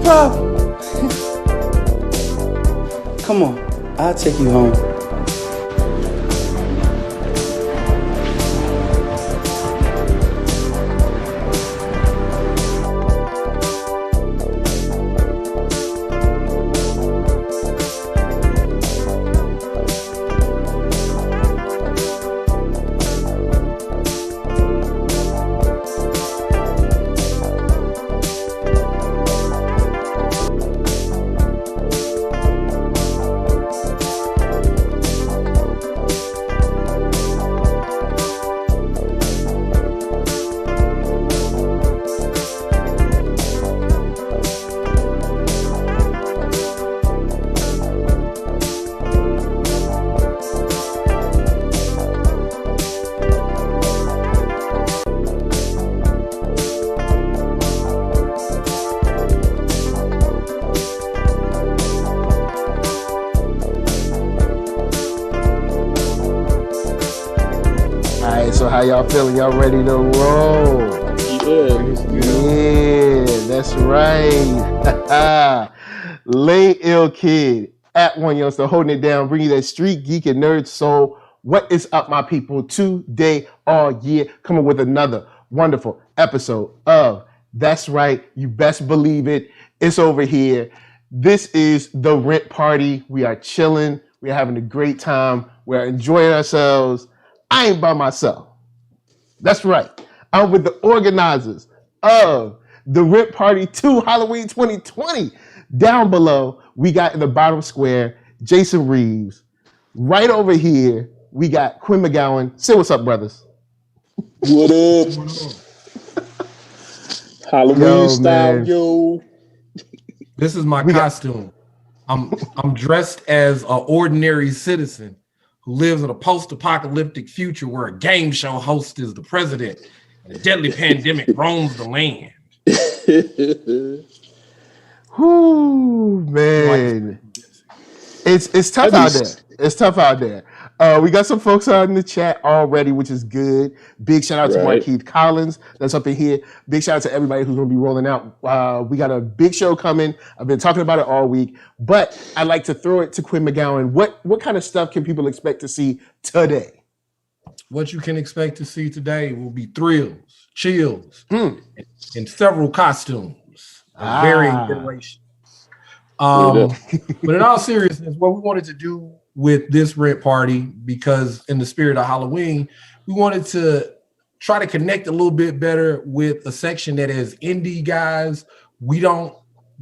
problem? Come on, I'll take you home. So how y'all feeling? Y'all ready to roll? Yeah, that's right. Lay Ill Kid at OneYoungsta holding it down, bringing you that street geek and nerd soul. What is up, my people? Today, all year, coming with another wonderful episode of That's Right. You best believe it. It's over here. This is the rent party. We are chilling. We are having a great time. We're enjoying ourselves. I ain't by myself. That's right. I'm with the organizers of the Rent Party 2 Halloween 2020. Down below, we got in the bottom square, Jason Reeves. Right over here, we got Quinn McGowan. Say what's up, brothers. What up? Halloween style, man. Yo. This is my costume. I'm dressed as an ordinary citizen who lives in a post-apocalyptic future where a game show host is the president and a deadly pandemic roams the land. Whoo, man. It's tough out there. It's tough out there. We got some folks out in the chat already, which is good. Big shout out to Markeith Collins. That's up in here. Big shout out to everybody who's going to be rolling out. We got a big show coming. I've been talking about it all week, but I'd like to throw it to Quinn McGowan. What kind of stuff can people expect to see today? What you can expect to see today will be thrills, chills, and several costumes of varying iterations. But in all seriousness, what we wanted to do with this rent party, because in the spirit of Halloween, we wanted to try to connect a little bit better with a section that as indie guys, we don't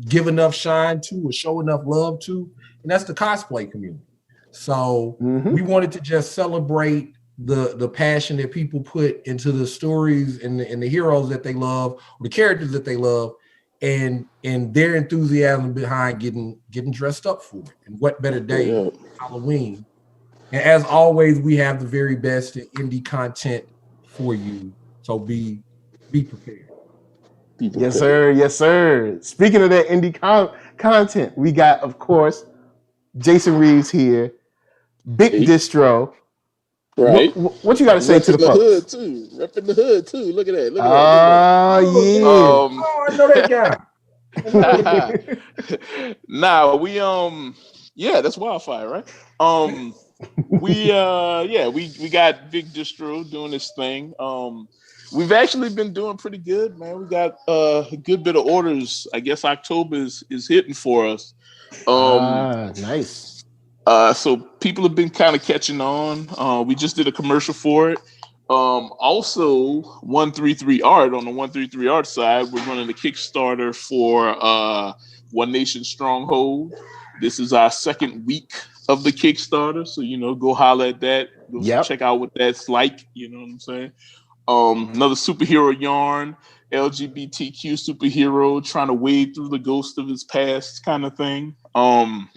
give enough shine to or show enough love to, and that's the cosplay community. So we wanted to just celebrate the passion that people put into the stories and the heroes that they love, or the characters that they love, and their enthusiasm behind getting dressed up for it. And what better day than Halloween? And as always, we have the very best in indie content for you. So be prepared. Yes, sir. Yes, sir. Speaking of that indie content, we got, of course, Jason Reeves here, Big Distro. Right. What you got to say to the folks? Hood too. Repping the hood too. Look at that. Look at that. Oh, I know that guy. Nah, we that's Wildfire, right? We got Big Distro doing this thing. We've actually been doing pretty good, man. We got a good bit of orders. I guess October is hitting for us. Nice. So people have been kind of catching on. We just did a commercial for it. Also, 133 Art, on the 133 Art side, we're running a Kickstarter for One Nation Stronghold. This is our second week of the Kickstarter. So, go holler at that. Go check out what that's like. You know what I'm saying? Another superhero yarn, LGBTQ superhero trying to wade through the ghost of his past kind of thing.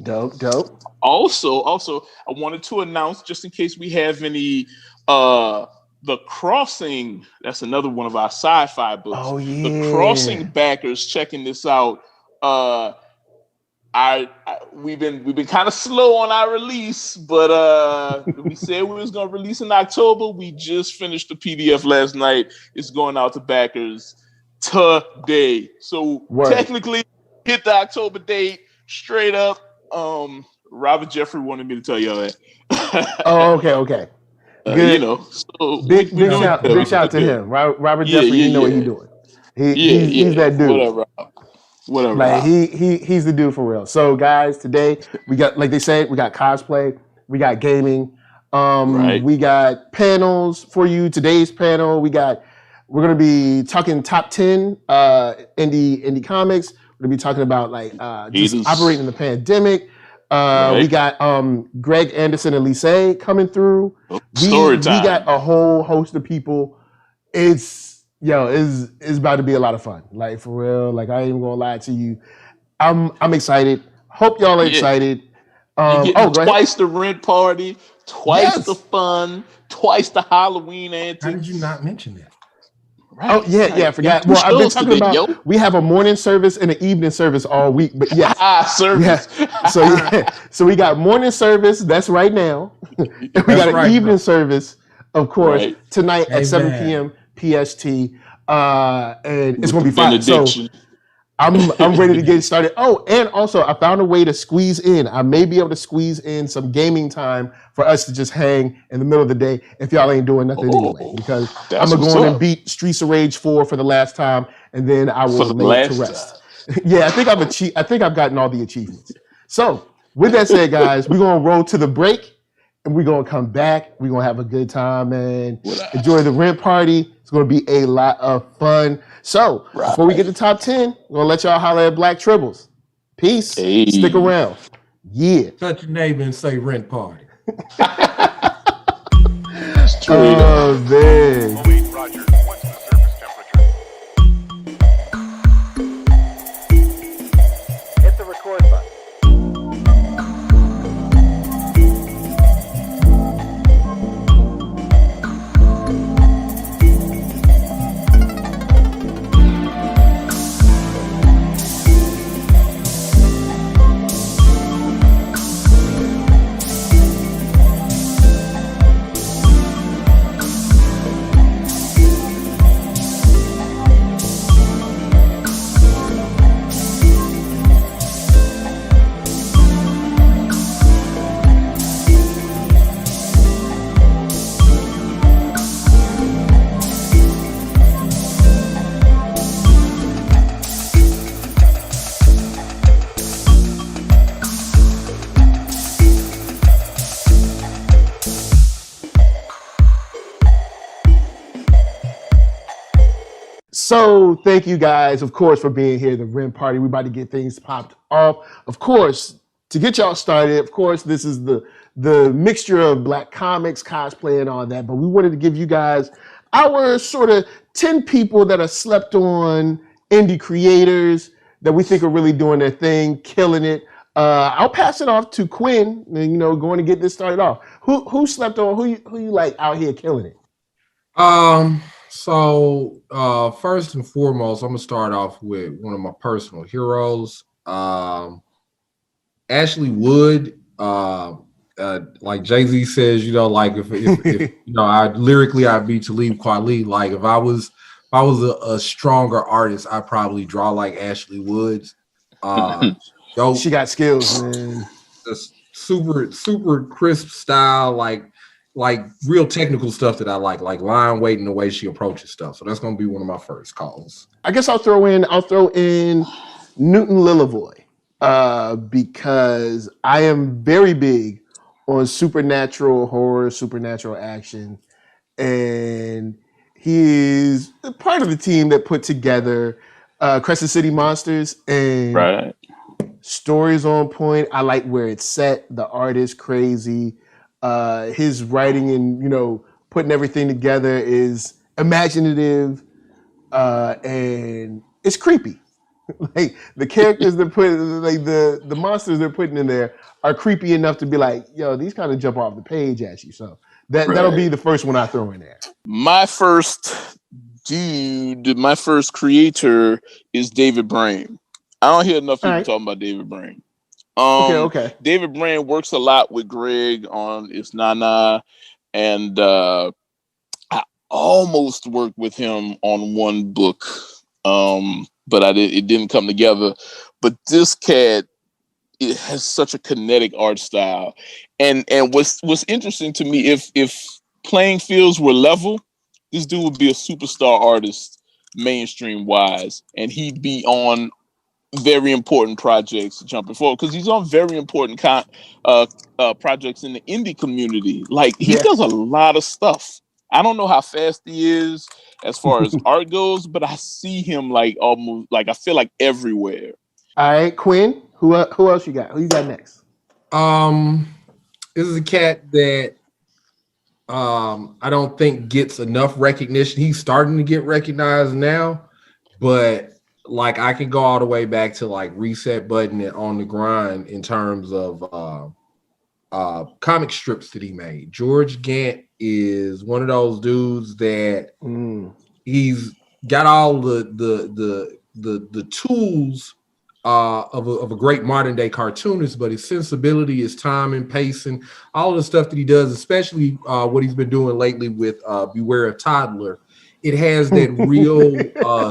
Dope. Also, I wanted to announce, just in case we have any, The Crossing. That's another one of our sci-fi books. Oh yeah. The Crossing backers checking this out. We've been kind of slow on our release, but we said we was gonna release in October. We just finished the PDF last night. It's going out to backers today. So technically hit the October date straight up. Robert Jeffrey wanted me to tell y'all that. Okay. Good. So big shout to him. Robert Jeffrey, you know what he's doing. He's that dude. Whatever. Like he's the dude for real. So guys, today we got, like they said, we got cosplay, we got gaming, we got panels for you. Today's panel, we're gonna be talking top 10 indie comics. We're gonna be talking about just operating in the pandemic. We got Greg Anderson and Elysée coming through. Storytime. We got a whole host of people. It's about to be a lot of fun. Like for real. Like I ain't even gonna lie to you. I'm excited. Hope y'all are excited. Twice the rent party, twice the fun, twice the Halloween antics. How did you not mention that? Right. Oh yeah, I forgot. Well, I've been talking about we have a morning service and an evening service all week, but service. Yeah. So we got morning service, that's right now. And we got an evening service, of course, tonight at 7 p.m. PST. And it's gonna be fun. So I'm ready to get started. Oh, and also I found a way to squeeze in. I may be able to squeeze in some gaming time for us to just hang in the middle of the day if y'all ain't doing nothing anyway. Because I'm gonna go in and beat Streets of Rage 4 for the last time, and then I will lay it to rest. Yeah, I think I've gotten all the achievements. So with that said, guys, we're gonna roll to the break, and we're gonna come back. We're gonna have a good time and enjoy the rent party. It's gonna be a lot of fun. So before we get to top 10, we're gonna let y'all holler at Black Tribbles. Peace. Hey. Stick around. Yeah. Touch your neighbor and say rent party. Oh man. Wait, Roger. What's the surface temperature? Hit the record button. So thank you guys, of course, for being here. The Rim Party. We're about to get things popped off. Of course, to get y'all started, of course, this is the mixture of Black Comix, cosplay, and all that. But we wanted to give you guys our sort of 10 people that are slept on indie creators that we think are really doing their thing, killing it. I'll pass it off to Quinn, and, going to get this started off. Who slept on? Who you like out here killing it? So first and foremost, I'm gonna start off with one of my personal heroes, Ashley Wood. Like Jay-Z says, like if I lyrically I'd be Talib Kweli. Like if I was a stronger artist, I'd probably draw like Ashley Woods. She got skills, man. Just super crisp style, like real technical stuff that I like line weight and the way she approaches stuff. So that's gonna be one of my first calls. I guess I'll throw in Newton Lillavoy, because I am very big on supernatural horror, supernatural action, and he is part of the team that put together Crescent City Monsters, and Right. stories on point. I like where it's set. The art is crazy. His writing and putting everything together is imaginative, and it's creepy. Like the characters they're putting, like the monsters they're putting in there are creepy enough to be like, yo, these kind of jump off the page at you. So that'll be the first one I throw in there. My first creator is David Brain. I don't hear enough people talking about David Brain. Okay. David Brain works a lot with Greg on It's Nana, and I almost worked with him on one book, but it didn't come together. But this cat, it has such a kinetic art style, and what's interesting to me, if playing fields were level, this dude would be a superstar artist, mainstream wise, and he'd be on very important projects jumping forward, because he's on very important projects in the indie community. Like he does a lot of stuff. I don't know how fast he is as far as art goes, but I see him like almost like I feel like everywhere. All right, Quinn. Who else you got? Who you got next? This is a cat that I don't think gets enough recognition. He's starting to get recognized now, but like I can go all the way back to like Reset Button and On the Grind in terms of comic strips that he made. George Gant is one of those dudes that he's got all the tools of a great modern day cartoonist, but his sensibility, his time and pacing, all the stuff that he does, especially what he's been doing lately with Beware of Toddler. It has that real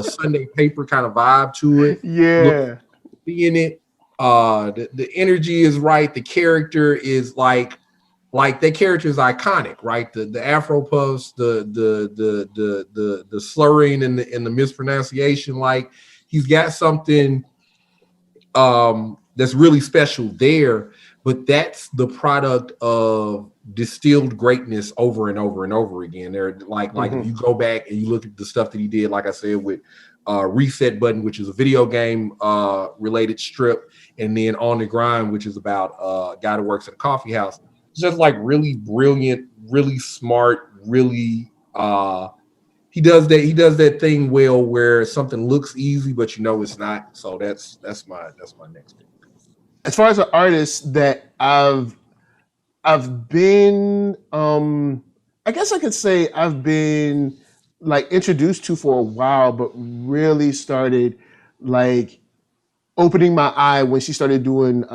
Sunday paper kind of vibe to it. Yeah. In it. The energy is right. The character is like that character is iconic, right? The Afro puffs, the slurring and the mispronunciation. Like he's got something that's really special there, but that's the product of distilled greatness over and over and over again. They're like if you go back and you look at the stuff that he did, like I said, with Reset Button, which is a video game related strip, and then On the Grind, which is about a guy that works at a coffee house. It's just like really brilliant, really smart, really he does that thing well where something looks easy but it's not. So that's my next pick. As far as an artist that I've been I guess I could say I've been like introduced to for a while, but really started like opening my eye when she started doing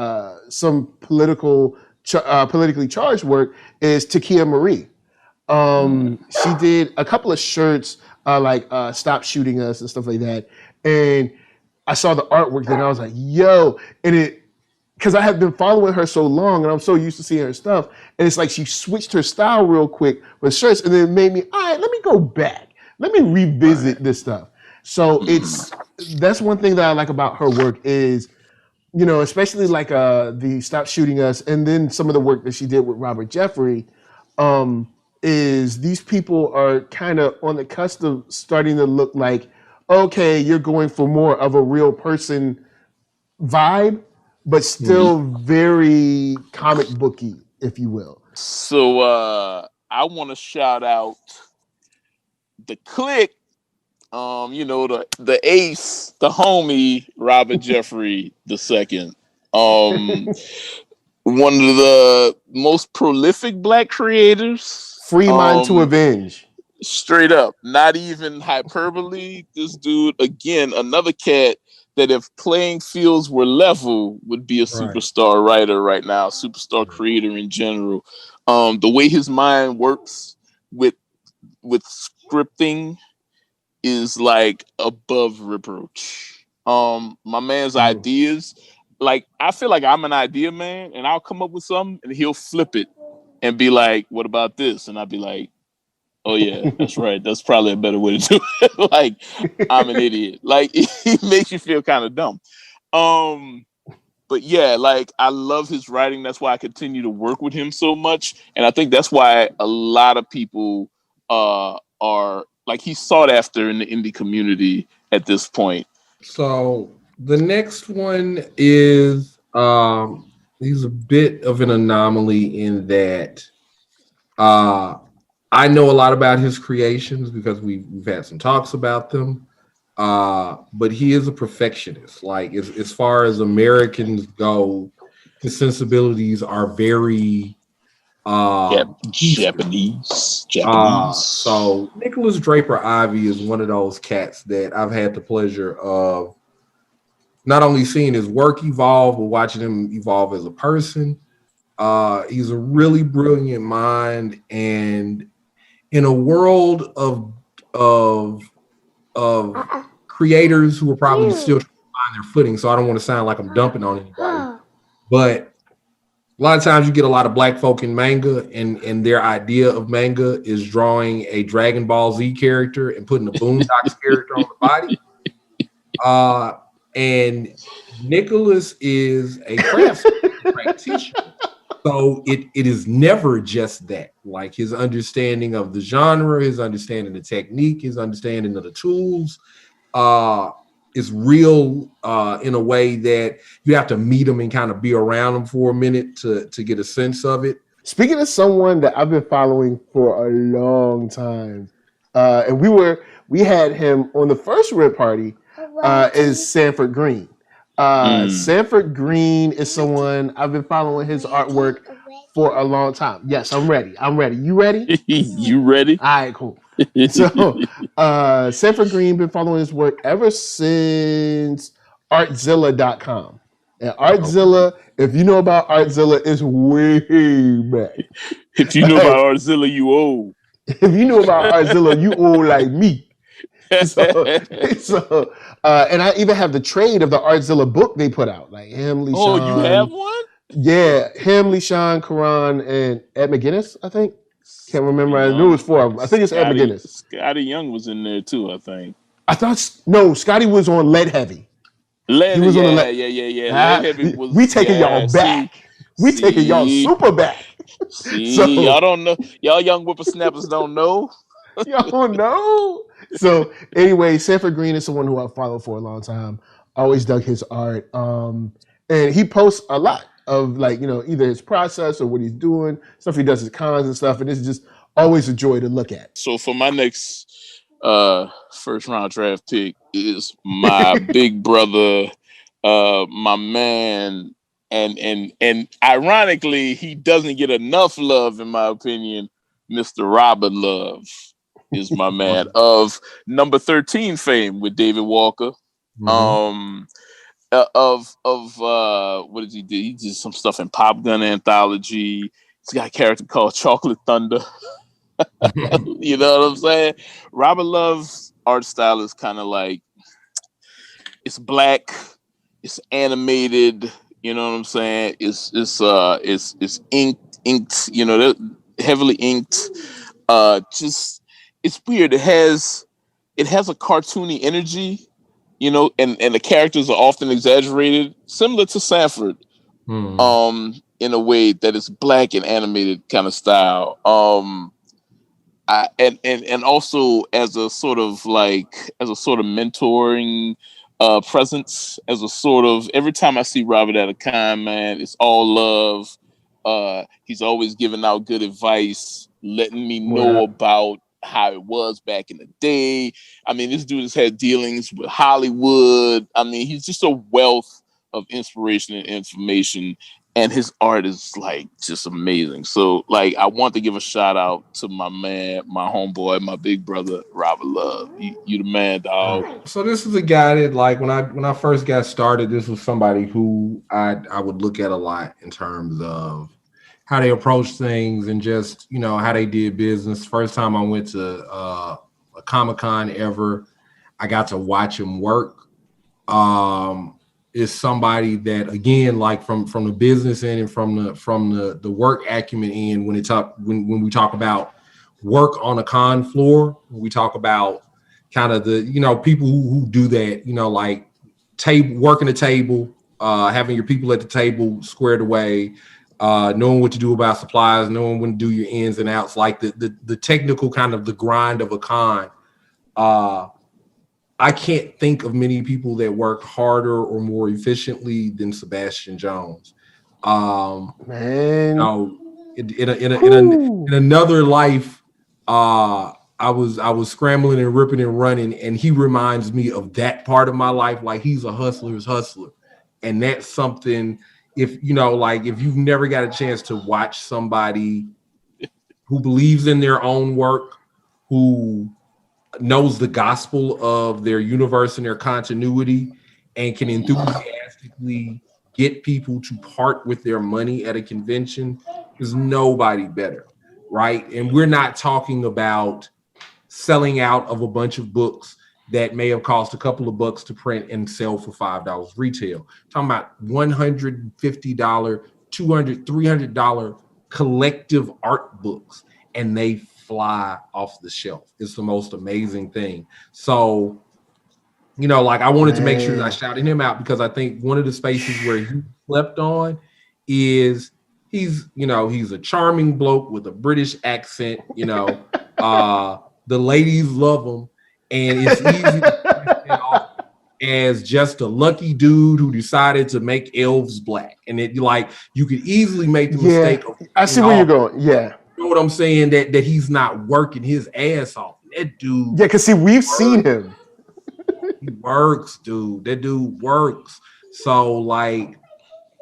some politically charged work is Takia Marie. She did a couple of shirts like Stop Shooting Us and stuff like that. And I saw the artwork and I was like, yo, and because I have been following her so long and I'm so used to seeing her stuff. And it's like she switched her style real quick with shirts and then it made me, all right, let me go back. Let me revisit this stuff. So that's one thing that I like about her work is, especially like the Stop Shooting Us and then some of the work that she did with Robert Jeffrey, is these people are kind of on the cusp of starting to look like, okay, you're going for more of a real person vibe, but still very comic booky, if you will. So I want to shout out the clique. The ace, the homie, Robert Jeffrey II. One of the most prolific Black creators. Free mind to avenge. Straight up, not even hyperbole. This dude, again, another cat that if playing fields were level would be a superstar writer right now, superstar creator in general. The way his mind works with scripting is like above reproach. My man's ideas, like I feel like I'm an idea man, and I'll come up with something, and he'll flip it and be like, "What about this?" And I'll be like, "Oh yeah, that's right. That's probably a better way to do it." Like I'm an idiot. Like he makes you feel kind of dumb. But yeah, like I love his writing. That's why I continue to work with him so much, and I think that's why a lot of people are like he's sought after in the indie community at this point. So the next one is he's a bit of an anomaly in that I know a lot about his creations because we've had some talks about them. But he is a perfectionist. Like as far as Americans go, his sensibilities are very Japanese. So Nicholas Draper Ivy is one of those cats that I've had the pleasure of not only seeing his work evolve, but watching him evolve as a person. He's a really brilliant mind, and in a world of creators who are probably still trying to find their footing, so I don't want to sound like I'm dumping on anybody, but a lot of times you get a lot of Black folk in manga, and their idea of manga is drawing a Dragon Ball Z character and putting a Boondocks character on the body. And Nicholas is a craftsman practitioner. So it is never just that. Like his understanding of the genre, his understanding of the technique, his understanding of the tools is real in a way that you have to meet him and kind of be around him for a minute to get a sense of it. Speaking of someone that I've been following for a long time, and we had him on the first Red Party, is Sanford Green. Sanford Green is someone I've been following his artwork for a long time. Yes, I'm ready. You ready? You ready? All right, cool. So Sanford Green been following his work ever since artzilla.com. And Artzilla, if you know about Artzilla, is way back. If you know about Artzilla, you old. If you know about Artzilla, you old like me. So and I even have the trade of the Artzilla book they put out. Like him, Lee Oh, Sean, you have one? Yeah, him, Lee Sean, Karan, and Ed McGuinness, I think. Can't remember. I knew it was 4 of them. I think it's Ed McGuinness. Scotty Young was in there too, I think. No, Scotty was on Lead Heavy. Lead, he was yeah, on Lead Heavy was. We taking y'all back. We taking y'all super back. So, y'all don't know. Y'all young whippersnappers don't know. Y'all don't know. So anyway, Sanford Green is someone who I've followed for a long time. Always dug his art. And he posts a lot of like, either his process or what he's doing, stuff he does his cons and stuff. And it's just always a joy to look at. So for my next first round draft pick is my big brother, my man, and ironically, he doesn't get enough love, in my opinion. Mr. Robert Love is my man of number 13 fame with David Walker. Mm-hmm. What did he do? He did some stuff in Pop Gun Anthology. He's got a character called Chocolate Thunder. You know what I'm saying? Robert Love's art style is kind of like, it's black, it's animated. You know what I'm saying? It's inked. Heavily inked. Just it's weird. It has a cartoony energy. And the characters are often exaggerated, similar to Sanford, in a way that is black and animated kind of style. and also as a sort of mentoring presence, as a sort of, every time I see Robert at a con, man, it's all love. He's always giving out good advice, letting me know about how it was back in the day. I mean, this dude has had dealings with Hollywood. I mean, he's just a wealth of inspiration and information, and his art is like just amazing. So like, I want to give a shout out to my man, my homeboy, my big brother, Robert Love. You the man, dog. So this is a guy that, like, when I first got started, this was somebody who I would look at a lot in terms of how they approach things and just, you know, how they did business. First time I went to a Comic-Con ever, I got to watch him work. Is somebody that, again, like from the business end and from the work acumen end, when we talk about work on a con floor, when we talk about kind of the, you know, people who do that, you know, like working the table, having your people at the table squared away, knowing what to do about supplies, knowing when to do your ins and outs, like the technical kind of the grind of a con. I can't think of many people that work harder or more efficiently than Sebastian Jones. Man, you know, in another life, I was scrambling and ripping and running, and he reminds me of that part of my life. Like, he's a hustler's hustler, and that's something. If you know, like, if you've never got a chance to watch somebody who believes in their own work, who knows the gospel of their universe and their continuity, and can enthusiastically get people to part with their money at a convention, there's nobody better, right? And we're not talking about selling out of a bunch of books that may have cost a couple of bucks to print and sell for $5 retail. Talking about $150, $200, $300 collective art books, and they fly off the shelf. It's the most amazing thing. So, you know, like, I wanted to make sure that I shouted him out, because I think one of the spaces where he slept on is he's a charming bloke with a British accent, you know, the ladies love him, and it's easy to get off as just a lucky dude who decided to make elves black. And it, like, you could easily make the mistake of, I see where you're going. Yeah. You know what I'm saying? That he's not working his ass off. That dude. Yeah, because see, we've seen him. He works, dude. That dude works. So, like,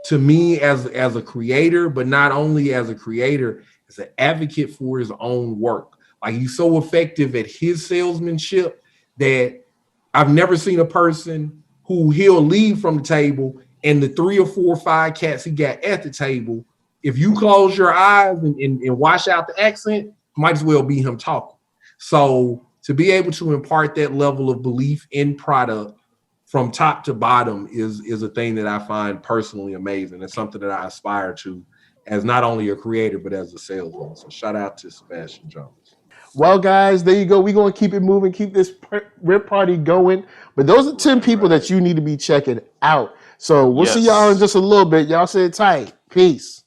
to me, as a creator, but not only as a creator, as an advocate for his own work. Like, he's so effective at his salesmanship that I've never seen a person who he'll leave from the table, and the 3 or 4 or 5 cats he got at the table, if you close your eyes and wash out the accent, might as well be him talking. So to be able to impart that level of belief in product from top to bottom is a thing that I find personally amazing. It's something that I aspire to as not only a creator, but as a salesman. So shout out to Sebastian Jones. Well, guys, there you go. We're going to keep it moving, keep this rip party going. But those are 10 people that you need to be checking out. So we'll see y'all in just a little bit. Y'all sit tight. Peace.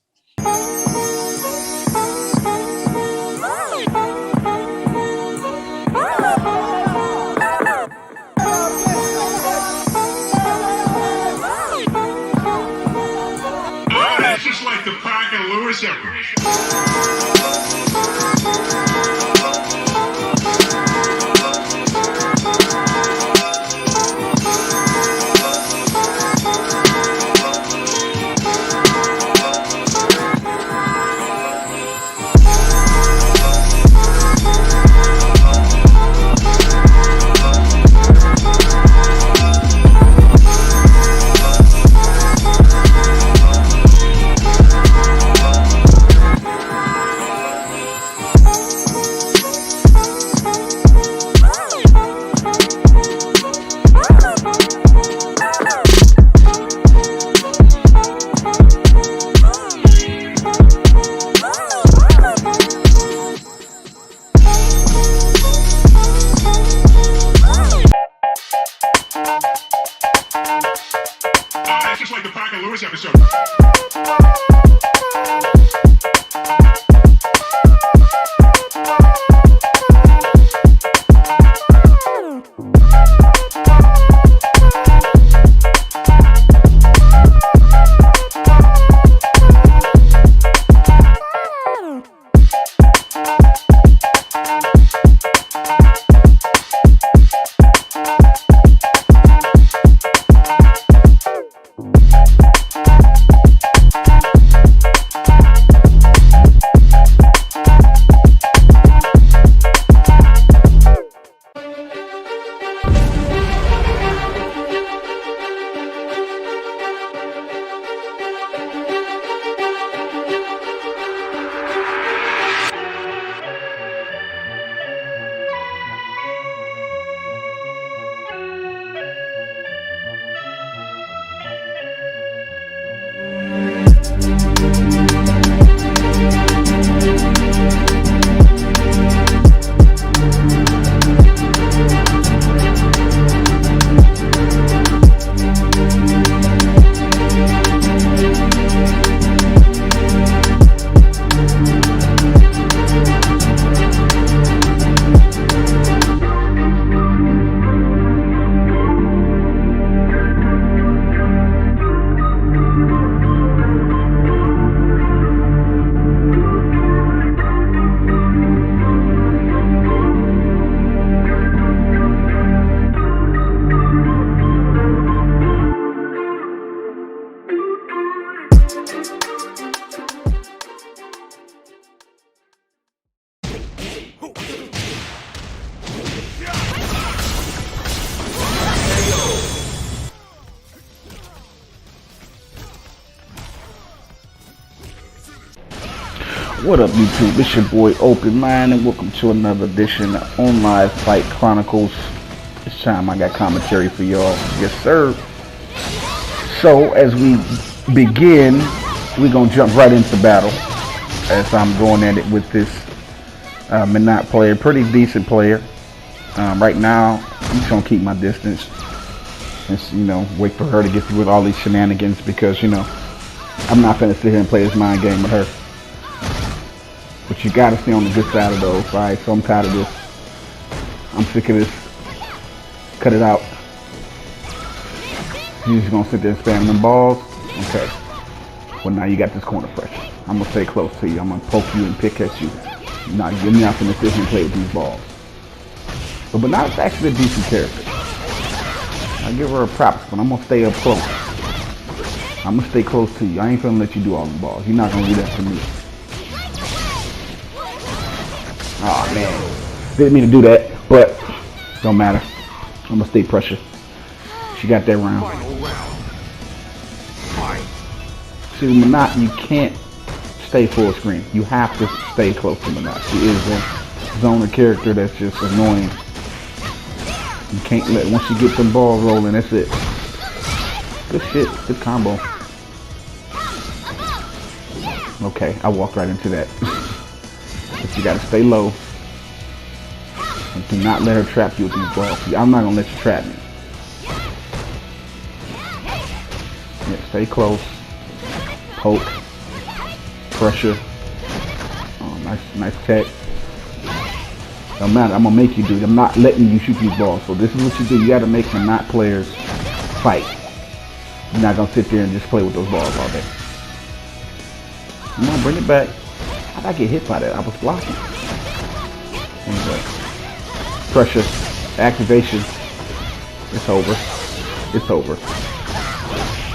That's just like the Parker Lewis separation. Just like the Parker Lewis episode. What up, YouTube? It's your boy Open Mind, and welcome to another edition of On Live Fight Chronicles. This time I got commentary for y'all. Yes, sir. So, as we begin, we're going to jump right into battle. As I'm going at it with this Minot player, pretty decent player. Right now, I'm just going to keep my distance. Just, wait for her to get through with all these shenanigans because, I'm not going to sit here and play this mind game with her. But you gotta stay on the good side of those, alright? So I'm tired of this. I'm sick of this. Cut it out. You're just gonna sit there and spam them balls? Okay. Well, now you got this corner pressure. I'm gonna stay close to you. I'm gonna poke you and pick at you. Now you're not gonna sit here and play with these balls. But Benot's actually a decent character. I give her a props, but I'm gonna stay up close. I'm gonna stay close to you. I ain't gonna let you do all the balls. You're not gonna do that to me. Oh man, didn't mean to do that, but don't matter. I'm gonna stay pressure. She got that round. See, with Minot, you can't stay full screen. You have to stay close to Minot. She is a zoner character that's just annoying. You can't let, once you get some balls rolling, that's it. Good shit, good combo. Okay, I walked right into that. But you gotta stay low. And do not let her trap you with these balls. See, I'm not gonna let you trap me. Yeah, stay close. Poke. Pressure. Oh, nice tech. Don't matter, I'm gonna make you do it. I'm not letting you shoot these balls. So this is what you do. You gotta make the not players fight. You're not gonna sit there and just play with those balls all day. Come on, bring it back. How'd I get hit by that? I was blocking. Anyway. Pressure. Activation. It's over. It's over.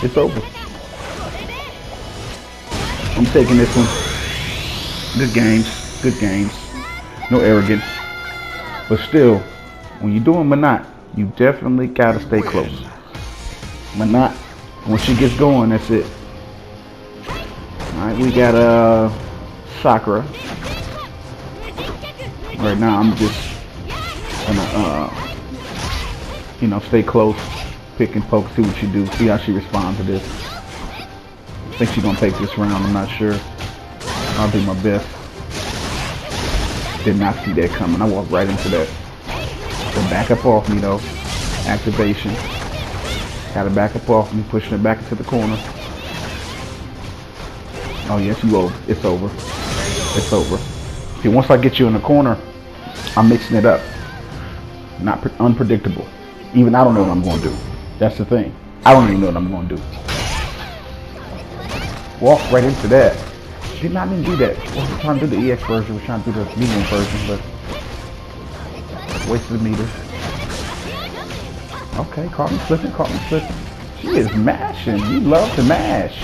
It's over. I'm taking this one. Good games. Good games. No arrogance. But still, when you're doing Minot, you definitely gotta stay close. Minot, when she gets going, that's it. Alright, we got Sakura. Right now I'm just gonna stay close, pick and poke, see what she do, see how she responds to this. I think she's gonna take this round, I'm not sure. I'll do my best. Did not see that coming. I walked right into that. So back up off me though. Activation. Gotta back up off me, pushing it back into the corner. Oh yes, you over. It's over. It's over. See, once I get you in the corner, I'm mixing it up. Not unpredictable. Even I don't know what I'm going to do. That's the thing. I don't even know what I'm going to do. Walk right into that. Did not even do that. We're trying to do the EX version. We're trying to do the medium version, but wasted the meter. Okay, caught me slipping, caught me slipping. She is mashing. You love to mash.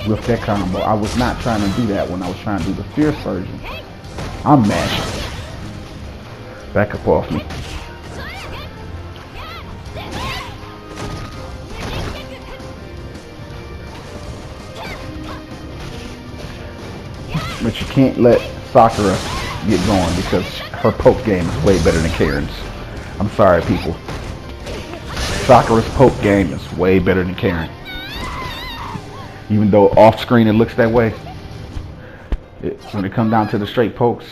With that combo. I was not trying to do that when I was trying to do the fierce version. I'm mashing. Back up off me. But you can't let Sakura get going because her poke game is way better than Karen's. I'm sorry, people. Sakura's poke game is way better than Karen. Even though off screen it looks that way, when it comes down to the straight pokes,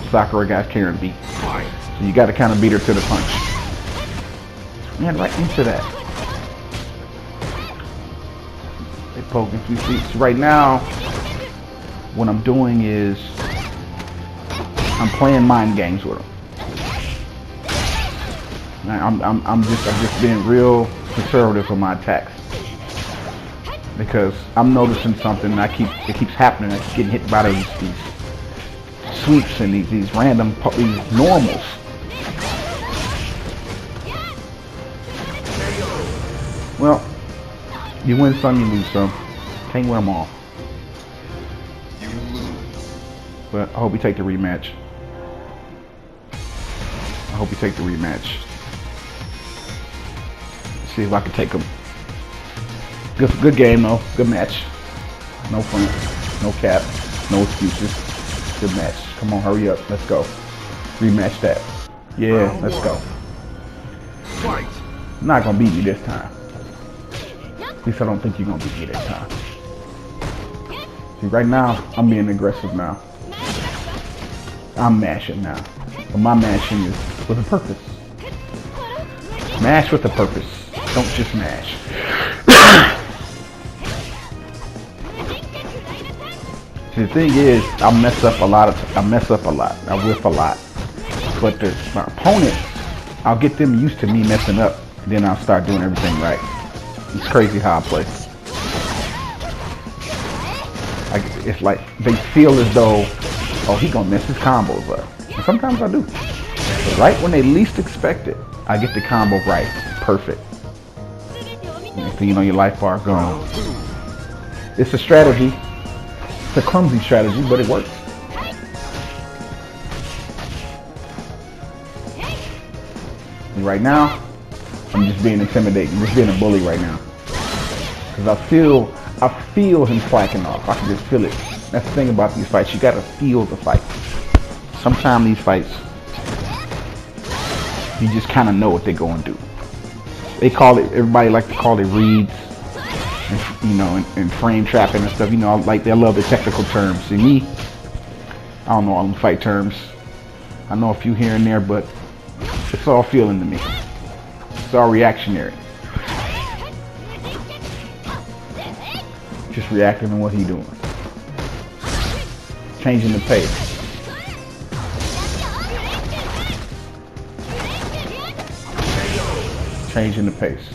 Sakura got Karen beat. So you got to kind of beat her to the punch. Man, right into that. They poking a few feet. So right now, what I'm doing is I'm playing mind games with them. I'm just being real conservative with my attacks. Because I'm noticing something and it keeps happening. I keep getting hit by these sweeps and these random these normals. Well, you win some, you lose some. Can't win them all. But I hope you take the rematch. I hope you take the rematch. See if I can take them. Good game though. Good match. No front. No cap. No excuses. Good match. Come on, hurry up. Let's go. Rematch that. Yeah, let's go. Fight. You're not gonna beat me this time. At least I don't think you're gonna beat me this time. See, right now, I'm being aggressive now. I'm mashing now. But my mashing is with a purpose. Mash with a purpose. Don't just mash. See, the thing is, I mess up a lot. I whiff a lot. But my opponent, I'll get them used to me messing up. Then I'll start doing everything right. It's crazy how I play. It's like they feel as though, oh, he gonna mess his combos up. And sometimes I do. But right when they least expect it, I get the combo right. Perfect. Next thing you know, your life bar gone. It's a strategy. It's a clumsy strategy, but it works. And right now, I'm just being intimidating, just being a bully right now. Because I feel him slacking off. I can just feel it. That's the thing about these fights. You gotta feel the fight. Sometimes these fights, you just kind of know what they're going to do. They call it, everybody like to call it Reeves, and frame trapping and stuff. You know, like they love the technical terms. See me, I don't know all them fight terms. I know a few here and there, but it's all feeling to me. It's all reactionary. Just reacting to what he's doing. Changing the pace. Changing the pace.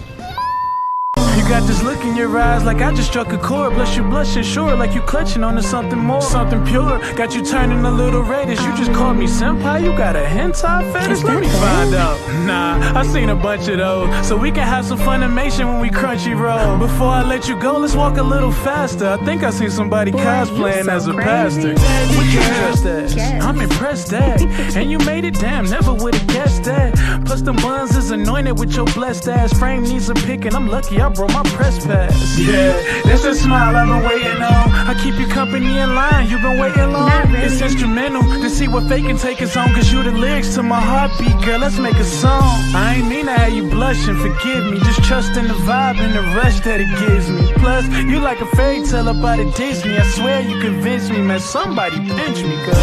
You got this look in your eyes like I just struck a chord. Plus you blushing sure like you clutching onto something more. Something pure, got you turning a little reddish. You just called me senpai, you got a hentai fetish? Let me find out. Nah, I seen a bunch of those. So we can have some Funimation when we crunchy roll. Before I let you go, let's walk a little faster. I think I seen somebody cosplaying as a pastor. What you dressed as? I'm impressed that. And you made it, damn, never would've guessed that. Plus them buns is anointed with your blessed ass. Frame needs a pick and I'm lucky I broke my press pass. Yeah, that's a smile I've been waiting on. I keep you company in line, you've been waiting long. It's instrumental to see what fake can take us on. Cause you the lyrics to my heartbeat, girl, let's make a song. I ain't mean to have you blushing, forgive me. Just trust in the vibe and the rush that it gives me. Plus, you like a fairy tale about a Disney. I swear you convinced me, man, somebody pinch me, girl.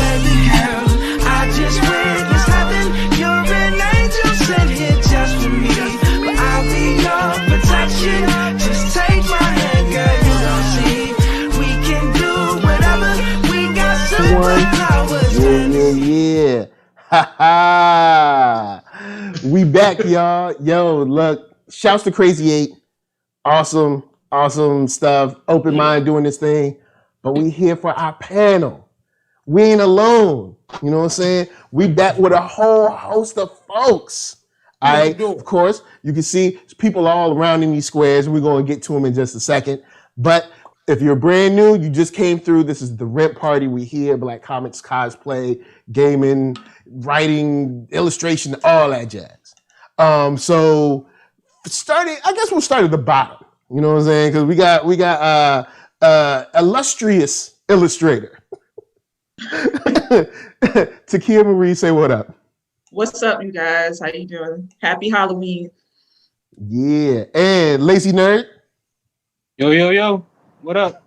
I just witnessed heaven. You're an angel sent here just for me. But I'll be your protection. Just take my hand, girl, you don't see. We can do whatever. We got superpowers. Yeah. Ha ha. We back, y'all. Yo, look. Shouts to Crazy 8. Awesome stuff. Open mind doing this thing. But we here for our panel. We ain't alone. You know what I'm saying? We back with a whole host of folks. All right. Of course, you can see people all around in these squares. We're going to get to them in just a second. But if you're brand new, you just came through. This is the rent party. We here, Black Comix, cosplay, gaming, writing, illustration, all that jazz. So starting, I guess we'll start at the bottom. You know what I'm saying? Because we got illustrious illustrator. Takia Marie, say what up. What's up, you guys? How you doing? Happy Halloween. Yeah. And Lazy Nerd. Yo. What up?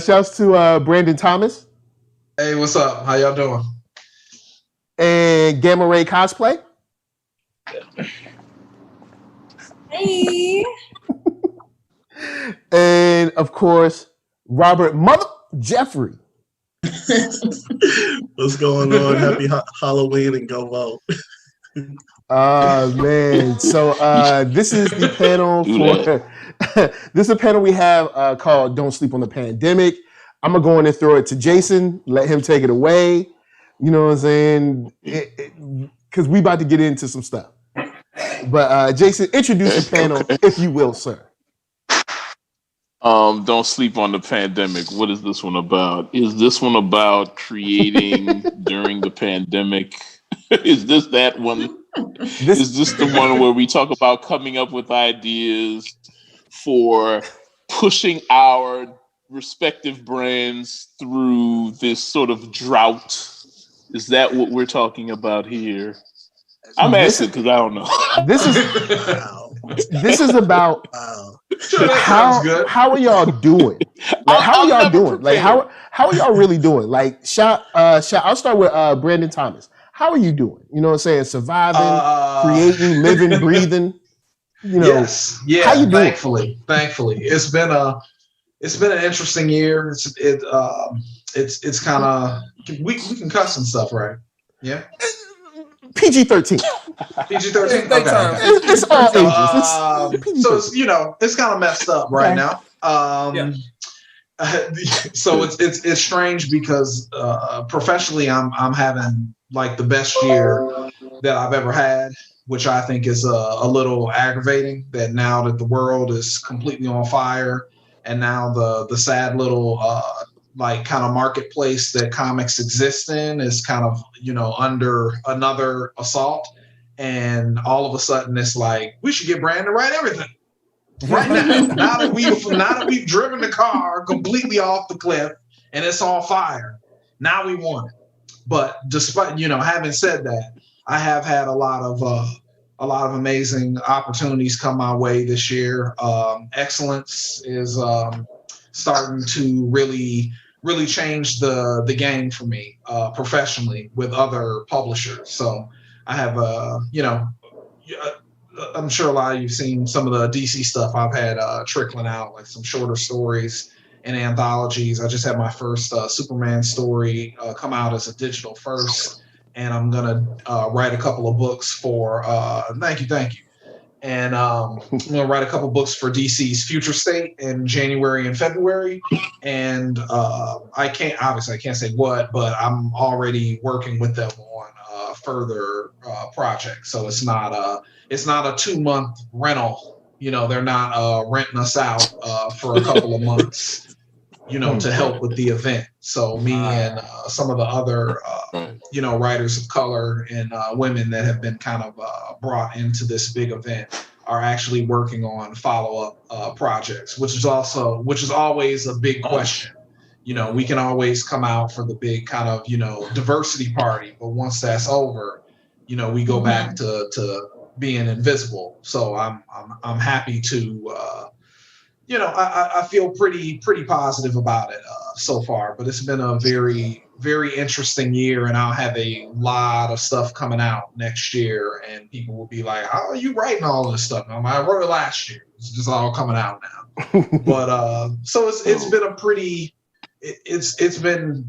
Shouts to Brandon Thomas. Hey, what's up? How y'all doing? And Gamma Ray Cosplay. Hey. And of course, Robert Mother Jeffrey. What's going on? Happy Halloween and go vote. Man. So this is the panel for this is a panel we have called Don't Sleep on the Pandemic. I'm gonna go in and throw it to Jason, let him take it away. You know what I'm saying? Because we about to get into some stuff. But Jason, introduce the panel, if you will, sir. Don't sleep on the pandemic. What is this one about? Is this one about creating during the pandemic? Is this that one? Is this the one where we talk about coming up with ideas for pushing our respective brands through this sort of drought. Is that what we're talking about here? I'm asking because I don't know. This is about how are y'all doing? Like, how are y'all doing? Like, how are y'all really doing? Like, I'll start with Brandon Thomas. How are you doing? You know what I'm saying? Surviving, creating, living, breathing. You know, yes, yeah. How you doing? Thankfully, it's been an interesting year. It's kind of we can cuss and stuff, right? Yeah. PG-13. PG-13. Okay. It's all ages. So it's it's kind of messed up right now. So it's strange because professionally I'm having like the best year that I've ever had, which I think is a little aggravating that now that the world is completely on fire and now the sad little like kind of marketplace that comics exist in is kind of under another assault, and all of a sudden it's like we should get Brandon to write everything right now. now that we've driven the car completely off the cliff and it's on fire, now we want it. But despite having said that, I have had a lot of amazing opportunities come my way this year. Excellence is starting to really change the game for me professionally with other publishers. So I have I'm sure a lot of you've seen some of the DC stuff I've had trickling out, like some shorter stories and anthologies. I just had my first Superman story come out as a digital first, and I'm gonna write a couple of books for thank you. And I'm gonna write a couple books for DC's Future State in January and February. And I can't say what, but I'm already working with them on further projects. So it's not a 2-month rental. They're not renting us out for a couple of months, to help with the event. So me and some of the other, writers of color and women that have been kind of brought into this big event are actually working on follow-up projects, which is always a big question. We can always come out for the big kind of, diversity party, but once that's over, we go back to being invisible. So I'm happy to, I feel pretty positive about it so far, but it's been a very, very interesting year, and I'll have a lot of stuff coming out next year, and people will be like, how are you writing all this stuff? I wrote it last year. It's just all coming out now. But so it's been a pretty, it's been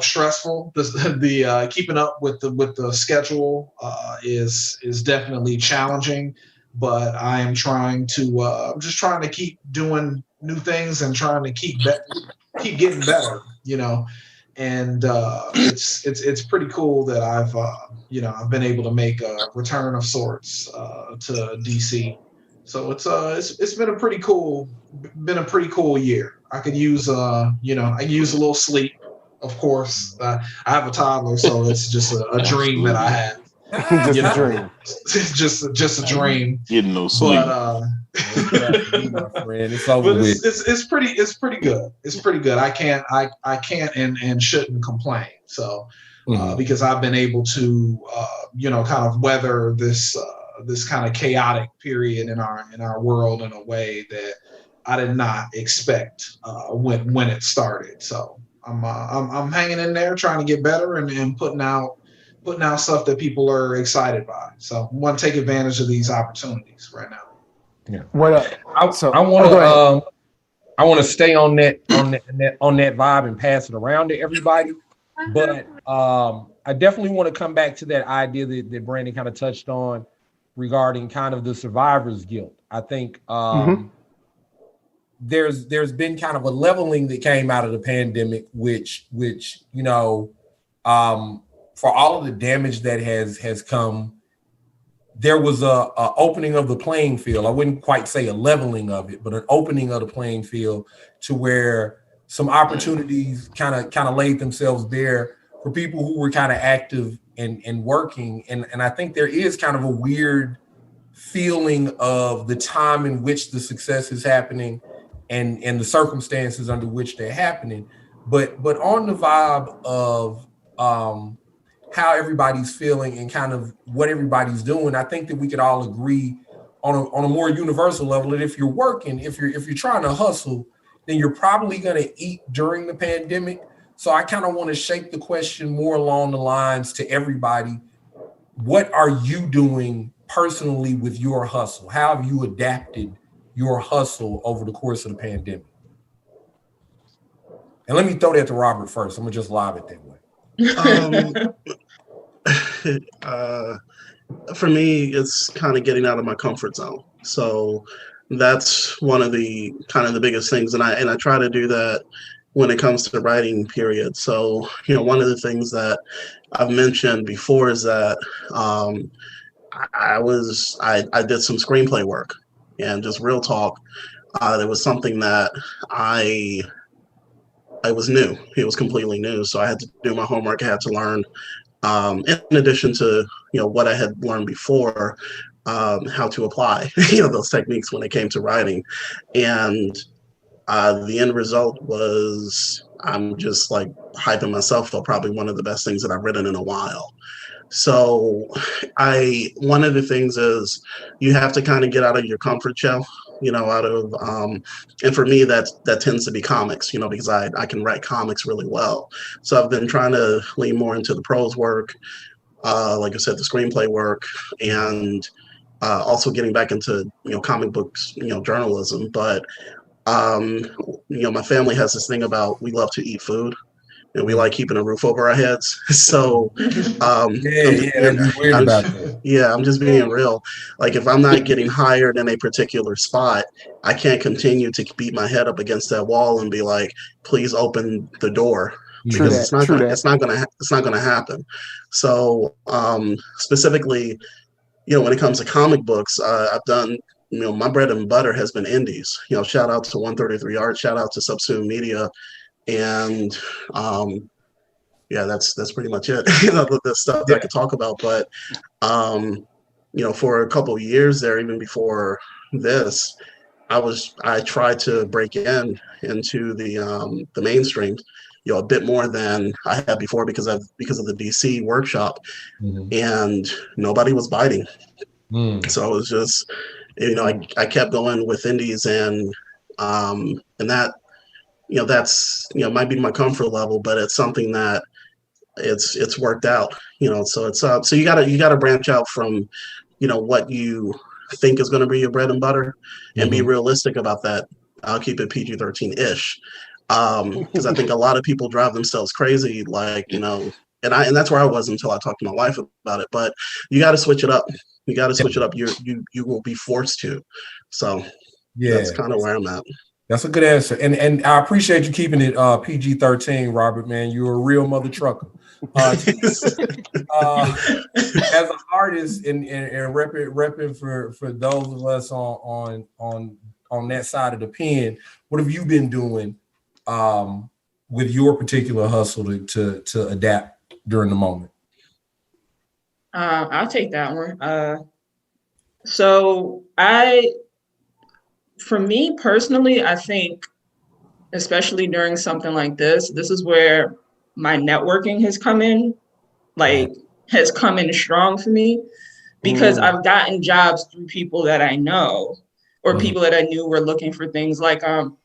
stressful. The keeping up with the schedule is definitely challenging. But I am trying to I'm just trying to keep doing new things and trying to keep getting better, and it's pretty cool that I've been able to make a return of sorts to DC. So it's been a pretty cool year. I could use I use a little sleep, of course. I have a toddler, so it's just a dream that I have. Just a dream. just a dream. Getting no sleep. But it's pretty good. It's pretty good. I can't and shouldn't complain. So because I've been able to kind of weather this kind of chaotic period in our world in a way that I did not expect when it started. So I'm hanging in there, trying to get better and putting out stuff that people are excited by. So I want to take advantage of these opportunities right now. Yeah. I want to stay on that vibe and pass it around to everybody. But I definitely want to come back to that idea that Brandon kind of touched on regarding kind of the survivor's guilt. I think there's been kind of a leveling that came out of the pandemic, which for all of the damage that has come, there was a opening of the playing field. I wouldn't quite say a leveling of it, but an opening of the playing field to where some opportunities kind of laid themselves bare for people who were kind of active and working. And I think there is kind of a weird feeling of the time in which the success is happening and the circumstances under which they're happening. But on the vibe of how everybody's feeling and kind of what everybody's doing, I think that we could all agree on a more universal level that if you're working, if you're trying to hustle, then you're probably going to eat during the pandemic. So I kind of want to shape the question more along the lines to everybody. What are you doing personally with your hustle? How have you adapted your hustle over the course of the pandemic? And let me throw that to Robert first. I'm gonna just lob it that way. For me, it's kind of getting out of my comfort zone. So that's one of the kind of the biggest things, and I try to do that when it comes to the writing period. So one of the things that I've mentioned before is that I did some screenplay work, and just real talk. There was something that I was new. It was completely new, so I had to do my homework. I had to learn, in addition to what I had learned before, how to apply those techniques when it came to writing. And the end result was, I'm just like hyping myself for probably one of the best things that I've written in a while. So one of the things is you have to kind of get out of your comfort shell, and for me, that tends to be comics, because I can write comics really well. So I've been trying to lean more into the prose work, like I said, the screenplay work, and also getting back into, comic books, journalism. But, my family has this thing about, we love to eat food. And we like keeping a roof over our heads. So I'm just being real. Like, if I'm not getting hired in a particular spot, I can't continue to beat my head up against that wall and be like, please open the door. Because it's not gonna happen. So specifically, when it comes to comic books, I've done, my bread and butter has been indies. Shout out to 133 Art, shout out to Subsume Media. And that's pretty much it. The stuff that I could talk about. But for a couple of years there, even before this, I tried to break into the mainstream, a bit more than I had before because of the DC workshop, and nobody was biting. So it was just, I kept going with indies, and that. That's might be my comfort level, but it's something that it's worked out. So it's so you gotta branch out from what you think is going to be your bread and butter, and be realistic about that. I'll keep it PG-13-ish, because I think a lot of people drive themselves crazy, like and that's where I was until I talked to my wife about it. But you got to switch it up. You got to switch it up. You will be forced to. So that's kind of where I'm at. That's a good answer. And I appreciate you keeping it PG-13, Robert, man. You're a real mother trucker. As an artist and repping for those of us on that side of the pen, what have you been doing with your particular hustle to adapt during the moment? I'll take that one. For me personally, I think, especially during something like this is where my networking has come in strong for me, because I've gotten jobs through people that I know, or people that I knew were looking for things like,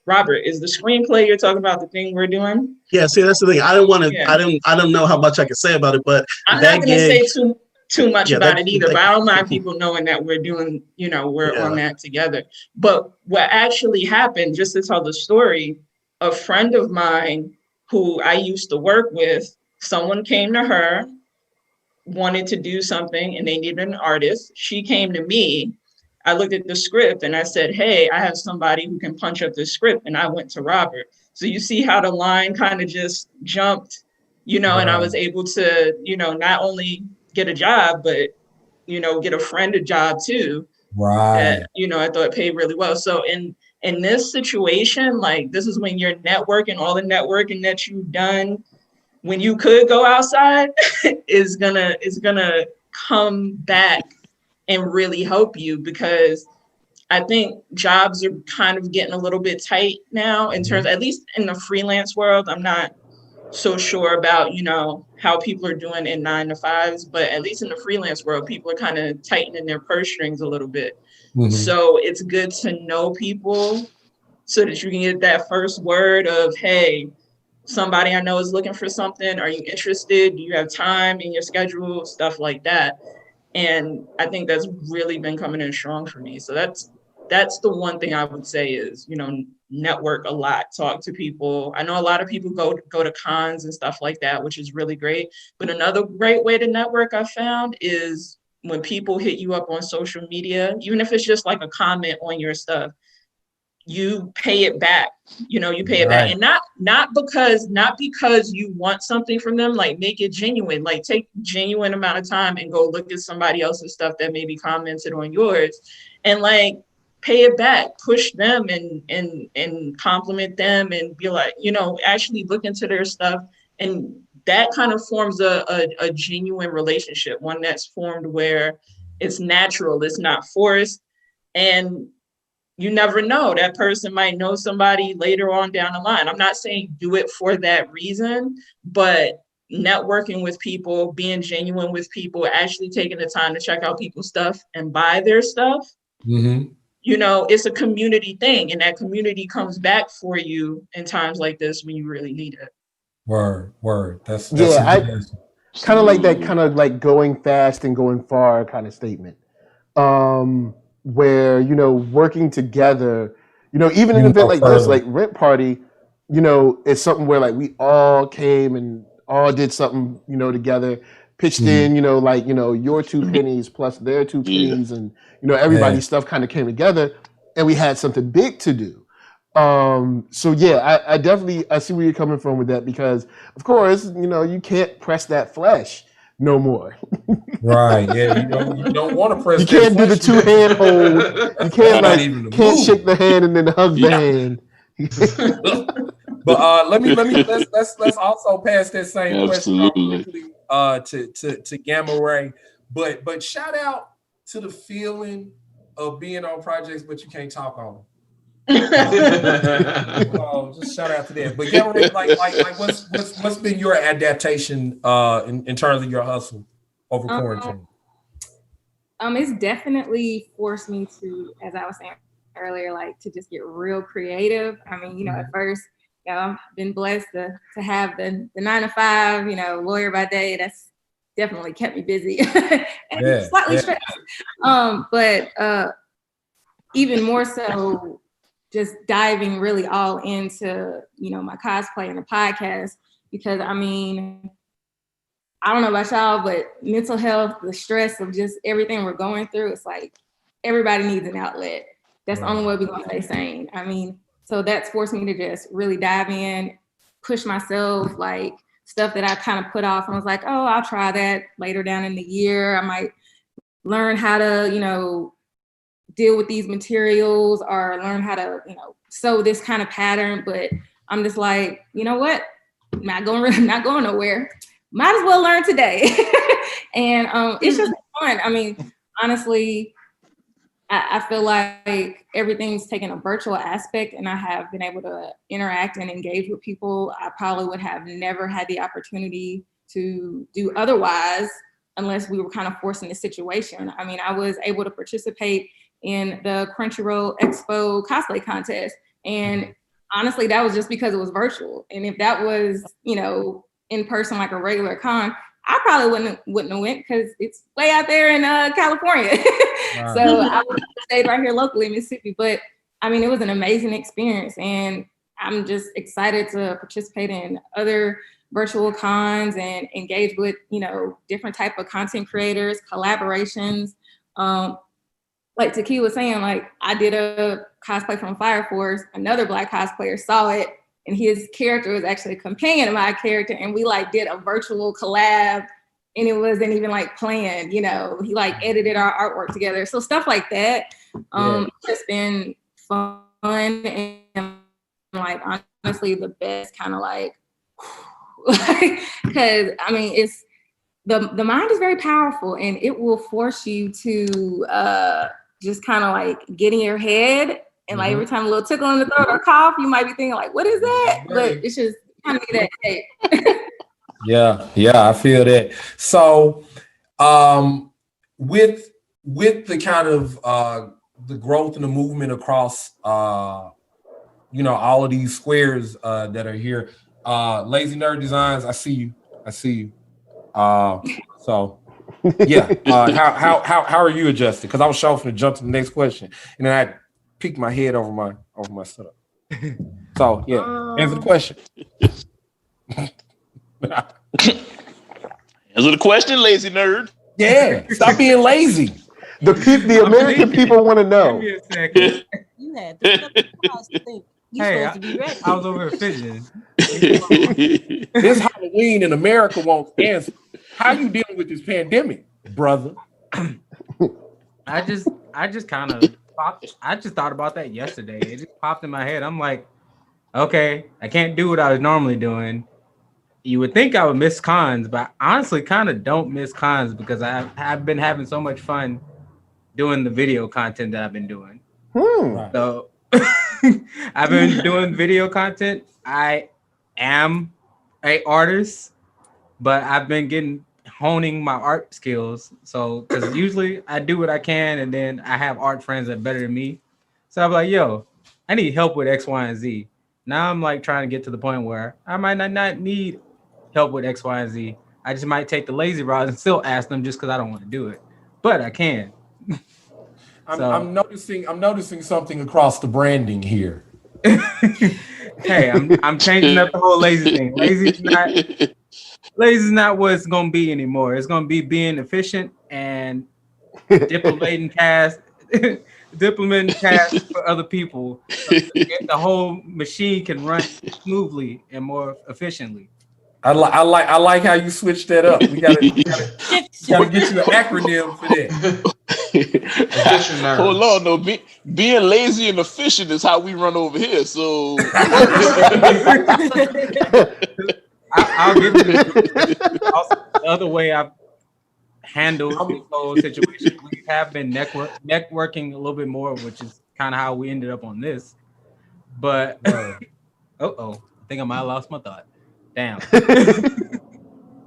Robert, is the screenplay you're talking about the thing we're doing? Yeah, see, that's the thing. I don't know how much I can say about it, but I'm not going to say too much about it either, but I don't mind people knowing that we're doing, we're on that together. But what actually happened, just to tell the story, a friend of mine who I used to work with, someone came to her, wanted to do something, and they needed an artist. She came to me. I looked at the script and I said, hey, I have somebody who can punch up this script. And I went to Robert. So you see how the line kind of just jumped, and I was able to, not only get a job, but, get a friend a job too. Right. That, I thought paid really well. So in this situation, like, this is when your networking, all the networking that you've done when you could go outside is gonna come back and really help you, because I think jobs are kind of getting a little bit tight now in terms, at least in the freelance world. I'm not so sure about, you know, how people are doing in 9-to-5s, but at least in the freelance world, people are kind of tightening their purse strings a little bit. So it's good to know people so that you can get that first word of, hey, somebody I know is looking for something. Are you interested? Do you have time in your schedule? Stuff like that. And I think that's really been coming in strong for me. So that's the one thing I would say is, you know, network a lot, talk to people. I know a lot of people go to cons and stuff like that, which is really great. But another great way to network I found is when people hit you up on social media, even if it's just like a comment on your stuff, you pay it back. You know, you pay it back. And not because you want something from them, like make it genuine, like take genuine amount of time and go look at somebody else's stuff that maybe commented on yours and like pay it back, push them and compliment them and be like, you know, actually look into their stuff. And that kind of forms a genuine relationship, one that's formed where it's natural, it's not forced. And you never know, that person might know somebody later on down the line. I'm not saying do it for that reason, but networking with people, being genuine with people, actually taking the time to check out people's stuff and buy their stuff. You know, it's a community thing, and that community comes back for you in times like this when you really need it. Word. That's I kind of like that, kind of like going fast and going far kind of statement. Where, you know, working together, you know, even in an event like this, like Rent Party, you know, it's something where like we all came and all did something, you know, together, pitched in, you know, like, you know, your 2 pennies plus their 2 pennies, and, you know, everybody's stuff kind of came together and we had something big to do. So yeah, I definitely, I see where you're coming from with that, because of course, you know, you can't press that flesh no more. You don't want to press. You can't do the 2-hand hold. You can't shake the hand and then hug the hand. But let's also pass that same question quickly to Gamma Ray. But shout out to the feeling of being on projects, but you can't talk on them. Just shout out to that. But Gamma Ray, like what's been your adaptation in terms of your hustle over quarantine? It's definitely forced me to, as I was saying earlier, like to just get real creative. I mean, you know, at first, you know, I've been blessed to have the 9-to-5, you know, lawyer by day. That's definitely kept me busy and slightly stressed. But even more so, just diving really all into, you know, my cosplay and the podcast, because I mean, I don't know about y'all, but mental health, the stress of just everything we're going through, it's like everybody needs an outlet. That's the only way we're gonna stay sane. I mean, so that's forced me to just really dive in, push myself, like stuff that I kind of put off and was like, oh, I'll try that later down in the year. I might learn how to, you know, deal with these materials or learn how to, you know, sew this kind of pattern. But I'm just like, you know what? Not going nowhere. Might as well learn today. And it's just fun. I mean, honestly, I feel like everything's taken a virtual aspect, and I have been able to interact and engage with people I probably would have never had the opportunity to do otherwise unless we were kind of forced in this situation. I mean, I was able to participate in the Crunchyroll Expo cosplay contest, and honestly, that was just because it was virtual. And if that was, you know, in person like a regular con, I probably wouldn't have went because it's way out there in California. Wow. So I would have stayed right here locally in Mississippi. But I mean, it was an amazing experience, and I'm just excited to participate in other virtual cons and engage with, you know, different type of content creators, collaborations. Like Taki was saying, like I did a cosplay from Fire Force. Another Black cosplayer saw it, and his character was actually a companion of my character, and we like did a virtual collab, and it wasn't even like planned, you know. He like edited our artwork together. So stuff like that. It's just been fun and like honestly the best kind of like, because I mean, it's the mind is very powerful, and it will force you to just kind of like get in your head. And like every time a little tickle in the throat or cough, you might be thinking like, what is that? But it's just kind of that hey. Yeah, I feel that. So with the kind of the growth and the movement across you know, all of these squares that are here, Lazy Nerd Designs, I see you. So yeah, how are you adjusting? Because I was sure to jump to the next question, and then I peeked my head over my setup. So yeah, answer the question. Answer the question, lazy nerd. Yeah, stop being lazy. The American people want to know. Give me a second. You had to think. Hey, I was over here fidgeting. This Halloween in America won't answer. How you dealing with this pandemic, brother? I just kind of popped. I just thought about that yesterday. It just popped in my head. I'm like, okay, I can't do what I was normally doing. You would think I would miss cons, but I honestly kind of don't miss cons because I've been having so much fun doing the video content that I've been doing. So I've been doing video content. I am an artist, but I've been honing my art skills. So, because usually I do what I can, and then I have art friends that are better than me. So I'm like, yo, I need help with X, Y, and Z. Now I'm like trying to get to the point where I might not need help with X, Y, and Z. I just might take the lazy route and still ask them just because I don't want to do it, but I can. I'm noticing something across the branding here. Hey, I'm changing up the whole lazy thing. Lazy's not what it's gonna be anymore. It's gonna be being efficient and diplomating tasks for other people, so that the whole machine can run smoothly and more efficiently. I like how you switched that up. We gotta get you an acronym for that. Hold on, no, being lazy and efficient is how we run over here. So I'll give you the other way I've handled this whole situation. We have been networking a little bit more, which is kind of how we ended up on this. But I think I might have lost my thought. Damn.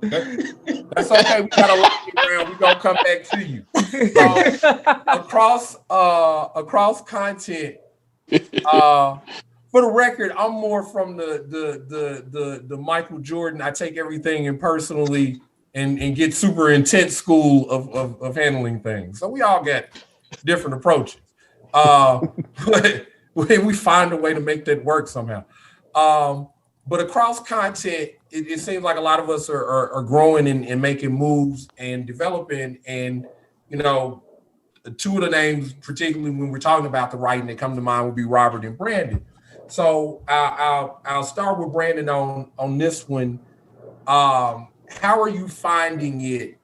That's okay. We got a lot around. We're gonna come back to you. Across content. For the record, I'm more from the Michael Jordan. I take everything impersonally and get super intense school of handling things. So we all got different approaches. But we find a way to make that work somehow. But across content, it seems like a lot of us are growing and making moves and developing. And, you know, two of the names, particularly when we're talking about the writing that come to mind, would be Robert and Brandon. So I'll start with Brandon on this one. How are you finding it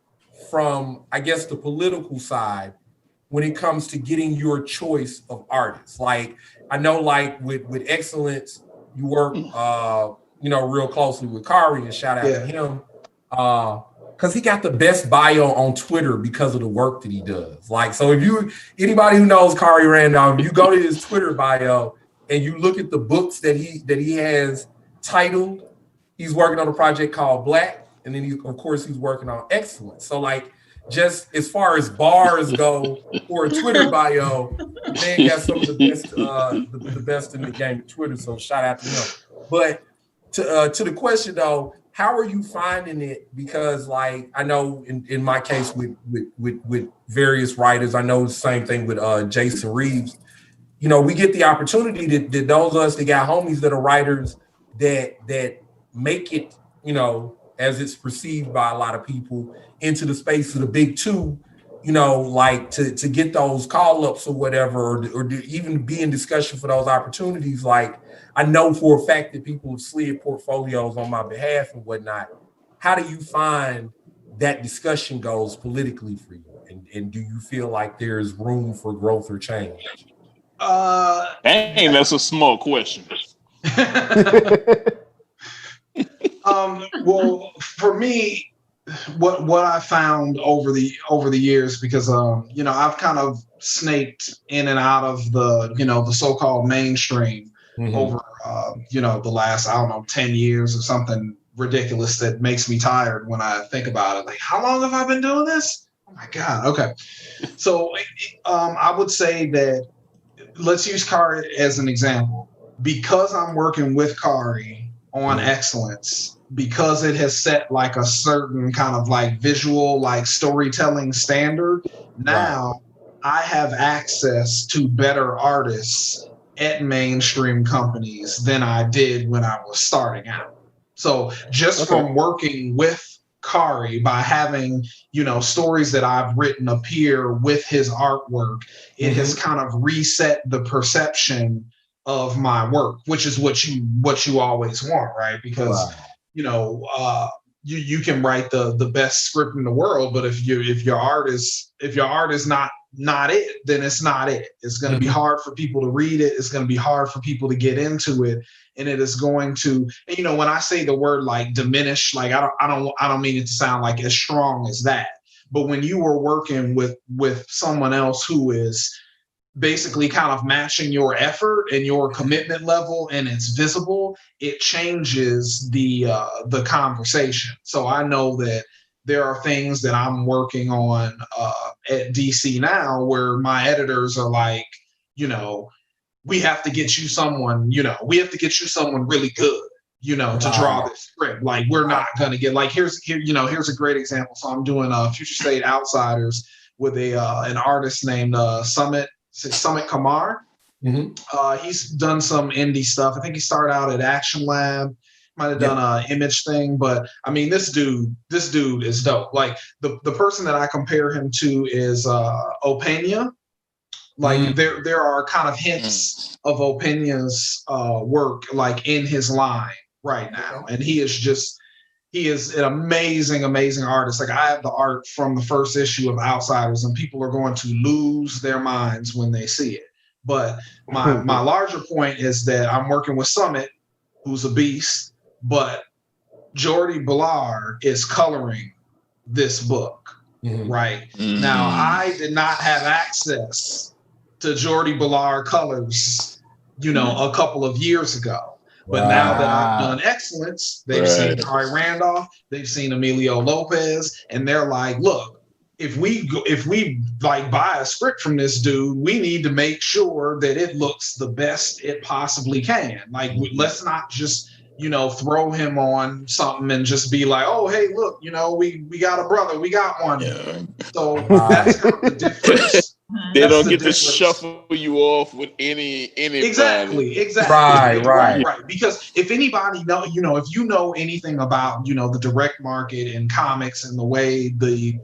from, I guess, the political side when it comes to getting your choice of artists? Like, I know, like with Excellence, you work, real closely with Kari, and shout out to him, because he got the best bio on Twitter because of the work that he does. Like, so if anybody who knows Kari Randolph, you go to his Twitter bio and you look at the books that he has titled, he's working on a project called Black, and then he's working on Excellence. So like, just as far as bars go for a Twitter bio, man got some of the best in the game of Twitter. So shout out to him. But to the question though, how are you finding it? Because like, I know in my case with various writers, I know the same thing with Jason Reeves. You know, we get the opportunity that those of us that got homies that are writers that make it, you know, as it's perceived by a lot of people, into the space of the big two, you know, like to get those call-ups or whatever, or even be in discussion for those opportunities. Like, I know for a fact that people have slid portfolios on my behalf and whatnot. How do you find that discussion goes politically for you? And do you feel like there's room for growth or change? Dang, that's a small question. Well, for me, what I found over the years, because you know, I've kind of snaked in and out of the, you know, the so-called mainstream over you know, the last, I don't know, 10 years or something ridiculous that makes me tired when I think about it. Like, how long have I been doing this? Oh my God. Okay. So I would say that, let's use Kari as an example. Because I'm working with Kari on excellence, because it has set like a certain kind of like visual, like storytelling standard, now I have access to better artists at mainstream companies than I did when I was starting out. So just from working with Kari, by having, you know, stories that I've written appear with his artwork, it has kind of reset the perception of my work, which is what you always want, right? Because you know, you can write the best script in the world, but if your art is not it, then it's not it. It's going to be hard for people to read it. It's going to be hard for people to get into it, and it is going to. And, you know, when I say the word like diminish, like I don't mean it to sound like as strong as that. But when you were working with someone else who is basically kind of matching your effort and your commitment level, and it's visible, it changes the conversation. So I know that there are things that I'm working on at DC now where my editors are like, you know, we have to get you someone really good, you know, to draw this script. Like, we're not going to get, like, here's a great example. So I'm doing Future State Outsiders with an artist named Summit Kamar. He's done some indie stuff. I think he started out at Action Lab, might have done an image thing, but I mean, this dude is dope. Like, the person that I compare him to is Opena. Like, there are kind of hints of Opena's work like in his line right now, and he is an amazing artist. Like, I have the art from the first issue of Outsiders, and people are going to lose their minds when they see it. But my larger point is that I'm working with Summit, who's a beast, but Jordi Ballard is coloring this book, right? Now, I did not have access to Jordi Ballard colors, you know, a couple of years ago. But now that I've done excellence, they've seen Kari Randolph, they've seen Emilio Lopez, and they're like, look, if we like buy a script from this dude, we need to make sure that it looks the best it possibly can. Like, let's not just, you know, throw him on something and just be like, oh, hey, look, you know, we got a brother, we got one. So that's kind of the difference. They don't get to shuffle you off with any exactly right. Because if anybody if you know anything about, you know, the direct market in comics and the way the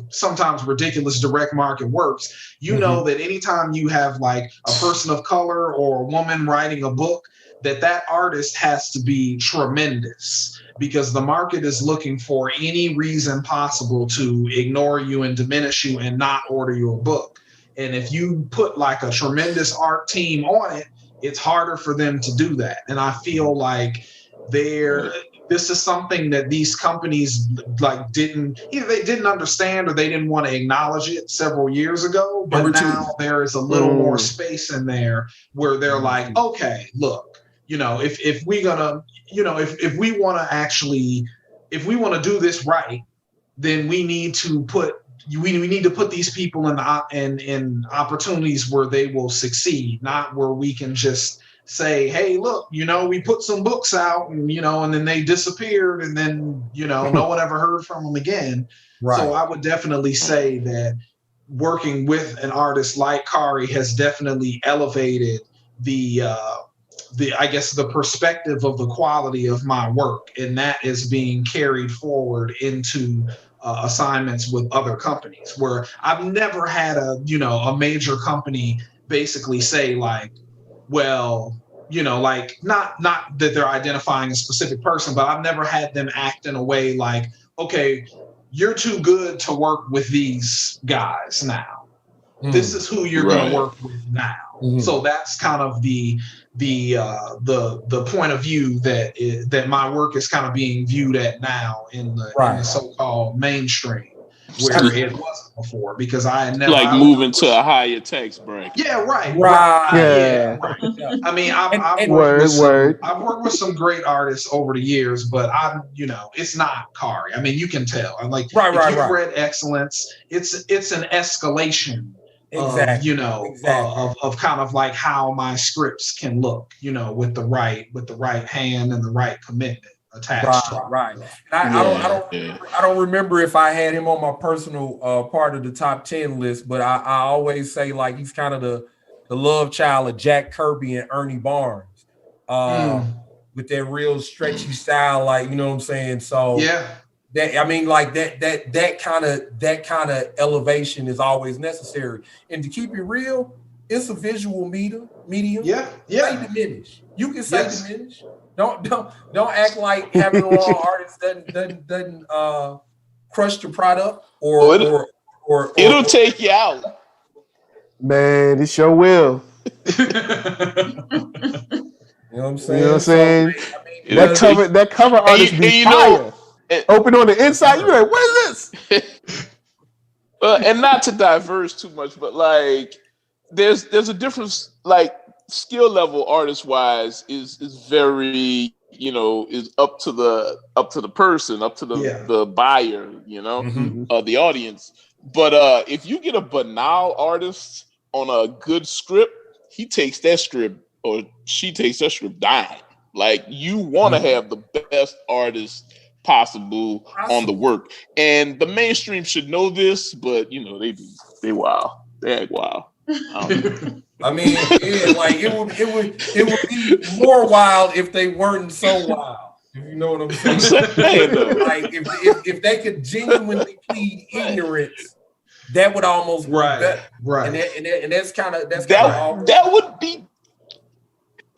sometimes ridiculous direct market works, you know that anytime you have like a person of color or a woman writing a book, that artist has to be tremendous, because the market is looking for any reason possible to ignore you and diminish you and not order your book. And if you put like a tremendous art team on it, it's harder for them to do that. And I feel like this is something that these companies like didn't understand, or they didn't want to acknowledge it several years ago. But now there is a little more space in there where they're like, okay, look, you know, if we want to do this right, then we need to put these people in opportunities where they will succeed, not where we can just say, hey, look, you know, we put some books out and, you know, and then they disappeared, and then, you know, no one ever heard from them again. So I would definitely say that working with an artist like Kari has definitely elevated the perspective of the quality of my work, and that is being carried forward into assignments with other companies, where I've never had a major company basically say like, well, you know, like not that they're identifying a specific person, but I've never had them act in a way like, okay, you're too good to work with these guys now. This is who you're going to work with now. So that's kind of the the point of view that my work is kind of being viewed at now in the so-called mainstream, where it wasn't before, because I had never moving to a higher tax bracket. Yeah, right. Yeah. Right. I mean, I've worked with some great artists over the years, but it's not Kari. I mean, you can tell. I'm like, if you've read Excellence, it's an escalation of kind of like how my scripts can look, with the right hand and the right commitment attached to it. Right. And I don't remember if I had him on my personal part of the top 10 list, but I always say like he's kind of the love child of Jack Kirby and Ernie Barnes, with that real stretchy style, like, you know what I'm saying? So that kind of elevation is always necessary. And to keep it real, it's a visual medium. Yeah. Say diminish. You can say diminish. Don't act like having a raw artist doesn't crush the product or it'll take you out. Man, it sure will. You know what I'm saying? You know what I'm saying? That cover artist be fire. Open on the inside, you're like, what is this? And not to diverge too much, but like there's a difference, like skill level artist wise is very, is up to the person, up to the buyer, the audience. But if you get a banal artist on a good script, he takes that script or she takes that script dying. Like, you want to have the best artist possible on the work, and the mainstream should know this, but they wild. They act wild. I mean, like it would be more wild if they weren't so wild. If you know what I'm saying. Like if they could genuinely plead ignorance, that would almost be better. Right. And that's kind of that would be.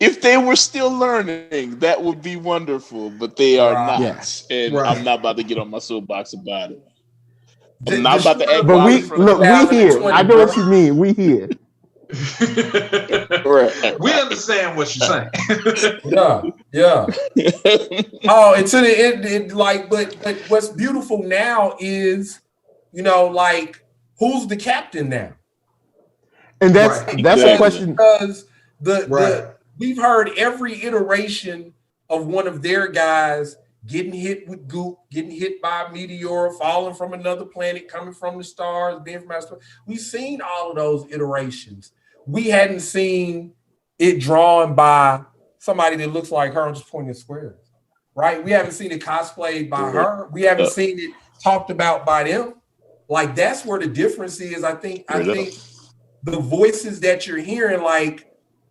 If they were still learning, that would be wonderful, but they are not. Yes. And I'm not about to get on my soapbox about it. I'm not about to act. But we here. I know what you mean. We here. We understand what you're saying. Yeah. Oh, and to the end, but what's beautiful now is, like, who's the captain now? And that's a question. Because we've heard every iteration of one of their guys getting hit with goop, getting hit by a meteor, falling from another planet, coming from the stars, being from outer space. We've seen all of those iterations. We hadn't seen it drawn by somebody that looks like her. I'm just pointing at squares, right? We haven't seen it cosplayed by her. We haven't seen it talked about by them. Like, that's where the difference is. I think the voices that you're hearing, like,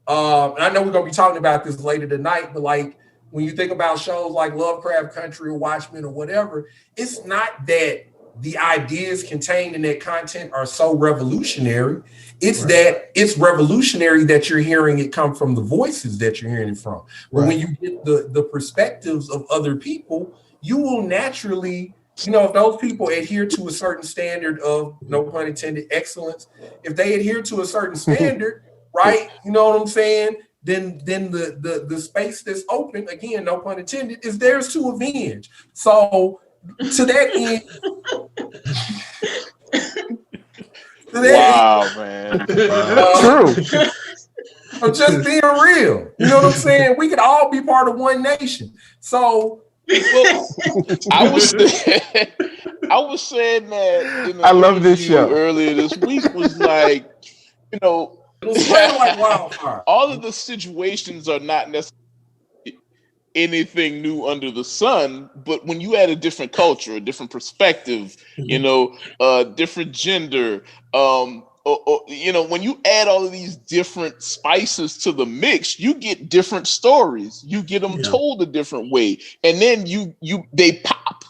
and I know we're gonna be talking about this later tonight, but like, when you think about shows like Lovecraft Country or Watchmen or whatever, it's not that the ideas contained in that content are so revolutionary. It's that it's revolutionary that you're hearing it come from the voices that you're hearing it from. But when you get the perspectives of other people, you will naturally, if those people adhere to a certain standard of, no pun intended, excellence, if they adhere to a certain standard, right? You know what I'm saying? Then the space that's open, again, no pun intended, is theirs to avenge. So to that end, man. True. I'm just being real. You know what I'm saying? We could all be part of one nation. So I was saying that in I love this show earlier this week was like, it was spreading like wildfire. All of the situations are not necessarily anything new under the sun, but when you add a different culture, a different perspective, different gender, when you add all of these different spices to the mix, you get different stories. You get them told a different way, and then they pop.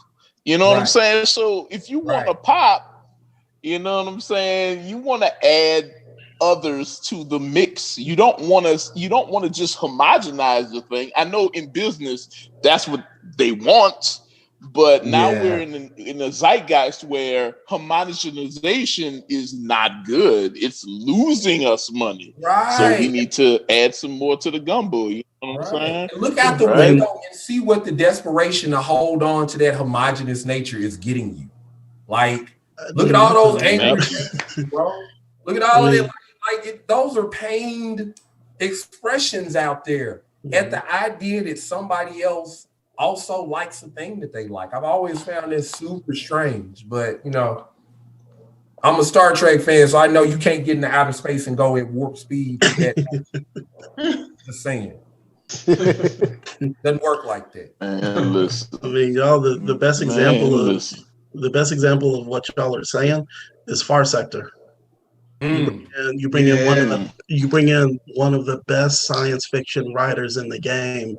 You know what I'm saying? So if you want to pop, you know what I'm saying, you want to add others to the mix. You don't want to just homogenize the thing. I know in business that's what they want, But now we're in a zeitgeist where homogenization is not good. It's losing us money. Right. So we need to add some more to the gumbo. You know what I'm saying? And look out the window and see what the desperation to hold on to that homogenous nature is getting you. Like, look at all those angry people, bro. Look at all of it. Those are pained expressions out there at the idea that somebody else also likes the thing that they like. I've always found this super strange, but you know, I'm a Star Trek fan, so I know you can't get into outer space and go at warp speed. Just saying. Doesn't work like that. Man, listen. I mean, y'all, the best example of what y'all are saying is Far Sector. And you bring in one of the best science fiction writers in the game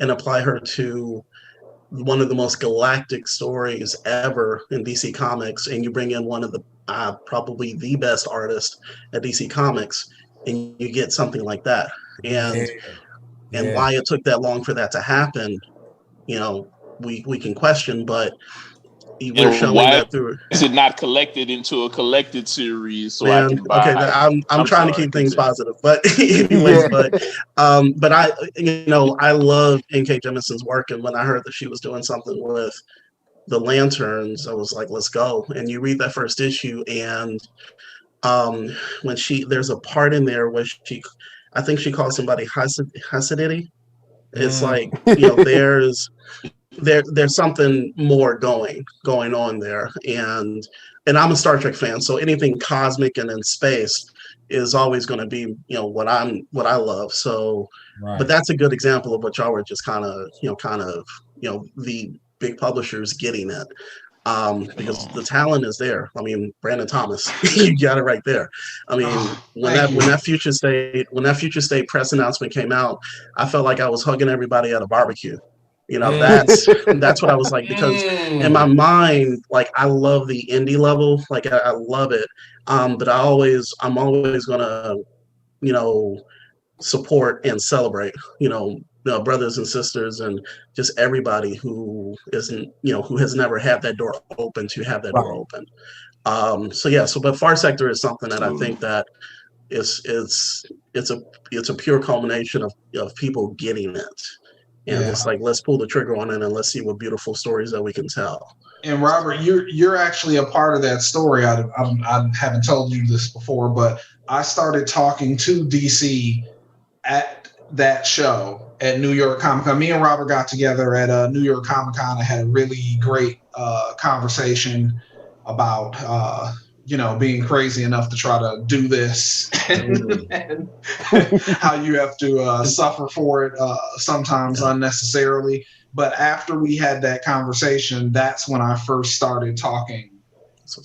and apply her to one of the most galactic stories ever in DC Comics, and you bring in one of the probably the best artist at DC Comics, and you get something like that. And why it took that long for that to happen, you know, we can question, but we're showing that through. Is it not collected into a collected series? So Man, okay, I'm trying to keep things positive, but anyways, but I, you know, I love N.K. Jemison's work, and when I heard that she was doing something with the Lanterns, I was like, let's go. And you read that first issue, and when there's a part in there where I think she calls somebody Hasidity. It's like, you know, there's something more going on there, and I'm a Star Trek fan, so anything cosmic and in space is always going to be, you know, what I love. So, but that's a good example of what y'all were just kind of the big publishers getting it, because the talent is there. I mean, Brandon Thomas, you got it right there. I mean, when that Future State press announcement came out, I felt like I was hugging everybody at a barbecue. You know, that's what I was like, because in my mind, like, I love the indie level, like I love it, but I'm always gonna, you know, support and celebrate, you know, brothers and sisters and just everybody who isn't, you know, who has never had that door open to have that door open. But Far Sector is something that I think that it's a pure culmination of people getting it. And it's like, let's pull the trigger on it and let's see what beautiful stories that we can tell. And Robert, you're actually a part of that story. I haven't told you this before, but I started talking to DC at that show at New York Comic Con. Me and Robert got together at New York Comic Con. I had a really great conversation about you know, being crazy enough to try to do this and how you have to suffer for it sometimes unnecessarily. But after we had that conversation, that's when I first started talking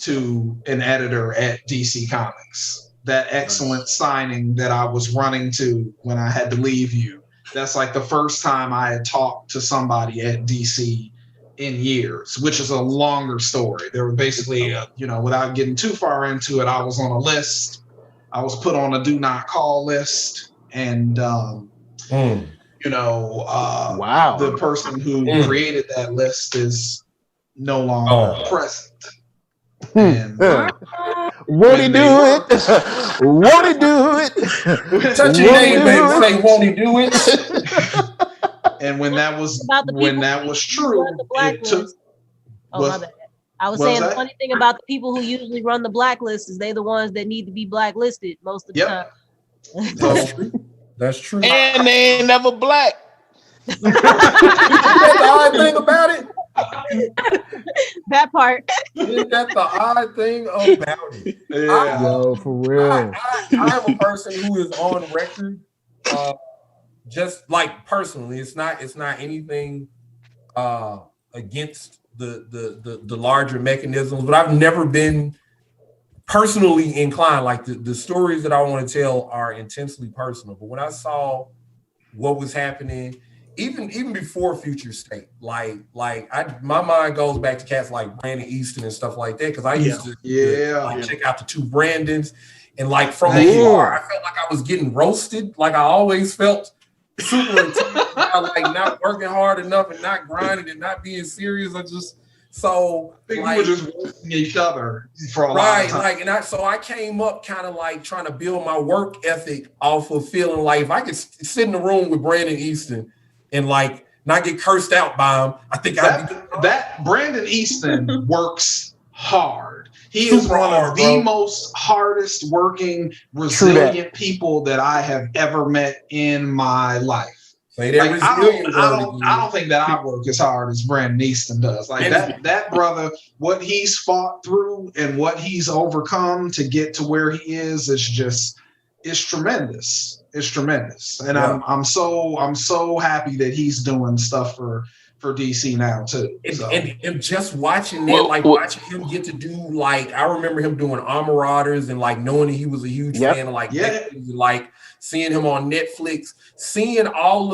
to an editor at DC Comics. That excellent signing that I was running to when I had to leave you. That's like the first time I had talked to somebody at DC in years, which is a longer story. There were basically, you know, without getting too far into it, I was on a list. I was put on a do not call list, and you know, the person who created that list is no longer present. And, won't he do it? Won't he do it? Touch your name, baby. Say, won't he do it? And when that was true, it took. My bad. I was saying the funny thing about the people who usually run the blacklist is they the ones that need to be blacklisted most of the time. That's true. That's true. And they ain't never black. That's the odd thing about it. That part. Isn't that the odd thing about it? Yeah. Yo, for real. I have a person who is on record. Just like personally, it's not anything against the larger mechanisms, but I've never been personally inclined. Like the stories that I want to tell are intensely personal. But when I saw what was happening, even before Future State, like my mind goes back to cats like Brandon Easton and stuff like that, because I used to check out the two Brandons, and like from afar, I felt like I was getting roasted. Like I always felt super intense about like not working hard enough and not grinding and not being serious. I just we were just wasting each other for a lot of time. Like, and I came up kind of like trying to build my work ethic off of feeling like if I could sit in the room with Brandon Easton and like not get cursed out by him, I think that Brandon Easton works hard. He is one of the most hardest working, resilient people that I have ever met in my life. Like, I don't think that I work as hard as Brandon Easton does. Like that brother, what he's fought through and what he's overcome to get to where he is tremendous. It's tremendous. And I'm so happy that he's doing stuff for DC now too. And just watching that, watching him get to do like I remember him doing Marauders and like knowing that he was a huge fan of like seeing him on Netflix, seeing all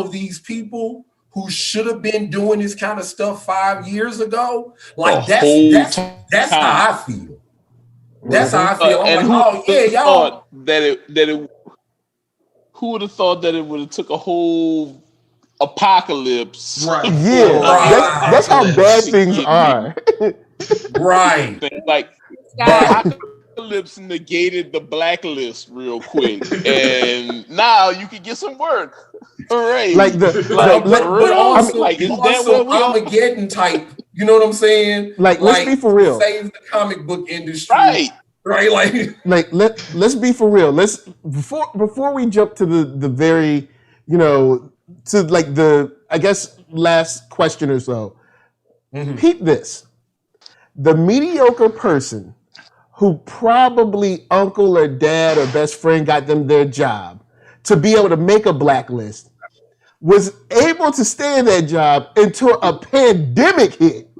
of these people who should have been doing this kind of stuff 5 years ago. Like that's how I feel. That's how I feel. I'm like, y'all. Who would have thought that it would have took a whole apocalypse? Right. Yeah. That's how bad things are. Right. Like apocalypse negated the blacklist real quick, and now you can get some work. Hooray! Armageddon type. You know what I'm saying? Like let's be for real. Save the comic book industry. Right. Like let's be for real. Let's before we jump to the very, to like the I guess last question or so. Peep this. The mediocre person who probably uncle or dad or best friend got them their job to be able to make a blacklist was able to stay in that job until a pandemic hit.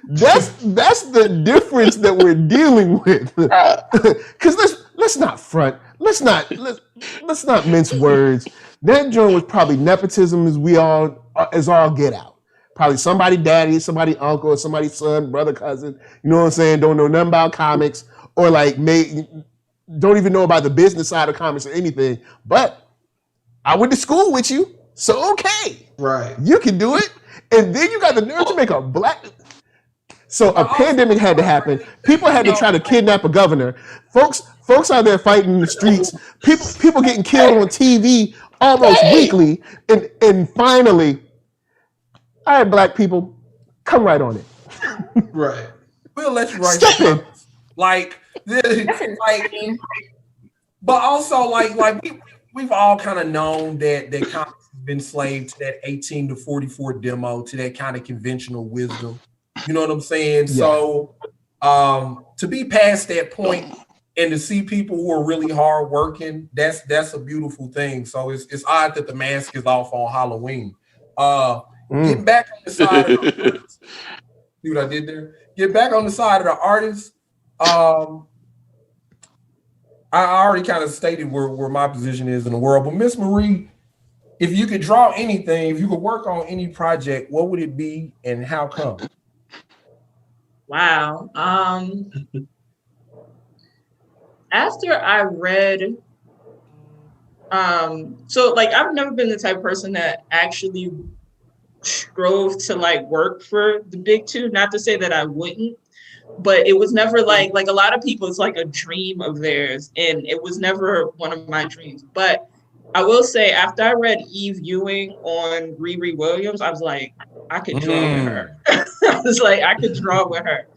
That's the difference that we're dealing with. Because let's not front. Let's not mince words. That joint was probably nepotism as all get out. Probably somebody daddy, somebody uncle, or somebody's son, brother, cousin. You know what I'm saying? Don't know nothing about comics, or like don't even know about the business side of comics or anything. But I went to school with you, so okay. Right. You can do it. And then you got the nerve to make a black. So a pandemic had to happen. People had to try to kidnap a governor. Folks out there fighting in the streets. People getting killed on TV almost weekly. And finally, all right, black people, come right on it. Right. We'll let you write like, but also like we've all kind of known that comics has been slave to that 18 to 44 demo, to that kind of conventional wisdom. You know what I'm saying? Yeah. So to be past that point and to see people who are really hard working, that's a beautiful thing. So it's odd that the mask is off on Halloween. Get back on the side of the artist. See what I did there? Get back on the side of the artist. I already kind of stated where my position is in the world, but Miss Marie, if you could draw anything, if you could work on any project, what would it be and how come? Wow. After I read, so like I've never been the type of person that actually strove to like work for the big two. Not to say that I wouldn't, but it was never like a lot of people, it's like a dream of theirs, and it was never one of my dreams. But I will say, after I read Eve Ewing on Riri Williams, I was like, I could draw with her. I was like, I could draw with her.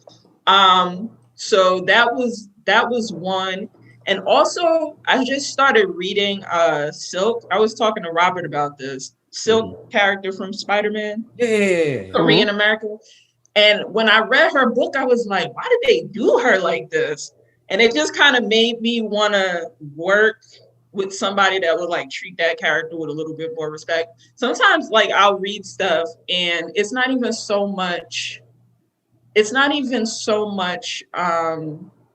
So that was one. And also, I just started reading Silk. I was talking to Robert about this. Silk character from Spider-Man. Yeah. Korean American. And when I read her book, I was like, why did they do her like this? And it just kind of made me want to work with somebody that would like treat that character with a little bit more respect. Sometimes like I'll read stuff and it's not even so much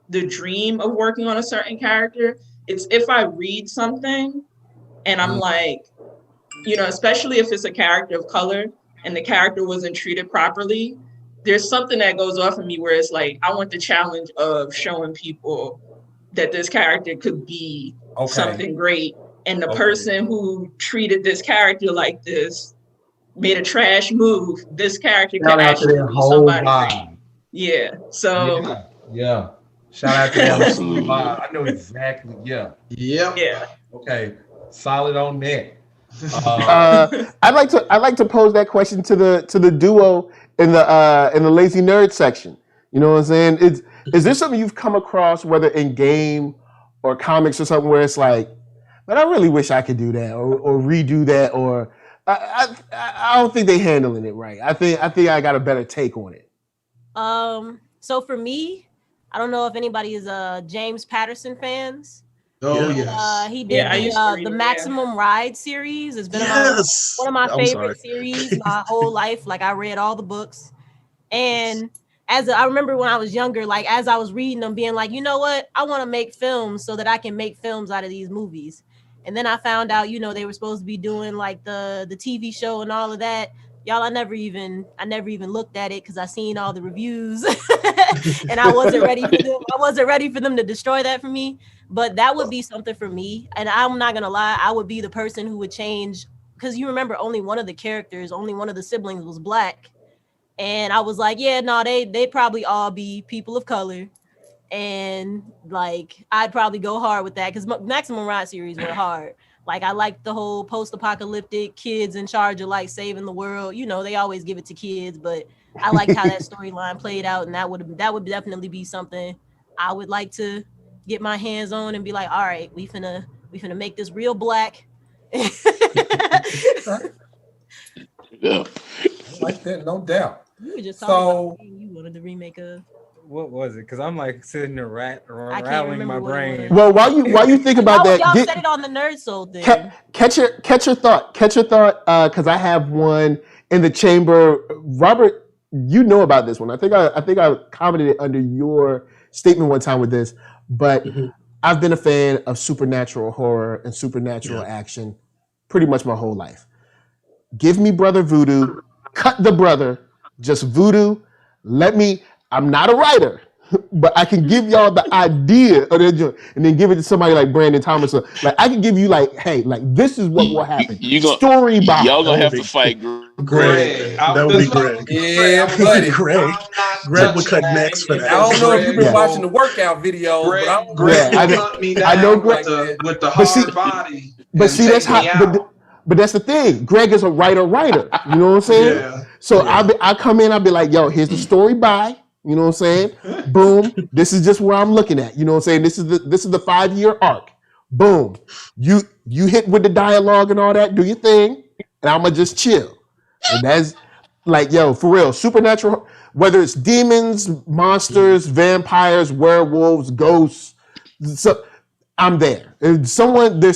the dream of working on a certain character. It's if I read something and I'm like, especially if it's a character of color and the character wasn't treated properly, there's something that goes off of me where it's like, I want the challenge of showing people that this character could be something great and the person who treated this character like this made a trash move, this character could actually be somebody great. Yeah. So yeah. Shout out to that. I know exactly. Yeah. Yeah. Okay. Solid on that. I'd like to pose that question to the duo in the Lazy Nerd section. You know what I'm saying? Is there something you've come across, whether in game or comics or something, where it's like, man, I really wish I could do that or redo that, or I don't think they're handling it right. I think I got a better take on it. So for me, I don't know if anybody is James Patterson fans. Oh yes. He did the Maximum Ride series. It's been one of my favorite series my whole life. Like I read all the books, and I remember when I was younger, like as I was reading them, being like, you know what, I want to make films so that I can make films out of these movies. And then I found out, you know, they were supposed to be doing like the TV show and all of that. Y'all, I never even looked at it because I seen all the reviews and I wasn't ready for them. I wasn't ready for them to destroy that for me. But that would be something for me. And I'm not gonna lie, I would be the person who would change, because you remember only one of the siblings was black. And I was like, yeah, no, they probably all be people of color. And like I'd probably go hard with that because Maximum Ride series were hard. Like I like the whole post-apocalyptic kids in charge of like saving the world. You know, they always give it to kids, but I liked how that storyline played out, and that would definitely be something I would like to get my hands on and be like, all right, we finna make this real black. Yeah. I like that, no doubt. You were just talking about you wanted the remake of. What was it? Because I'm like sitting there rattling my brain. Well, while you think about that, y'all said it on the NERDSoul thing. Catch your thought, because I have one in the chamber. Robert, you know about this one. I think I commented it under your statement one time with this, but I've been a fan of supernatural horror and supernatural action pretty much my whole life. Give me Brother Voodoo, cut the brother, just Voodoo. I'm not a writer, but I can give y'all the idea of that joint and then give it to somebody like Brandon Thomas. Like I can give you like, hey, like this is what will happen. Story by y'all gonna have to fight Greg. That would be Greg. Yeah, buddy. Greg would cut next for that. I don't know if you've been watching the workout videos, Greg hunt me down. I know Greg with the hard body. But see, that's how. But that's the thing. Greg is a writer. You know what I'm saying? Yeah. So I come in. I'll be like, yo, here's the story by. You know what I'm saying? Boom. This is just where I'm looking at. You know what I'm saying? This is the 5-year arc. Boom. You hit with the dialogue and all that. Do your thing, and I'ma just chill. And that's like, yo, for real. Supernatural. Whether it's demons, monsters, vampires, werewolves, ghosts. So I'm there. There's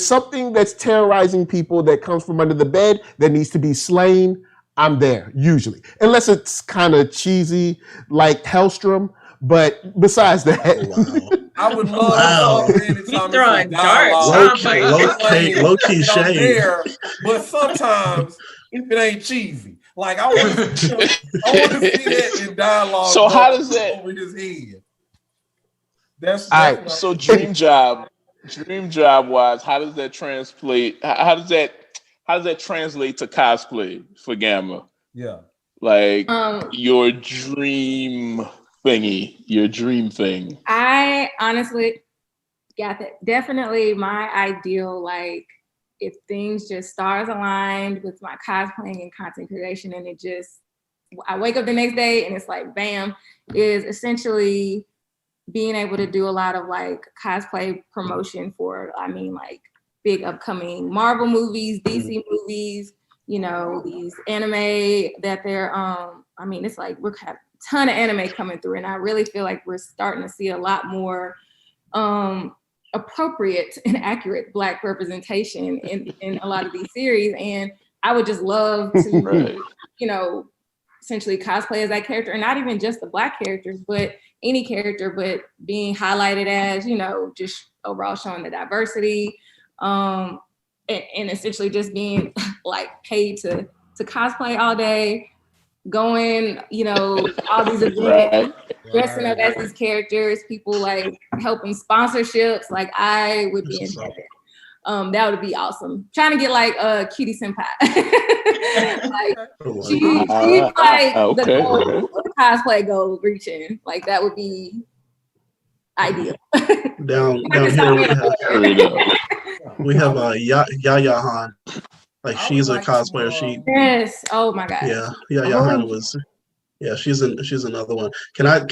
something that's terrorizing people that comes from under the bed that needs to be slain. I'm there, usually. Unless it's kind of cheesy, like Hellstrom. But besides that... I would love low-key shade. But sometimes it ain't cheesy. Like, I want to see that in dialogue. So how does that... Over his head. That's all right, so dream job wise, how does that translate? How does that translate to cosplay for Gamma? Yeah. Like your dream thingy, your dream thing. I honestly got that. Definitely my ideal, like if things just stars aligned with my cosplaying and content creation and I wake up the next day and it's like, bam, is essentially being able to do a lot of like cosplay promotion for, like big upcoming Marvel movies, DC movies, you know, these anime that they're, it's like we have a ton of anime coming through, and I really feel like we're starting to see a lot more appropriate and accurate Black representation in a lot of these series. And I would just love to, essentially cosplay as that character, and not even just the Black characters, but any character, but being highlighted as, just overall showing the diversity. And essentially just being like paid to cosplay all day, going, all these events, dressing up as these characters, people like helping sponsorships, like I would be in heaven. That would be awesome. Trying to get like Cutie Senpai. Like she's like the cosplay goal reaching. Like that would be ideal. Down here we have Yaya Han. Like she's a cosplayer. Yes. Oh my god. Yeah. Yaya Han was. Yeah, she's another one. Can I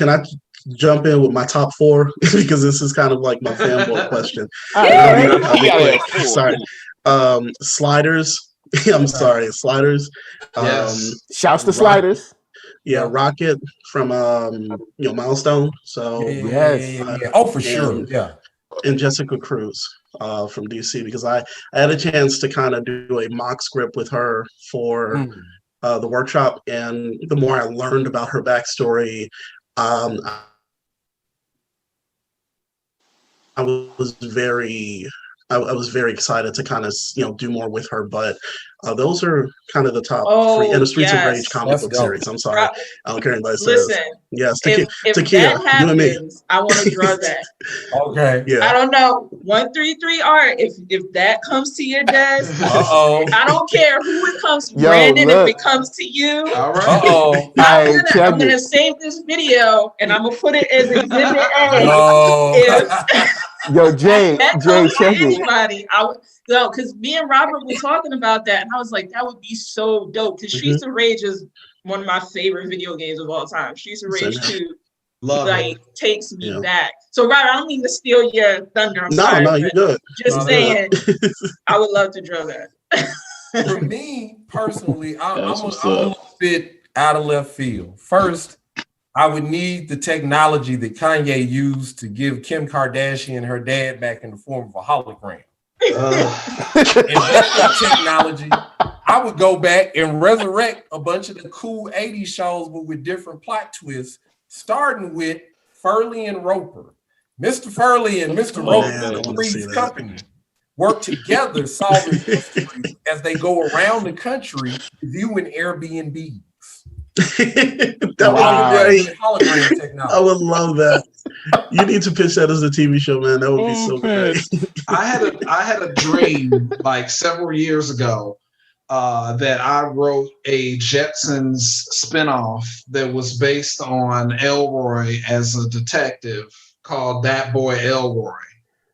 jump in with my top 4 because this is kind of like my fanboy question. I'll be quick. Sorry. Sliders. I'm sorry, Sliders. Shouts to Sliders. Yeah, Rocket from Milestone. So oh for sure. Yeah. And Jessica Cruz from DC, because I had a chance to kind of do a mock script with her for the workshop, and the more I learned about her backstory, I was very excited to kind of do more with her. But those are kind of the top 3 in the Streets of Rage comic book series. I'm sorry, I don't care what anybody says. Listen, yes, if Takia, that happens, I want to draw that. Okay. Yeah. I don't know, 133 art. If that comes to your desk, I don't care who it comes to. Brandon, if it comes to you, all right. I'm gonna save this video and I'm gonna put it as exhibit A. Yo, Jay, check anybody. Because me and Robert were talking about that, and I was like, that would be so dope. Because Streets of Rage is one of my favorite video games of all time. Streets of Rage 2 takes me back. So Robert, I don't mean to steal your thunder. I'm sorry. No, you're good. Just saying, I would love to draw that. For me personally, I'm a little bit out of left field. First, I would need the technology that Kanye used to give Kim Kardashian her dad back in the form of a hologram. And that technology, I would go back and resurrect a bunch of the cool 80s shows, but with different plot twists, starting with Furley and Roper. Mr. Furley and Mr. Roper, the Reeves company, work together solving mysteries as they go around the country viewing Airbnbs. That would be great. I would love that. You need to pitch that as a TV show, man. That would be so great. I had a dream like several years ago that I wrote a Jetsons spinoff that was based on Elroy as a detective called That Boy Elroy.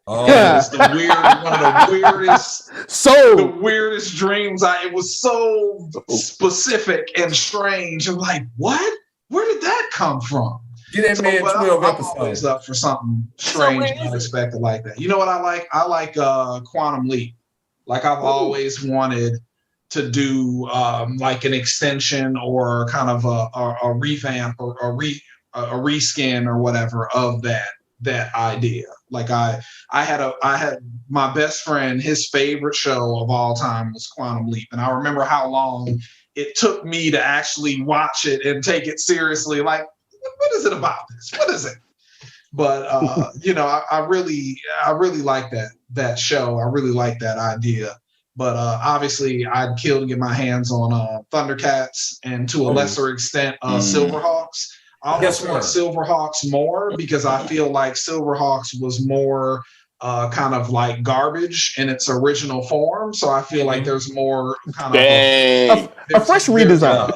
Oh, it was one of the weirdest dreams. It was so specific and strange. I'm like, what? Where did that come from? Get that man 12 episodes. I'm always up for something strange and unexpected like that. You know what I like? I like Quantum Leap. Like I've always wanted to do like an extension or kind of a revamp or a reskin or whatever of that idea. Like I had my best friend, his favorite show of all time was Quantum Leap. And I remember how long it took me to actually watch it and take it seriously. Like, what is it about this? What is it? But I really like that show. I really like that idea. But obviously I'd kill to get my hands on Thundercats and to a lesser extent Silverhawks. I almost want Silverhawks more because I feel like Silverhawks was more kind of like garbage in its original form. So I feel like there's more kind of a fresh redesign.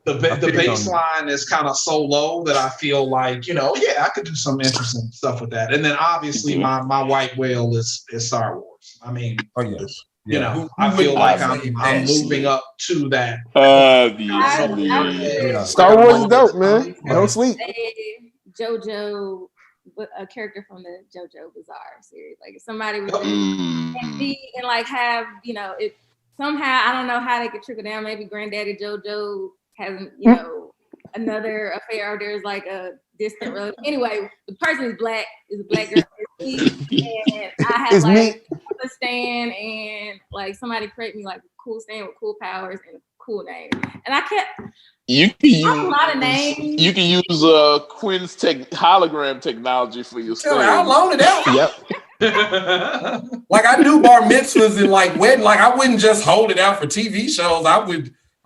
The baseline is kind of so low that I feel like, I could do some interesting stuff with that. And then obviously my white whale is Star Wars. I mean, I feel like I'm moving up to that. Star Wars is dope, man. Don't sleep. JoJo, a character from the JoJo Bizarre series. Like if somebody was and like have, it somehow, I don't know how they could trickle down. Maybe Granddaddy JoJo has, another affair, or there's like a distant relative. Anyway, the person is a black girl. And I have like a stand and like somebody create me like a cool stand with cool powers and a cool name. And I kept you can use a lot of names. You can use Quinn's hologram technology for your stand. I'll loan it out. Yep. Like I do bar mitzvahs and like wedding. Like I wouldn't just hold it out for TV shows.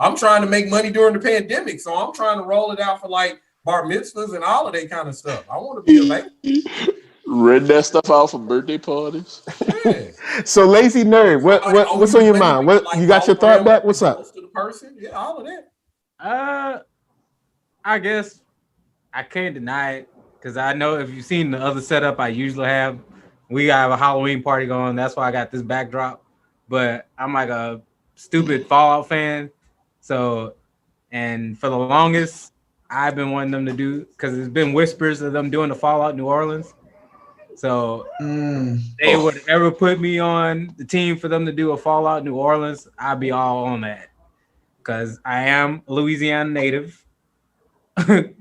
I'm trying to make money during the pandemic, so I'm trying to roll it out for like bar mitzvahs and all of that kind of stuff. I want to be available. Read that stuff out for birthday parties. Yeah. So Lazy Nerd, what's on your mind? What you got your thought back? What's up? To the person, yeah, all of that. I guess I can't deny it because I know if you've seen the other setup I usually have, we have a Halloween party going. That's why I got this backdrop. But I'm like a stupid Fallout fan, so and for the longest I've been wanting them to do because there's been whispers of them doing the Fallout New Orleans. So they would ever put me on the team for them to do a Fallout New Orleans, I'd be all on that because I am a Louisiana native.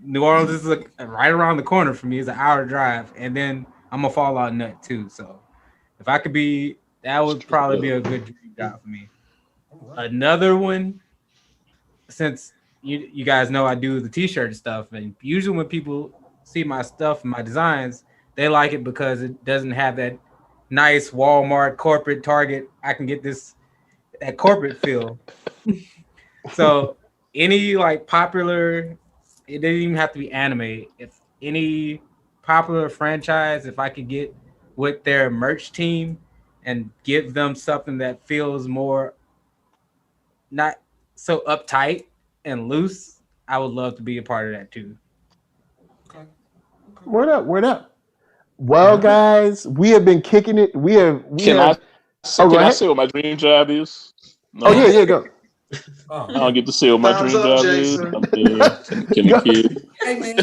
New Orleans is right around the corner for me. It's an hour drive, and then I'm a Fallout nut too. So if I could be, that would probably be a good dream job for me. Another one, since you guys know I do the t-shirt stuff, and usually when people see my stuff and my designs, they like it because it doesn't have that nice Walmart corporate Target. I can get that corporate feel. So any like popular, it didn't even have to be anime. If any popular franchise, if I could get with their merch team and give them something that feels more not so uptight and loose, I would love to be a part of that too. Okay. Word up. Well, guys, we have been kicking it. Can I say what my dream job is? No. Oh yeah, go. I don't get to say what my dream job is. Can the kid? Hey man,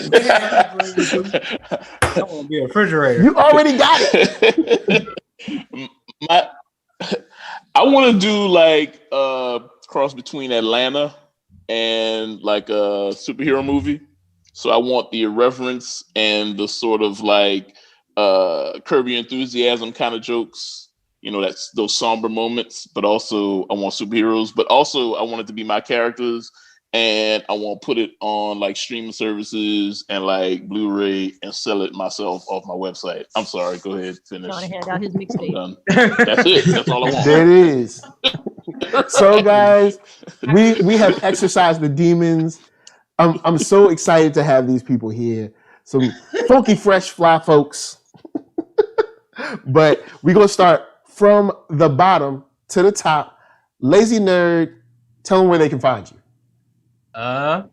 I want to be a refrigerator. You already got it. I want to do like a cross between Atlanta and like a superhero movie. So I want the irreverence and the sort of like Curb Your Enthusiasm kind of jokes, that's those somber moments, but also I want superheroes, but also I want it to be my characters, and I want to put it on like streaming services and like Blu-ray and sell it myself off my website. I'm sorry, go ahead, finish. Trying to hand out his mixtape. That's it. That's all I want. There it is. So guys, we have exercised the demons. I'm so excited to have these people here. Some funky, fresh, fly folks. But we're going to start from the bottom to the top. Lazy Nerd, tell them where they can find you. Find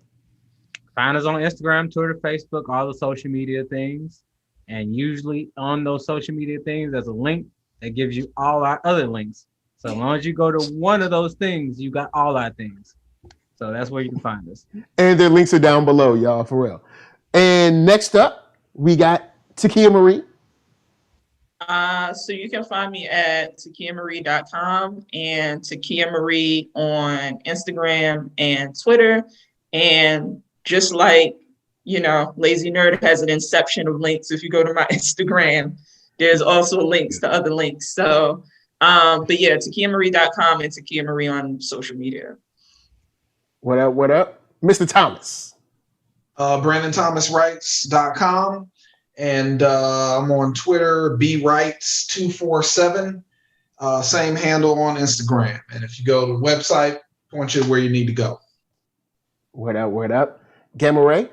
us on Instagram, Twitter, Facebook, all the social media things. And usually on those social media things, there's a link that gives you all our other links. So as long as you go to one of those things, you got all our things. So that's where you can find us. And their links are down below, y'all, for real. And next up, we got Takia Marie. So you can find me at takiamarie.com and Takia Marie on Instagram and Twitter. And just like, Lazy Nerd has an inception of links. If you go to my Instagram, there's also links to other links. So, but yeah, takiamarie.com and Takia Marie on social media. What up? Mr. Thomas. BrandonThomasWrites.com. And I'm on Twitter, bwrites247. Same handle on Instagram. And if you go to the website, point you where you need to go. What up? Gamma Ray?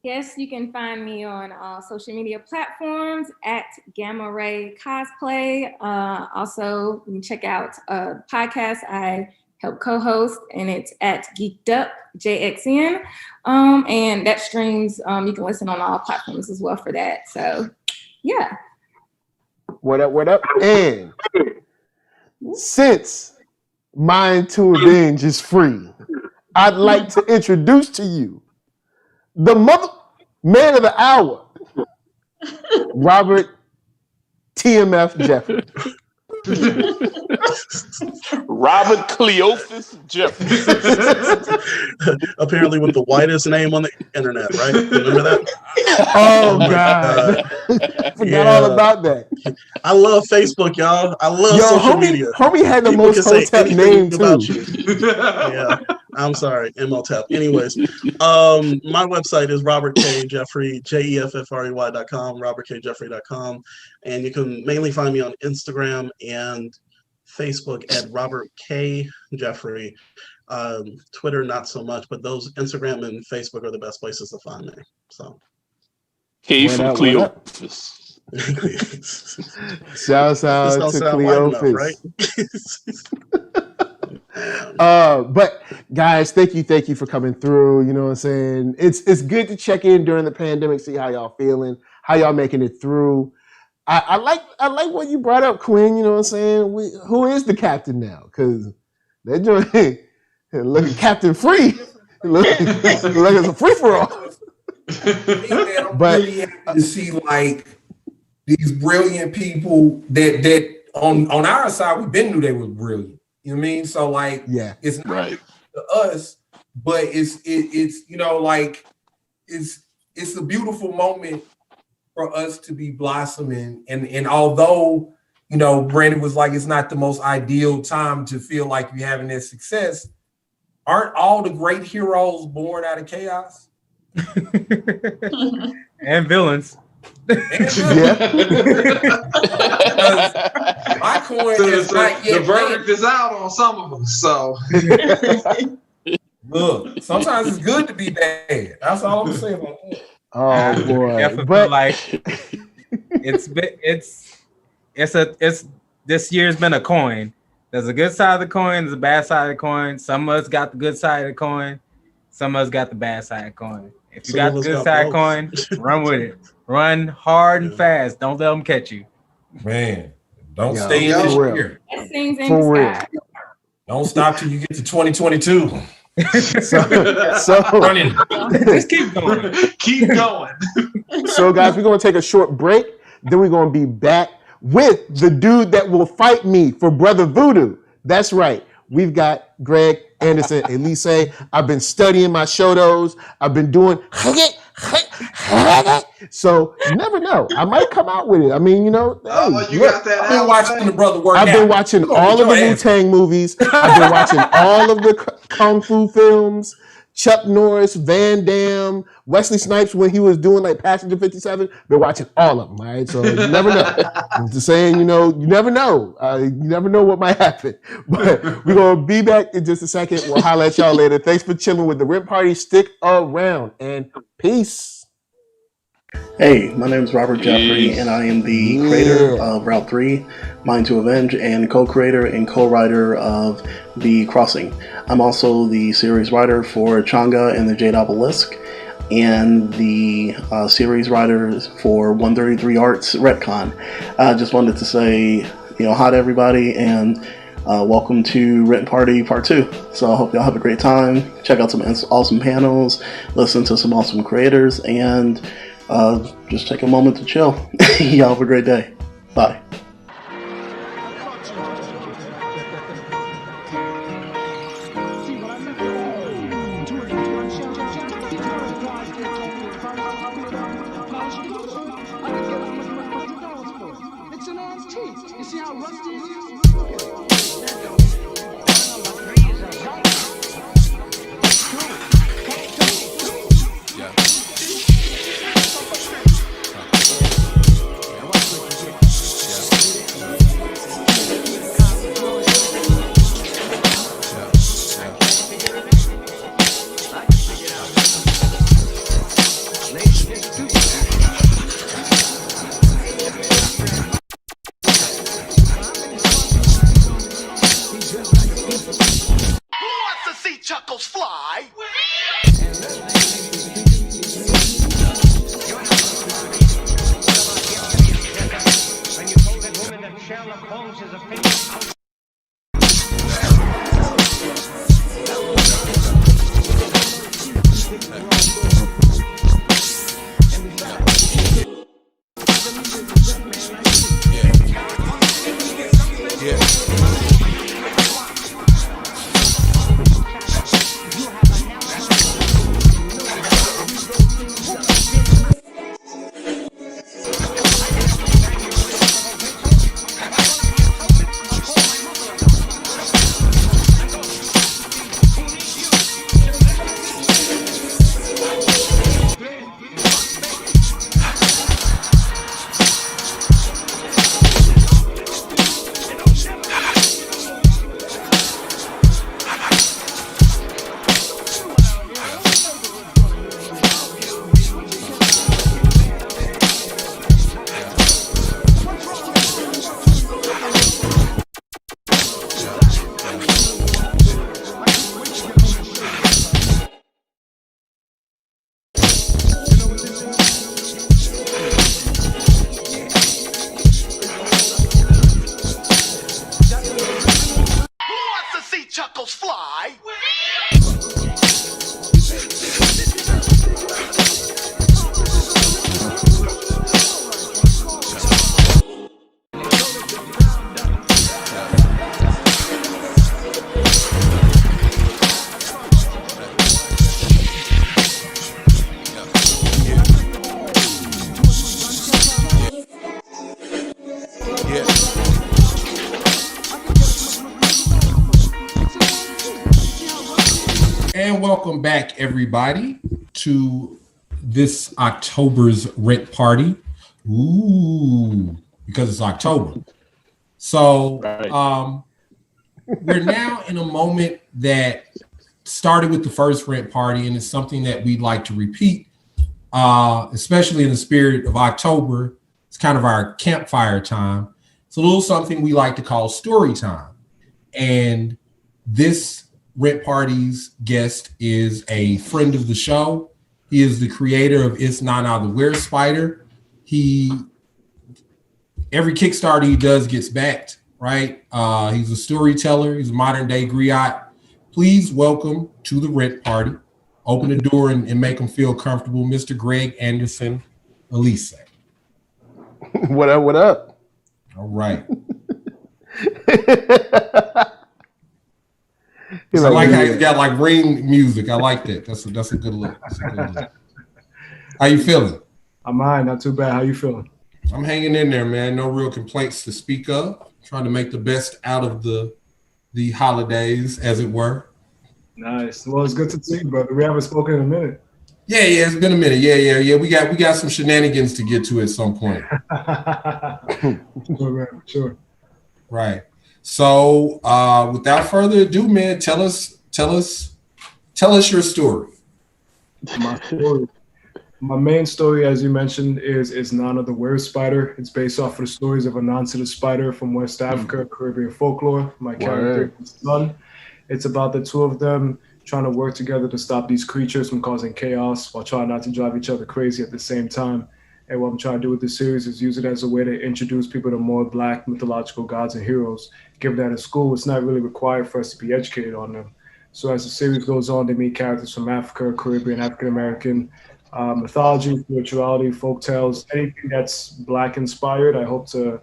Yes, you can find me on all social media platforms at Gamma Ray Cosplay. Also, you can check out a podcast I help co-host, and it's at Geeked Up JXN. And that streams, you can listen on all platforms as well for that. So, yeah. What up? And since Mind to Avenge is free, I'd like to introduce to you the man of the hour, Robert TMF Jeffrey. Robert Cleophas Jeffrey. Apparently with the whitest name on the internet, right? Remember that? Oh God. Forgot all about that. I love Facebook, y'all. I love social media. Homie had the People most Hotep name too. Yeah. I'm sorry, MLTAP. Anyways, my website is Robert K. Jeffrey, JEFFREY.com, RobertKJeffrey.com. And you can mainly find me on Instagram and Facebook at Robert K. Jeffrey. Twitter, not so much, but those Instagram and Facebook are the best places to find me. So K from Cleophas. Shouts out to Cleophas. But guys, thank you for coming through. You know what I'm saying? It's good to check in during the pandemic, see how y'all feeling, how y'all making it through. I like what you brought up, Quinn. You know what I'm saying? Who is the captain now? Because they're doing looking captain free. Look, it's a free for all. I'm really happy to see like these brilliant people that on our side we been knew they were brilliant. You know what I mean? So like, yeah, it's not right to us, but it's you know, like it's a beautiful moment for us to be blossoming. And although, you know, Brandon was like, it's not the most ideal time to feel like you're having that success, aren't all the great heroes born out of chaos? And villains. Yeah. My coin is not yet the verdict is out on some of us, so look, sometimes it's good to be bad. That's all I'm saying about that. Oh boy. But like it's this year's been a coin. There's a good side of the coin, there's a bad side of the coin. Some of us got the good side of the coin, some of us got the bad side of the coin. If you got the good side of the coin, run with it. Run hard and fast. Don't let them catch you. Man, don't stay in this year. For real. Don't stop till you get to 2022. so running. Just keep going. Keep going. So guys, we're gonna take a short break. Then we're gonna be back with the dude that will fight me for Brother Voodoo. That's right. We've got Greg Anderson, Elysée. I've been studying my shotos. I've been doing so you never know. I might come out with it. I mean, you know, got that. I've been watching the brother work I've been watching all of the Wu-Tang movies. I've been watching all of the Kung Fu films. Chuck Norris, Van Damme, Wesley Snipes when he was doing like Passenger 57. Been watching all of them, all right? So you never know. I'm just saying, you know, you never know. You never know what might happen. But we're going to be back in just a second. We'll holler at y'all later. Thanks for chilling with the Rent Party. Stick around and peace. Hey, my name is Robert Jeffrey, and I am the creator of Route 3, Mind to Avenge, and co-creator and co-writer of The Crossing. I'm also the series writer for Changa and the Jade Obelisk, and the series writer for 133 Arts Retcon. I just wanted to say, you know, hi to everybody, and welcome to Rent Party Part 2. So I hope y'all have a great time. Check out some awesome panels, listen to some awesome creators, and just take a moment to chill. Y'all have a great day. Bye. welcome back everybody to this October's rent party. Ooh, because it's October. So we're now in a moment that started with the first rent party, and it's something that we'd like to repeat, especially in the spirit of October. It's kind of our campfire time. It's a little something we like to call story time. And this rent party's guest is a friend of the show. He is the creator of It's Nana the Were Spider. Every Kickstarter he does gets backed, right? He's a storyteller. He's a modern day griot. Please welcome to the rent party. Open the door and make him feel comfortable, Mr. Greg Anderson, Elysée. What up? What up? All right. I like how he's got like ring music. I like that. That's a good look. That's a good look. How you feeling? I'm fine, not too bad. How you feeling? I'm hanging in there, man. No real complaints to speak of. Trying to make the best out of the holidays, as it were. Nice. Well, it's good to see you, brother. We haven't spoken in a minute. Yeah, it's been a minute. Yeah. We got some shenanigans to get to at some point. Sure. Right. So, without further ado, man, tell us your story. My main story, as you mentioned, is Nana the Were Spider. It's based off of the stories of Anansi the Spider from West Africa, Caribbean folklore. My character is son. It's about the two of them trying to work together to stop these creatures from causing chaos while trying not to drive each other crazy at the same time. And what I'm trying to do with this series is use it as a way to introduce people to more Black mythological gods and heroes. Given that in school, it's not really required for us to be educated on them. So as the series goes on, they meet characters from Africa, Caribbean, African-American, mythology, spirituality, folk tales, anything that's Black inspired, I hope to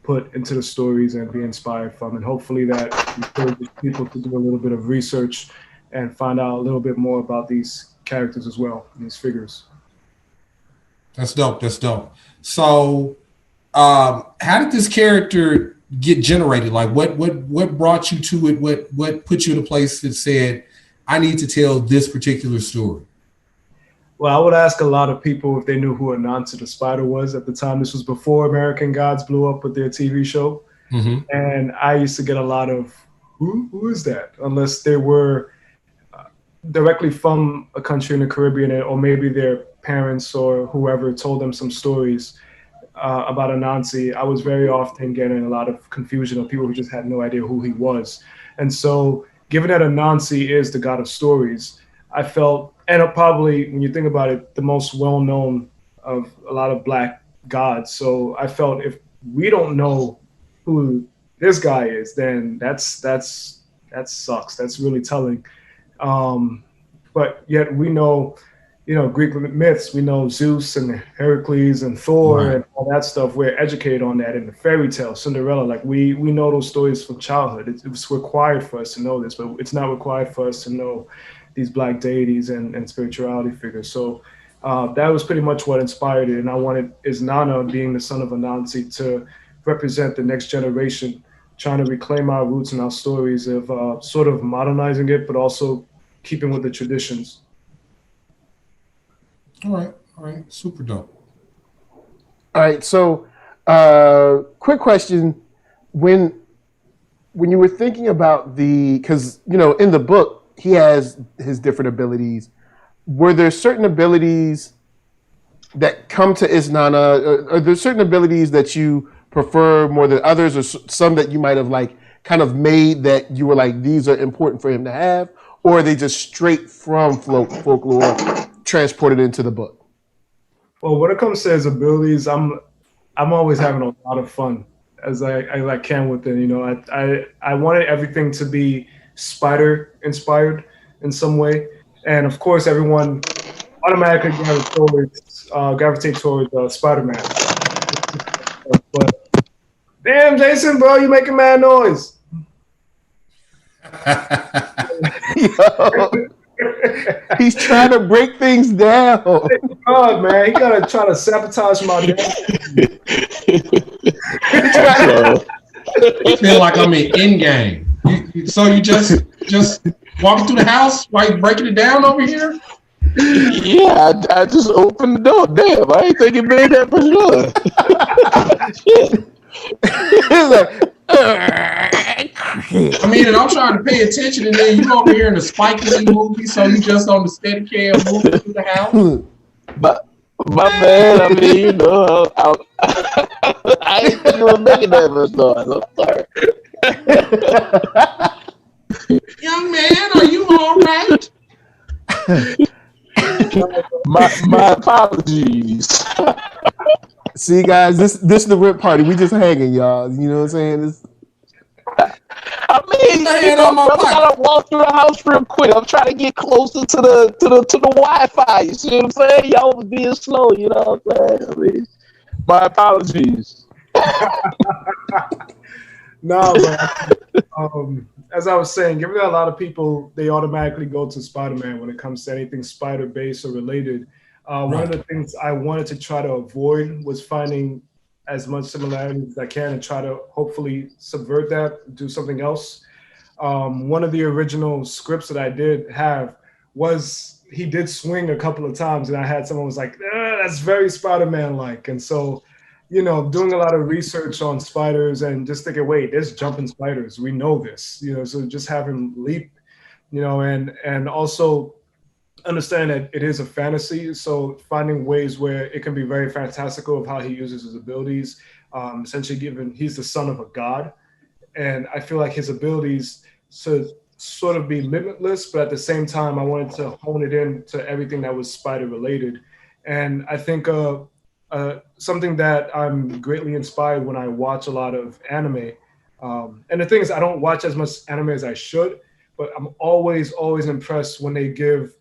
put into the stories and be inspired from. And hopefully that encourages people to do a little bit of research and find out a little bit more about these characters as well, these figures. That's dope. So how did this character get generated? Like what brought you to it? What put you in a place that said, I need to tell this particular story? Well, I would ask a lot of people if they knew who Anansi the Spider was at the time. This was before American Gods blew up with their TV show. Mm-hmm. And I used to get a lot of, who is that? Unless they were directly from a country in the Caribbean, or maybe their parents or whoever told them some stories about Anansi. I was very often getting a lot of confusion of people who just had no idea who he was. And so given that Anansi is the god of stories, I felt, and probably when you think about it, the most well-known of a lot of Black gods. So I felt if we don't know who this guy is, then that sucks. That's really telling. But yet we know, Greek myths, we know Zeus and Heracles and Thor and all that stuff. We're educated on that in the fairy tale, Cinderella. Like we know those stories from childhood. It's required for us to know this, but it's not required for us to know these Black deities and spirituality figures. So that was pretty much what inspired it. And I wanted Nana, being the son of Anansi, to represent the next generation, trying to reclaim our roots and our stories of sort of modernizing it, but also keeping with the traditions. All right, super dope. All right, so quick question: when you were thinking about because in the book he has his different abilities, were there certain abilities that come to Isnana? Are there certain abilities that you prefer more than others, or some that you might have kind of made that you were like, these are important for him to have, or are they just straight from folklore transported into the book? Well, when it comes to his abilities, I'm always having a lot of fun as I can with it. I wanted everything to be spider inspired in some way, and of course everyone automatically gravitate towards Spider-Man. But damn, Jason, bro, you making mad noise. Yo, he's trying to break things down. God, man, he gotta try to sabotage my day. I feel like I'm in game. So you just walking through the house while you breaking it down over here? Yeah, I just opened the door. Damn, I ain't think it made that for sure. I mean, and I'm trying to pay attention, and then you over here in the Spike Lee movie, so you just on the Steadicam moving through the house. But my man, I mean, you know, I ain't think you were making that much noise. I'm sorry. Young man, are you all right? my apologies. See, guys, this is the rip party. We just hanging, y'all. You know what I'm saying? I mean, you know, I gotta walk through the house real quick. I'm trying to get closer to the Wi-Fi. You see what I'm saying? Y'all was being slow. You know what I'm saying? I mean, my apologies. No, but as I was saying, given that a lot of people, they automatically go to Spider-Man when it comes to anything spider-based or related. One of the things I wanted to try to avoid was finding as much similarity as I can and try to hopefully subvert that, do something else. One of the original scripts that I did have was, he did swing a couple of times, and I had someone was like, that's very Spider-Man-like. And so, you know, doing a lot of research on spiders and just thinking, wait, there's jumping spiders. We know this, you know, so just have him leap, you know, and also understand that it is a fantasy. So finding ways where it can be very fantastical of how he uses his abilities, essentially given he's the son of a god. And I feel like his abilities should sort of be limitless, but at the same time, I wanted to hone it in to everything that was spider related. And I think something that I'm greatly inspired when I watch a lot of anime. And the thing is, I don't watch as much anime as I should, but I'm always impressed when they give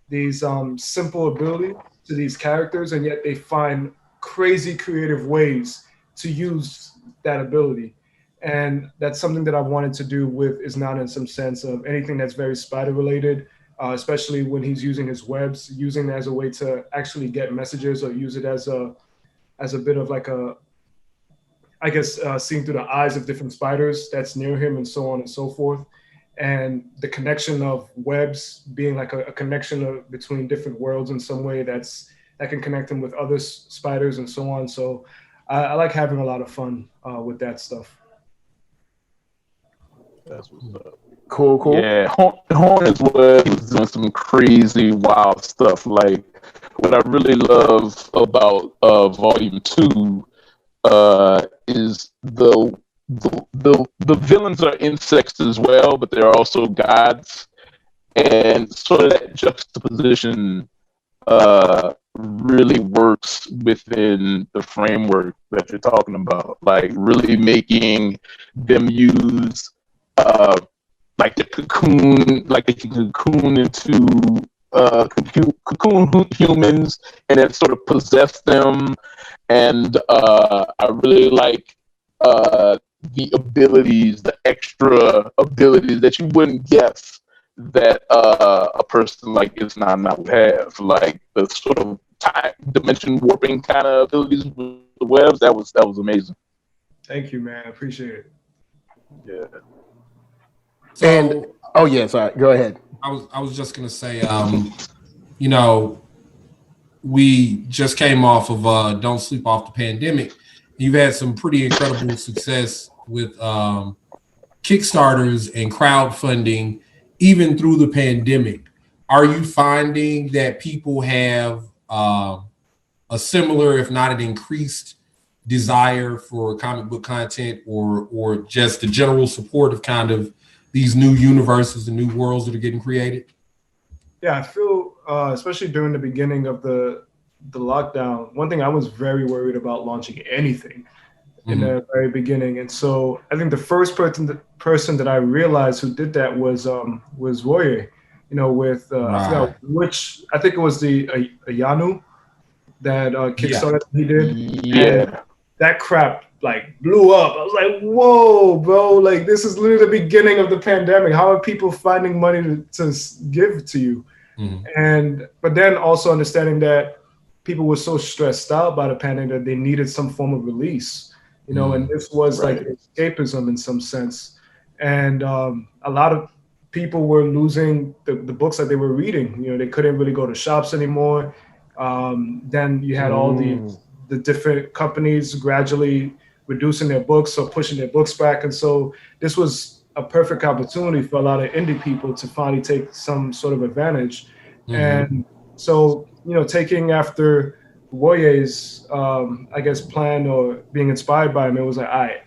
these simple ability to these characters, and yet they find crazy creative ways to use that ability. And that's something that I wanted to do with Is Not, in some sense of anything that's very spider related, especially when he's using his webs, using it as a way to actually get messages, or use it as a bit of like a, I guess, seeing through the eyes of different spiders that's near him, and so on and so forth. And the connection of webs being like a connection between different worlds in some way that can connect him with other spiders and so on. So I like having a lot of fun with that stuff. That's what's up. Cool. Yeah, Hornets was doing some crazy, wild stuff. Like, what I really love about Volume 2 is the villains are insects as well, but they're also gods, and sort of that juxtaposition really works within the framework that you're talking about. Like, really making them use like the cocoon, like they can cocoon into cocoon humans and then sort of possess them. And I really like the abilities, the extra abilities that you wouldn't guess that a person like Is Not would have, like the sort of time dimension warping kind of abilities with the webs. That was amazing. Thank you, man. I appreciate it. Yeah. So, and sorry, go ahead. I was just gonna say, you know, we just came off of Don't Sleep Off the Pandemic. You've had some pretty incredible success with Kickstarters and crowdfunding, even through the pandemic. Are you finding that people have a similar, if not an increased, desire for comic book content, or just the general support of kind of these new universes and new worlds that are getting created? Yeah, I feel, especially during the beginning of the lockdown, one thing I was very worried about launching anything in the very beginning. And so I think the first person that I realized who did that was Roye, you know, with, I forgot which, I think it was the Ayanu that Kickstarter he did. Yeah. And that crap like blew up. I was like, whoa, bro, like this is literally the beginning of the pandemic. How are people finding money to give to you? But then also understanding that people were so stressed out by the pandemic that they needed some form of release, you know, and this was like escapism in some sense. And a lot of people were losing the books that they were reading. You know, they couldn't really go to shops anymore. Then you had all the different companies gradually reducing their books or pushing their books back. And so this was a perfect opportunity for a lot of indie people to finally take some sort of advantage. And so, you know, taking after Woye's, I guess, plan or being inspired by him, it was like, all right,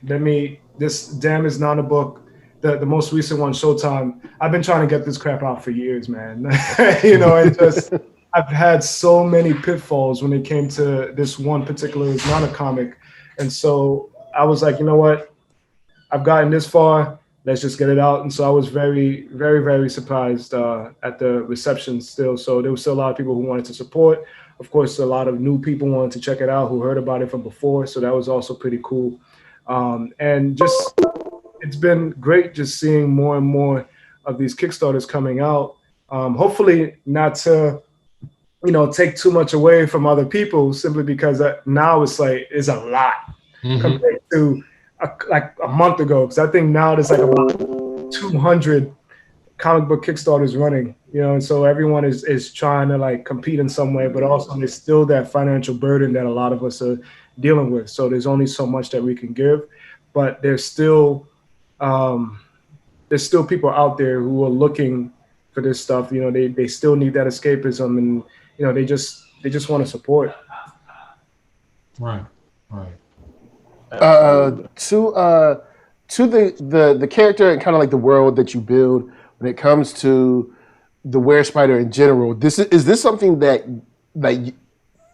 this Damn is Not a book, the most recent one, Showtime. I've been trying to get this crap out for years, man. You know, it just, I've had so many pitfalls when it came to this one particular It's Not a comic. And so I was like, you know what? I've gotten this far. Let's just get it out. And so I was very, very, very surprised at the reception still. So there was still a lot of people who wanted to support. Of course, a lot of new people wanted to check it out who heard about it from before. So that was also pretty cool. And just, it's been great just seeing more and more of these Kickstarters coming out. Hopefully not to, you know, take too much away from other people, simply because now it's like, it's a lot compared to like a month ago. Because I think now there's like about 200 comic book Kickstarters running, you know, and so everyone is trying to like compete in some way, but also there's still that financial burden that a lot of us are dealing with. So there's only so much that we can give, but there's still people out there who are looking for this stuff. You know, they still need that escapism, and you know, they just want to support. Right. To the character and kind of like the world that you build when it comes to the Werespider in general, is this something that like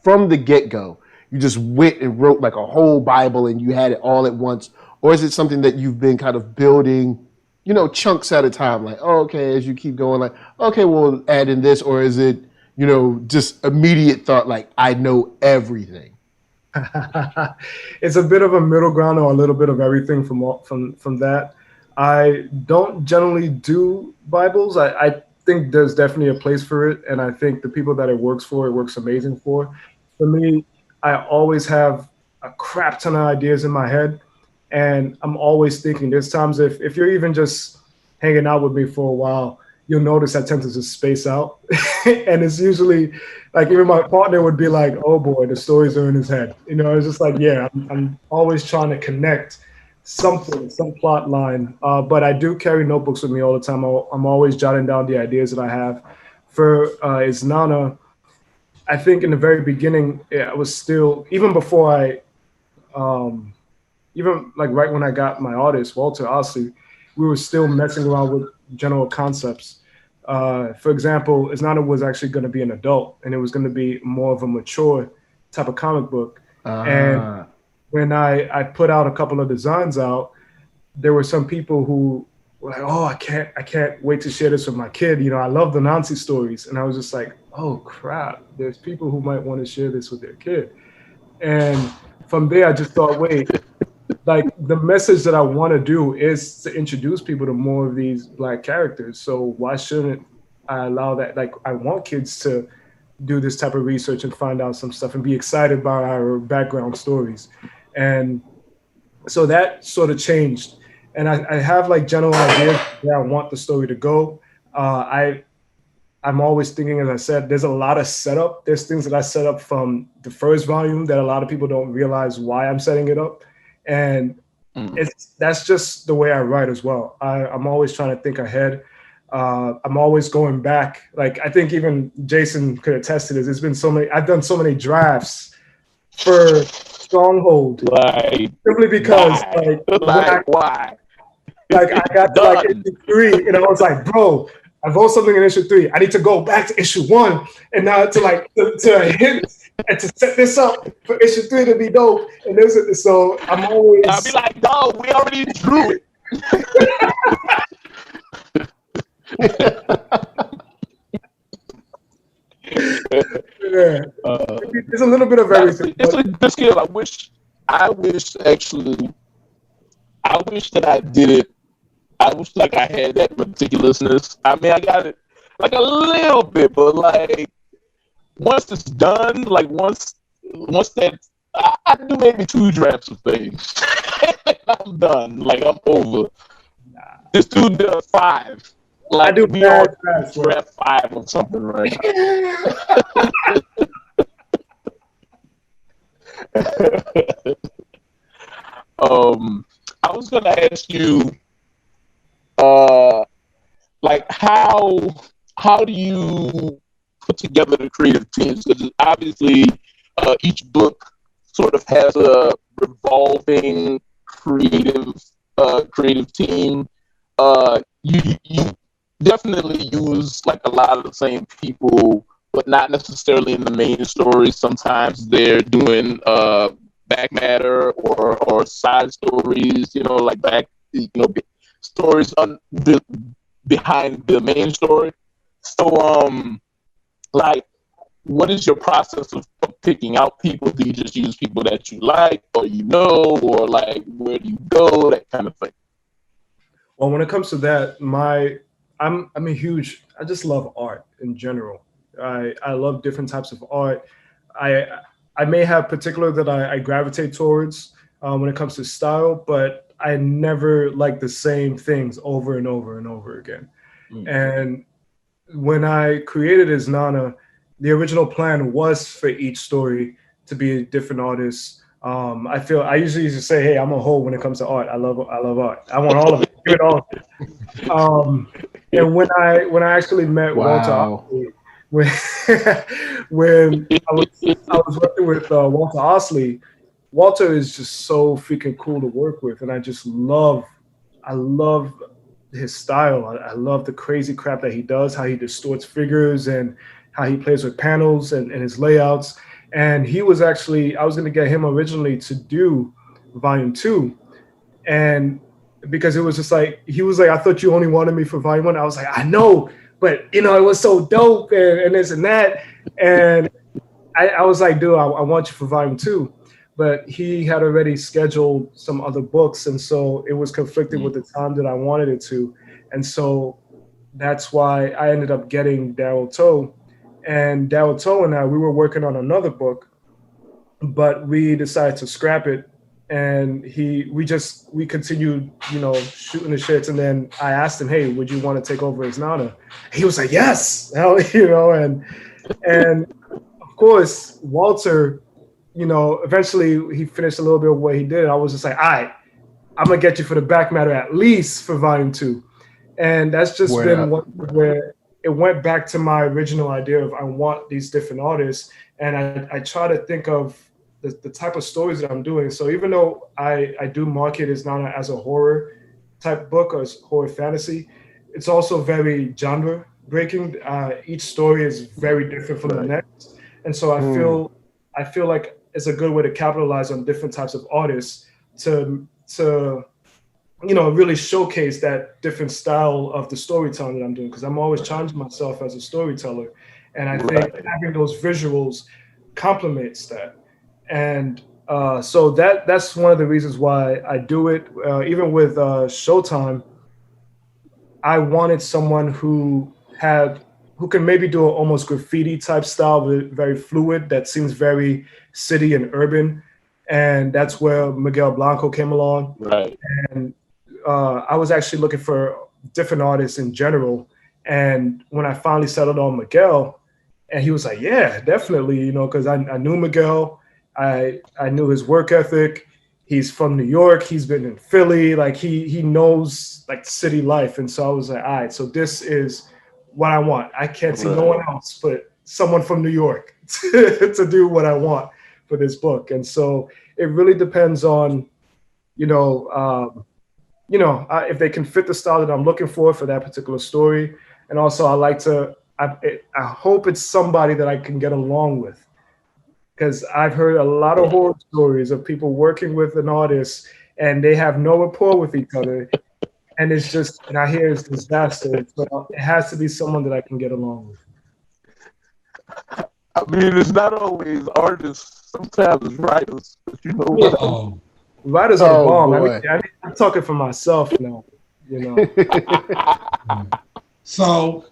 from the get-go you just went and wrote like a whole Bible and you had it all at once, or is it something that you've been kind of building, you know, chunks at a time, like, oh, okay, as you keep going, like, okay, we'll add in this, or is it, you know, just immediate thought, like, I know everything? It's a bit of a middle ground, or a little bit of everything from that. I don't generally do Bibles. I think there's definitely a place for it, and I think the people that it works amazing for. For me, I always have a crap ton of ideas in my head, and I'm always thinking. There's times if you're even just hanging out with me for a while, you'll notice I tend to just space out. And it's usually like, even my partner would be like, oh boy, the stories are in his head. You know, it's just like, yeah, I'm always trying to connect something, some plot line. But I do carry notebooks with me all the time. I'm always jotting down the ideas that I have. For Isnana, I think in the very beginning, I was still, even before even like right when I got my artist, Walter Osley, we were still messing around with general concepts. For example, Isnana was actually going to be an adult, and it was going to be more of a mature type of comic book. And when I put out a couple of designs out, there were some people who were like, oh, I can't wait to share this with my kid. You know, I love the Nancy stories. And I was just like, oh crap, there's people who might want to share this with their kid. And from there, I just thought, wait, like the message that I want to do is to introduce people to more of these Black characters. So why shouldn't I allow that? Like, I want kids to do this type of research and find out some stuff and be excited by our background stories. And so that sort of changed. And I have like general ideas where I want the story to go. I'm always thinking, as I said, there's a lot of setup. There's things that I set up from the first volume that a lot of people don't realize why I'm setting it up. And that's just the way I write as well. I'm always trying to think ahead. I'm always going back. Like, I think even Jason could attest to this. There's been so many, I've done so many drafts for Stronghold. Simply because why? Like, I got to like issue 3 and I was like, bro, I wrote something in issue 3. I need to go back to issue 1 and now to hit and to set this up for issue 3 to be dope. And so I'm always. I'll be like, dog, we already drew it. There's a little bit of everything. It's a good skill. I wish that I did it. I wish like I had that meticulousness. I mean, I got it like a little bit, but like once it's done, like once that I do maybe 2 drafts of things. I'm done. Like I'm over. This dude does 5. Like I do we are fast draft 5 or something right now. I was gonna ask you, like how do you put together the creative teams? Because obviously, each book sort of has a revolving creative team. You definitely use like a lot of the same people, but not necessarily in the main story. Sometimes they're doing back matter or side stories, you know, like stories behind the main story. So, like, what is your process of picking out people? Do you just use people that you like or or like where do you go, that kind of thing? Well, when it comes to that, I'm a huge, I just love art in general. I love different types of art. I may have particular that I gravitate towards when it comes to style, but I never like the same things over and over and over again. And when I created as Nana, the original plan was for each story to be a different artist. I usually used to say, hey, I'm a hoe when it comes to art. I love art. I want all of it. Give it all. And when I actually met Walter Osley, when I was working with Walter Osley, Walter is just so freaking cool to work with, and I love his style. I love the crazy crap that he does, how he distorts figures and how he plays with panels and his layouts. And he was actually, I was going to get him originally to do volume 2. And because it was just like, he was like, I thought you only wanted me for volume 1. I was like, I know, but it was so dope and this and that. And I was like, dude, I want you for volume 2. But he had already scheduled some other books. And so it was conflicted with the time that I wanted it to. And so that's why I ended up getting Daryl Toe. And Daryl Toe and I, we were working on another book, but we decided to scrap it. And we continued, shooting the shits. And then I asked him, hey, would you want to take over as Nana? He was like, yes, and of course, Walter, eventually he finished a little bit of what he did. I was just like, all right, I'm going to get you for the back matter, at least for volume 2. And that's just been where it went back to my original idea of I want these different artists. And I try to think of the type of stories that I'm doing. So even though I do market as Nana as a horror type book or horror fantasy, it's also very genre breaking. Each story is very different from the next. And so I feel like it's a good way to capitalize on different types of artists to really showcase that different style of the storytelling that I'm doing, because I'm always challenging myself as a storyteller. And I think having those visuals complements that. And so that's one of the reasons why I do it. Even with Showtime, I wanted someone who can maybe do an almost graffiti type style, but very fluid, that seems very city and urban. And that's where Miguel Blanco came along. Right. And I was actually looking for different artists in general. And when I finally settled on Miguel, and he was like, yeah, definitely, because I knew Miguel. I knew his work ethic. He's from New York. He's been in Philly. Like he knows like city life. And so I was like, all right, so this is what I want. I can't see no one else but someone from New York to do what I want for this book. And so it really depends on, if they can fit the style that I'm looking for that particular story. And also I hope it's somebody that I can get along with. Because I've heard a lot of horror stories of people working with an artist and they have no rapport with each other. And I hear it's disaster. So it has to be someone that I can get along with. I mean, it's not always artists. Sometimes it's writers. But writers are the bomb. I'm talking for myself now. So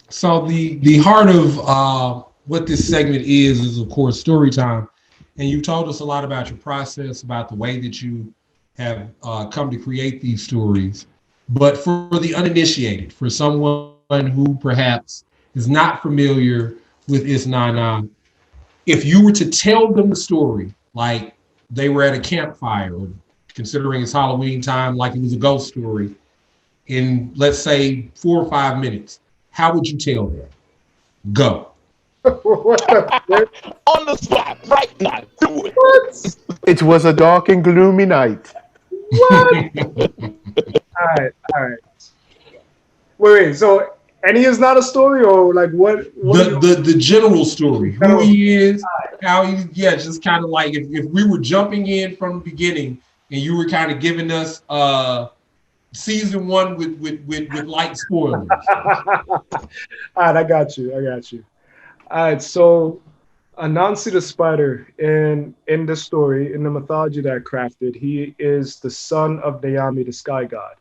the heart of what this segment is of course story time, and you've told us a lot about your process, about the way that you have come to create these stories. But for the uninitiated, for someone who perhaps is not familiar with Isnana, if you were to tell them the story, like they were at a campfire, or considering it's Halloween time, like it was a ghost story, in, let's say, 4 or 5 minutes, how would you tell them? Go. On the spot, right now, do it. What? It was a dark and gloomy night. What? All right. Wait. So, any is not a story, or like what the general story, who he is, how he, just kind of like if we were jumping in from the beginning and you were kind of giving us season 1 with light spoilers. All right, I got you. All right, so Anansi the Spider in the story, in the mythology that I crafted, he is the son of Dayami, the sky god.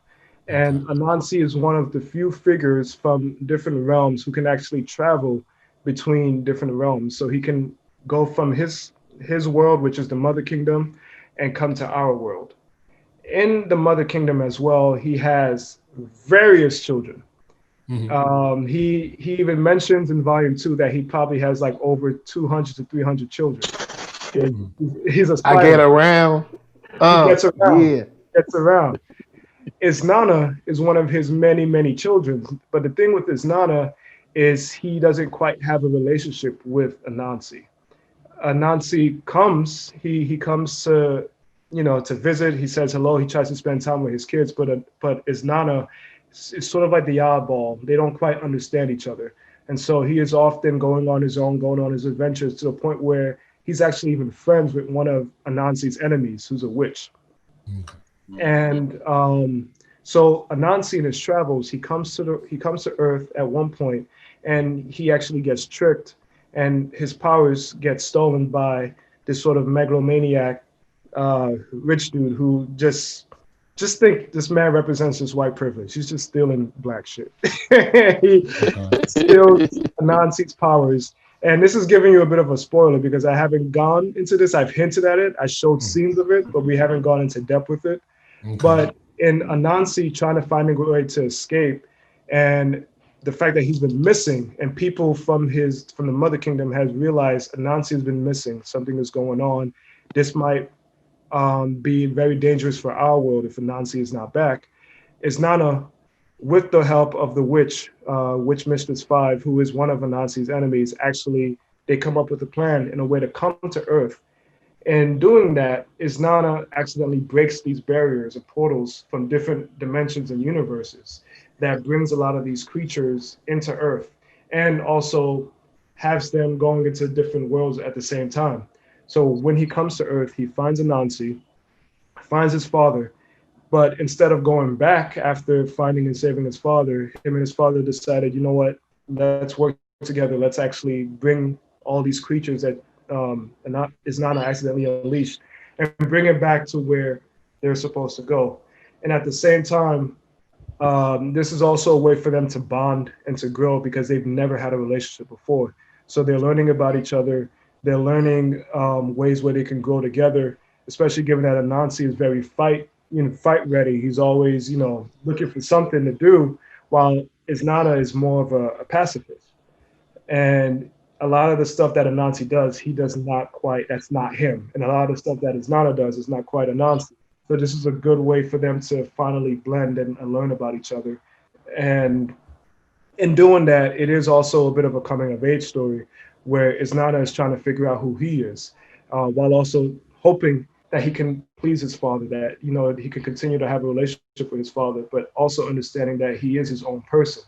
And Anansi is one of the few figures from different realms who can actually travel between different realms. So he can go from his world, which is the Mother Kingdom, and come to our world. In the Mother Kingdom as well, he has various children. Mm-hmm. He even mentions in volume 2 that he probably has like over 200 to 300 children. Mm-hmm. He's a spider. I get around. He gets around. Yeah. Gets around. Isnana is one of his many, many children. But the thing with Isnana is he doesn't quite have a relationship with Anansi. Anansi comes, he comes to, to visit. He says hello. He tries to spend time with his kids, but Isnana is sort of like the oddball. They don't quite understand each other. And so he is often going on his own, going on his adventures to the point where he's actually even friends with one of Anansi's enemies, who's a witch. And so Anansi in his travels, he comes to Earth at one point, and he actually gets tricked, and his powers get stolen by this sort of megalomaniac rich dude who just think this man represents his white privilege. He's just stealing black shit. He steals Anansi's powers. And this is giving you a bit of a spoiler because I haven't gone into this. I've hinted at it. I showed scenes of it, but we haven't gone into depth with it. Okay. But in Anansi trying to find a way to escape, and the fact that he's been missing, and people from the Mother Kingdom has realized Anansi has been missing. Something is going on. This might be very dangerous for our world if Anansi is not back. Isnana, with the help of the Witch Mistress 5, who is one of Anansi's enemies, actually, they come up with a plan in a way to come to Earth. And doing that, Isnana accidentally breaks these barriers or portals from different dimensions and universes that brings a lot of these creatures into Earth, and also has them going into different worlds at the same time. So when he comes to Earth, he finds Anansi, finds his father, but instead of going back after finding and saving his father, him and his father decided, you know what, let's work together. Let's actually bring all these creatures that Isnana accidentally unleashed and bring it back to where they're supposed to go. And at the same time, this is also a way for them to bond and to grow because they've never had a relationship before. So they're learning about each other. They're learning ways where they can grow together, especially given that Anansi is very fight ready. He's always, looking for something to do, while Isnana is more of a pacifist. And a lot of the stuff that Anansi does, he does not quite, that's not him. And a lot of the stuff that Isnana does is not quite Anansi. So this is a good way for them to finally blend and learn about each other. And in doing that, it is also a bit of a coming of age story where Isnana is trying to figure out who he is, while also hoping that he can please his father, that, he can continue to have a relationship with his father, but also understanding that he is his own person.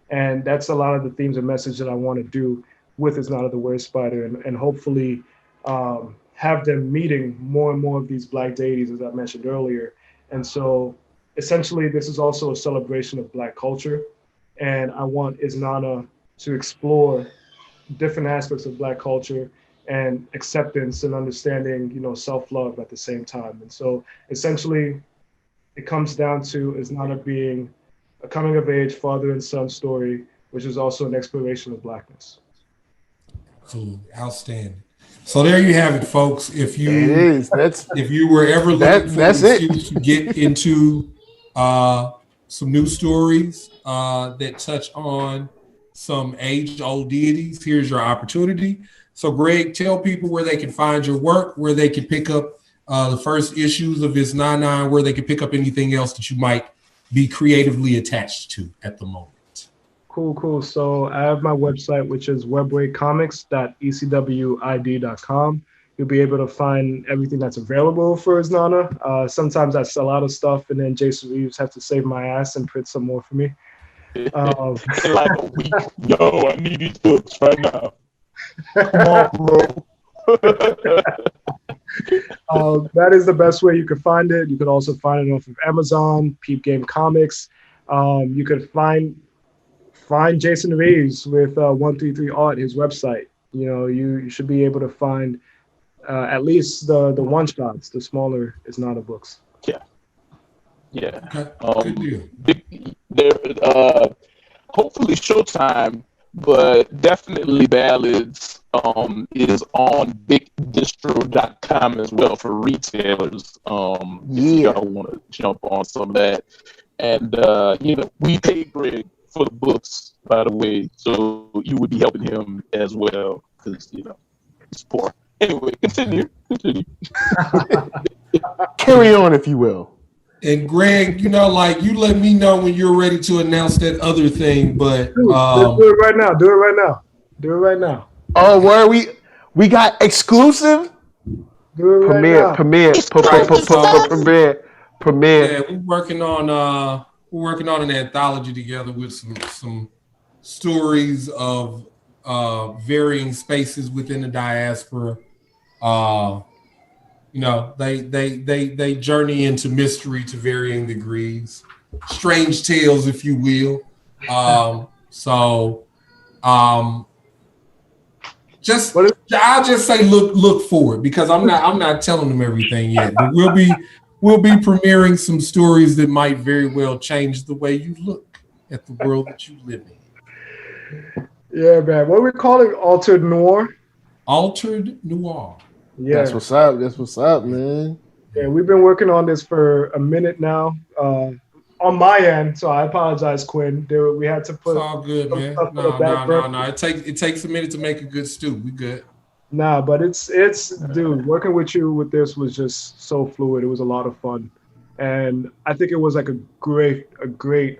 And that's a lot of the themes and message that I want to do with Isnana the Were Spider, and hopefully have them meeting more and more of these Black deities, as I mentioned earlier. And so essentially, this is also a celebration of Black culture. And I want Isnana to explore different aspects of Black culture and acceptance and understanding, self-love at the same time. And so essentially, it comes down to Isnana being a coming of age father and son story, which is also an exploration of Blackness. Cool, outstanding. So there you have it, folks. If you were ever looking for an excuse to get into some new stories that touch on some age-old deities. Here's your opportunity. So Greg, tell people where they can find your work, where they can pick up the first issues of his 9/9, where they can pick up anything else that you might be creatively attached to at the moment. Cool. So I have my website, which is webwaycomics.ecwid.com. You'll be able to find everything that's available for his Nana. Sometimes I sell out of stuff, and then Jason Reeves has to save my ass and print some more for me. In like a week. Yo, I need these books right now. Come on, bro. That is the best way you can find it. You can also find it off of Amazon, Peep Game Comics. You could find Jason Reeves with 133 Art, his website. You know, you should be able to find at least the one shots, the smaller is not a books. Yeah. Good deal. Hopefully Showtime, but definitely Ballads is on bigdistro.com as well for retailers. If y'all want to jump on some of that. And we pay Greg for the books, by the way, so you would be helping him as well, because he's poor. Anyway, continue. Carry on, if you will. And Greg, you let me know when you're ready to announce that other thing. But let's do it right now. Do it right now. Oh, where we got exclusive? Do it right now. Premiere. Yeah, we're working on an anthology together with some stories of varying spaces within the diaspora. They journey into mystery to varying degrees, strange tales, if you will. I'll just say look forward, because I'm not telling them everything yet. But we'll be premiering some stories that might very well change the way you look at the world that you live in. Yeah, man. What are we calling Altered Noir? Altered Noir. Yeah. That's what's up, man. Yeah, we've been working on this for a minute now. On my end, so I apologize, Quinn. We had to put. It's all good, man. No. It takes a minute to make a good stew. We good. Nah, but it's dude, working with you with this was just so fluid. It was a lot of fun. And I think it was like a great,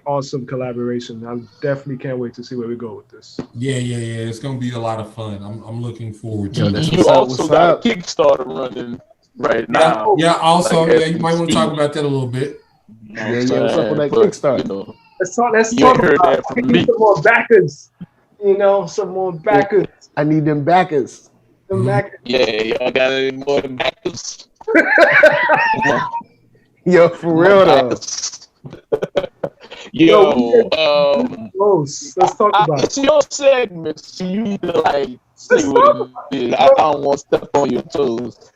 awesome collaboration. I definitely can't wait to see where we go with this. Yeah. It's gonna be a lot of fun. I'm looking forward to it. You also got a Kickstarter running right now. Yeah, also, you might want to talk about that a little bit. Yeah, what's up with that Kickstarter? Let's talk about it. I need some more backers. Some more backers. I need them backers. Yeah, y'all got any more backers? Yo, for real though. Let's talk about it. It's your segment, so you need to say what it is. I don't want to step on your toes.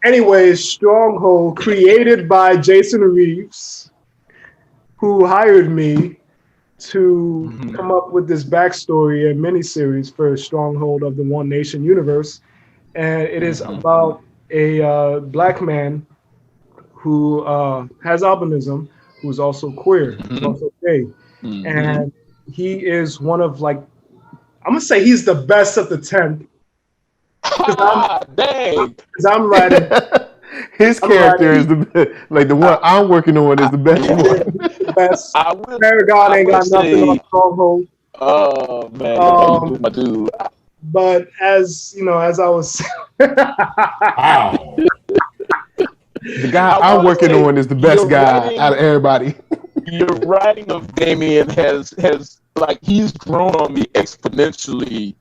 Anyways, Stronghold, created by Jason Reeves, who hired me to come up with this backstory and miniseries for Stronghold of the One Nation universe. And it is about a black man who has albinism, who's also queer, who's also gay. And he is one of I'm gonna say he's the best of the 10th. Because I'm writing. His character is the best. The one I'm working on is the best one. The best. Paragon ain't got nothing on Stronghold. Oh man, my dude. But as I was wow. The guy I'm working on is the best guy out of everybody. Your writing of Damien has he's grown on me exponentially.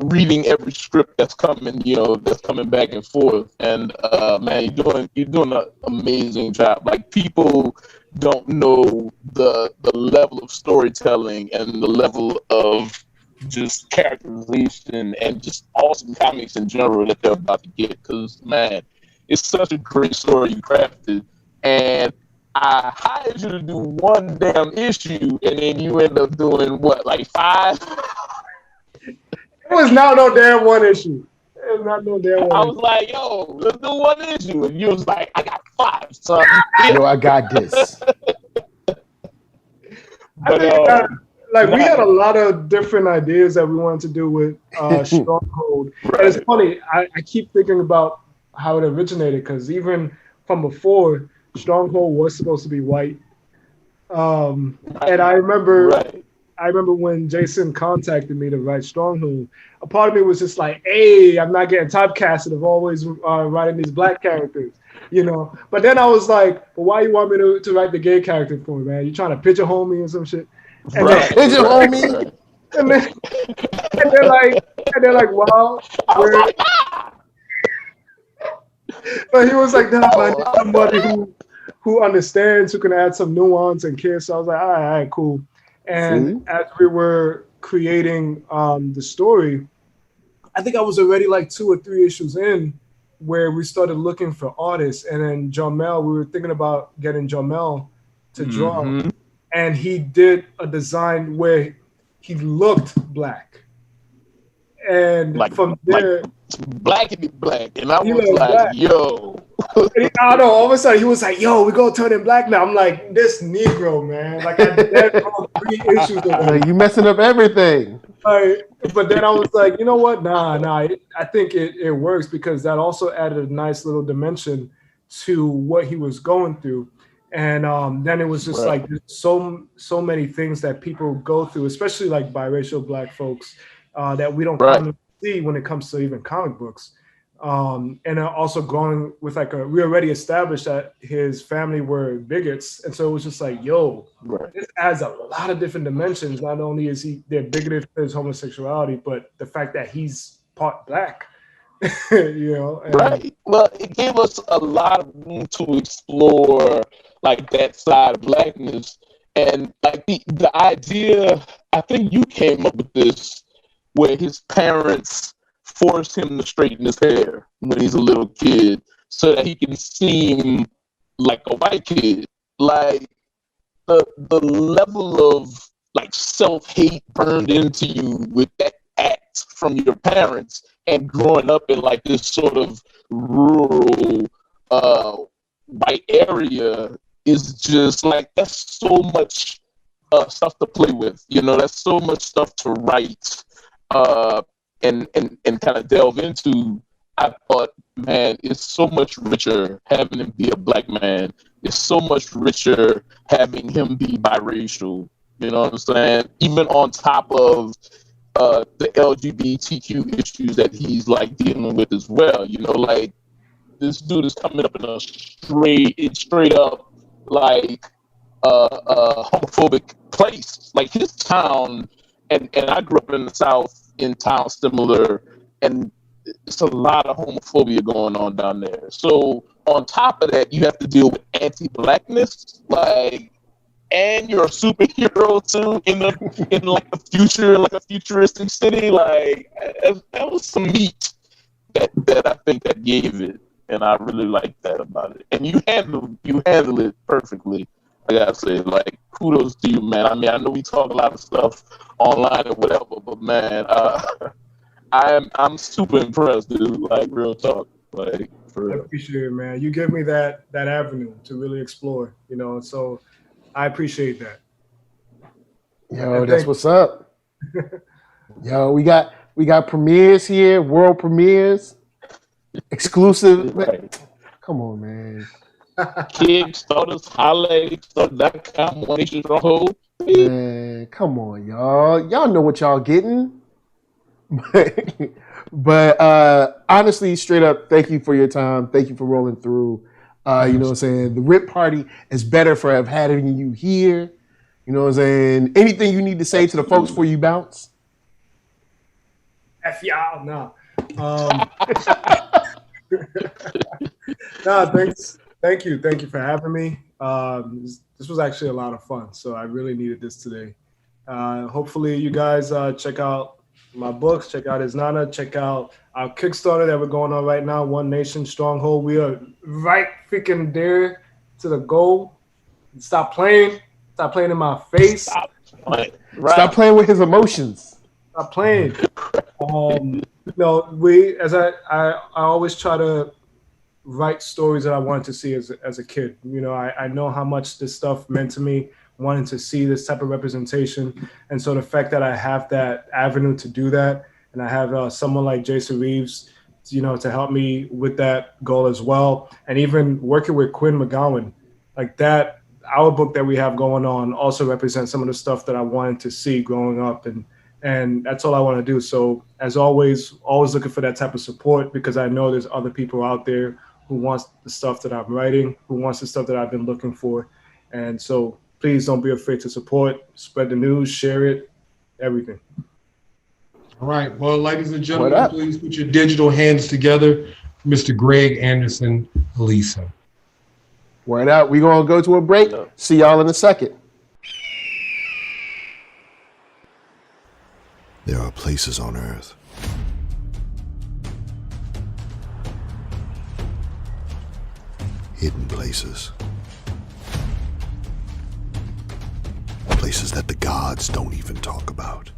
Reading every script that's coming back and forth, and man, you're doing an amazing job. People don't know the level of storytelling and the level of just characterization and just awesome comics in general that they're about to get. Because man, it's such a great story you crafted, and I hired you to do one damn issue, and then you end up doing what, 5? It was not no damn one issue. not know there was. I was like, yo, let's do one issue. And you was like, I got 5, son. Yo, I got this. But, we had a lot of different ideas that we wanted to do with Stronghold. Right. And it's funny, I keep thinking about how it originated, because even from before, Stronghold was supposed to be white. And I remember when Jason contacted me to write Stronghold, a part of me was just like, hey, I'm not getting typecasted of always writing these black characters, you know? But then I was like, well, why you want me to write the gay character for, man? You trying to pigeonhole me or some shit? And pigeonhole me? And they're like, wow. But he was like, no, I need somebody who understands, who can add some nuance and care. So I was like, all right, cool. And as we were creating the story, I think I was already like 2 or 3 issues in where we started looking for artists. And then Jamel, we were thinking about getting Jamel to draw. And he did a design where he looked black. And from there... black, and I was like, black. Yo. I don't know, all of a sudden he was like, yo, we gonna turn him black now. I'm like, this Negro, man. Like, I did all 3 issues of it. You messing up everything. But then I was like, you know what? Nah. I think it works, because that also added a nice little dimension to what he was going through. And then it was just like so many things that people go through, especially like biracial black folks, that we don't commonly see when it comes to even comic books. And also going with we already established that his family were bigots. And so it was just like, yo, this adds a lot of different dimensions. Not only is they're bigoted for his homosexuality, but the fact that he's part black. You know, well, it gave us a lot of room to explore like that side of blackness. And like the idea, I think you came up with this, where his parents force him to straighten his hair when he's a little kid so that he can seem like a white kid. Like the level of like self-hate burned into you with that act from your parents, and growing up in like this sort of rural white area is just like, that's so much stuff to play with, you know, that's so much stuff to write and kind of delve into. I thought, man, it's so much richer having him be a black man. It's so much richer having him be biracial. You know what I'm saying? Even on top of the LGBTQ issues that he's like dealing with as well. You know, like this dude is coming up in a straight up like homophobic place. Like his town, and I grew up in the South, in towns similar, and it's a lot of homophobia going on down there. So on top of that, you have to deal with anti-blackness, like, and you're a superhero too in like the future, like a futuristic city. Like that was some meat that I think that gave it, and I really like that about it. And you handle it perfectly. I gotta say, like, kudos to you, man. I mean, I know we talk a lot of stuff online and whatever, but man, I'm super impressed, dude. Like, real talk, like, for real. I appreciate it, man. You give me that avenue to really explore, you know. So I appreciate that. Yo, that's what's up. Yo, we got premieres here, world premieres, exclusive. Right. Come on, man. Kickstarters, holla at Kickstarter.com, Stronghold. Man, come on, y'all. Y'all know what y'all getting. But honestly, straight up, thank you for your time. Thank you for rolling through. You know what I'm saying? The Rip Party is better for having you here. You know what I'm saying? Anything you need to say to the folks before you bounce? F y'all, no. No, thanks. Thank you for having me. This was actually a lot of fun, so I really needed this today. Hopefully you guys check out my books, check out Isnana, check out our Kickstarter that we're going on right now, One Nation Stronghold. We are right freaking there to the goal. Stop playing in my face. Stop playing with his emotions. Stop playing. No, I always try to write stories that I wanted to see as a kid. You know, I know how much this stuff meant to me, wanting to see this type of representation. And so the fact that I have that avenue to do that, and I have someone like Jason Reeves, you know, to help me with that goal as well. And even working with Quinn McGowan, like that, our book that we have going on also represents some of the stuff that I wanted to see growing up. And that's all I want to do. So as always looking for that type of support, because I know there's other people out there who wants the stuff that I'm writing, who wants the stuff that I've been looking for. And so please don't be afraid to support, spread the news, share it, everything. All right. Well, ladies and gentlemen, please put your digital hands together for Mr. Greg Anderson, Elysée. Word out. We're going to go to a break. See y'all in a second. There are places on Earth hidden places. Places that the gods don't even talk about.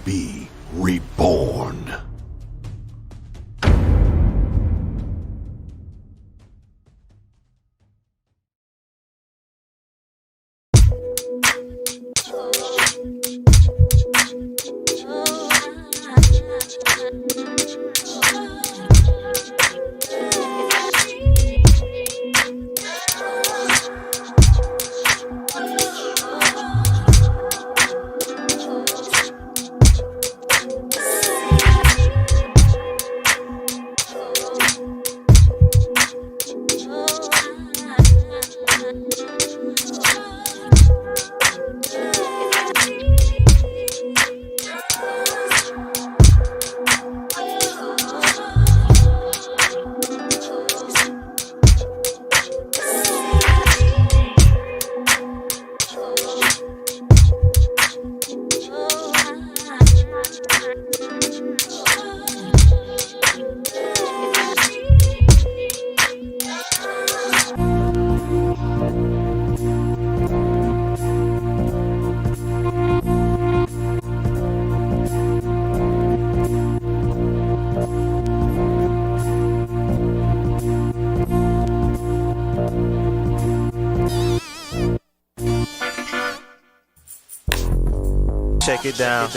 Be reborn. Check it down.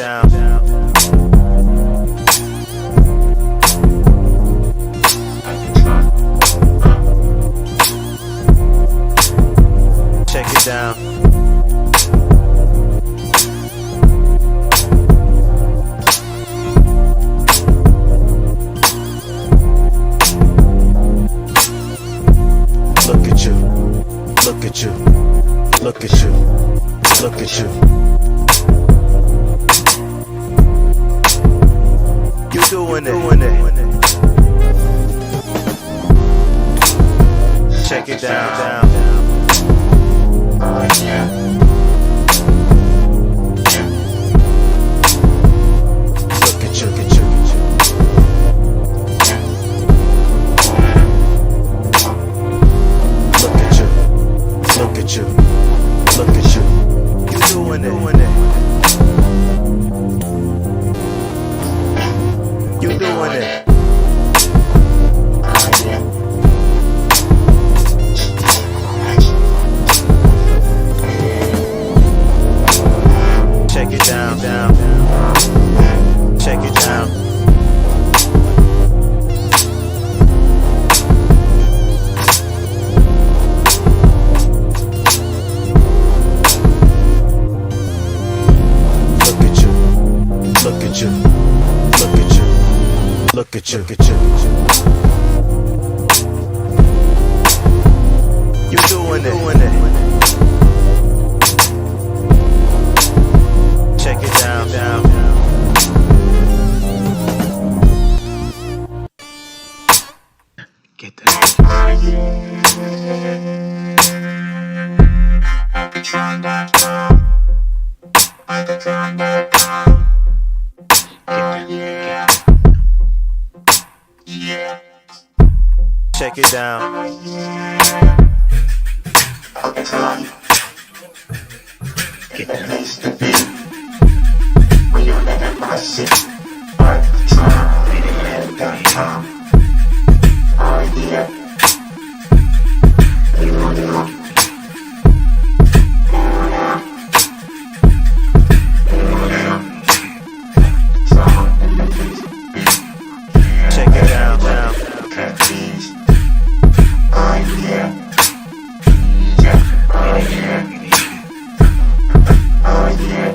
Check it down. Look at you. Look at you. Look at you. Look at you. You doing it. Check it down. Look at you. Look at you. Look at you. Look at you. You doing it. You doing it. Check it down. Check it down. Look at you. Look at you. Look at you. Look at you. Look at you. You doing it. Check it down. Get the place to be. When you're in my city, ARCKATRON, video.com. Oh yeah. Check it out now. Oh yeah.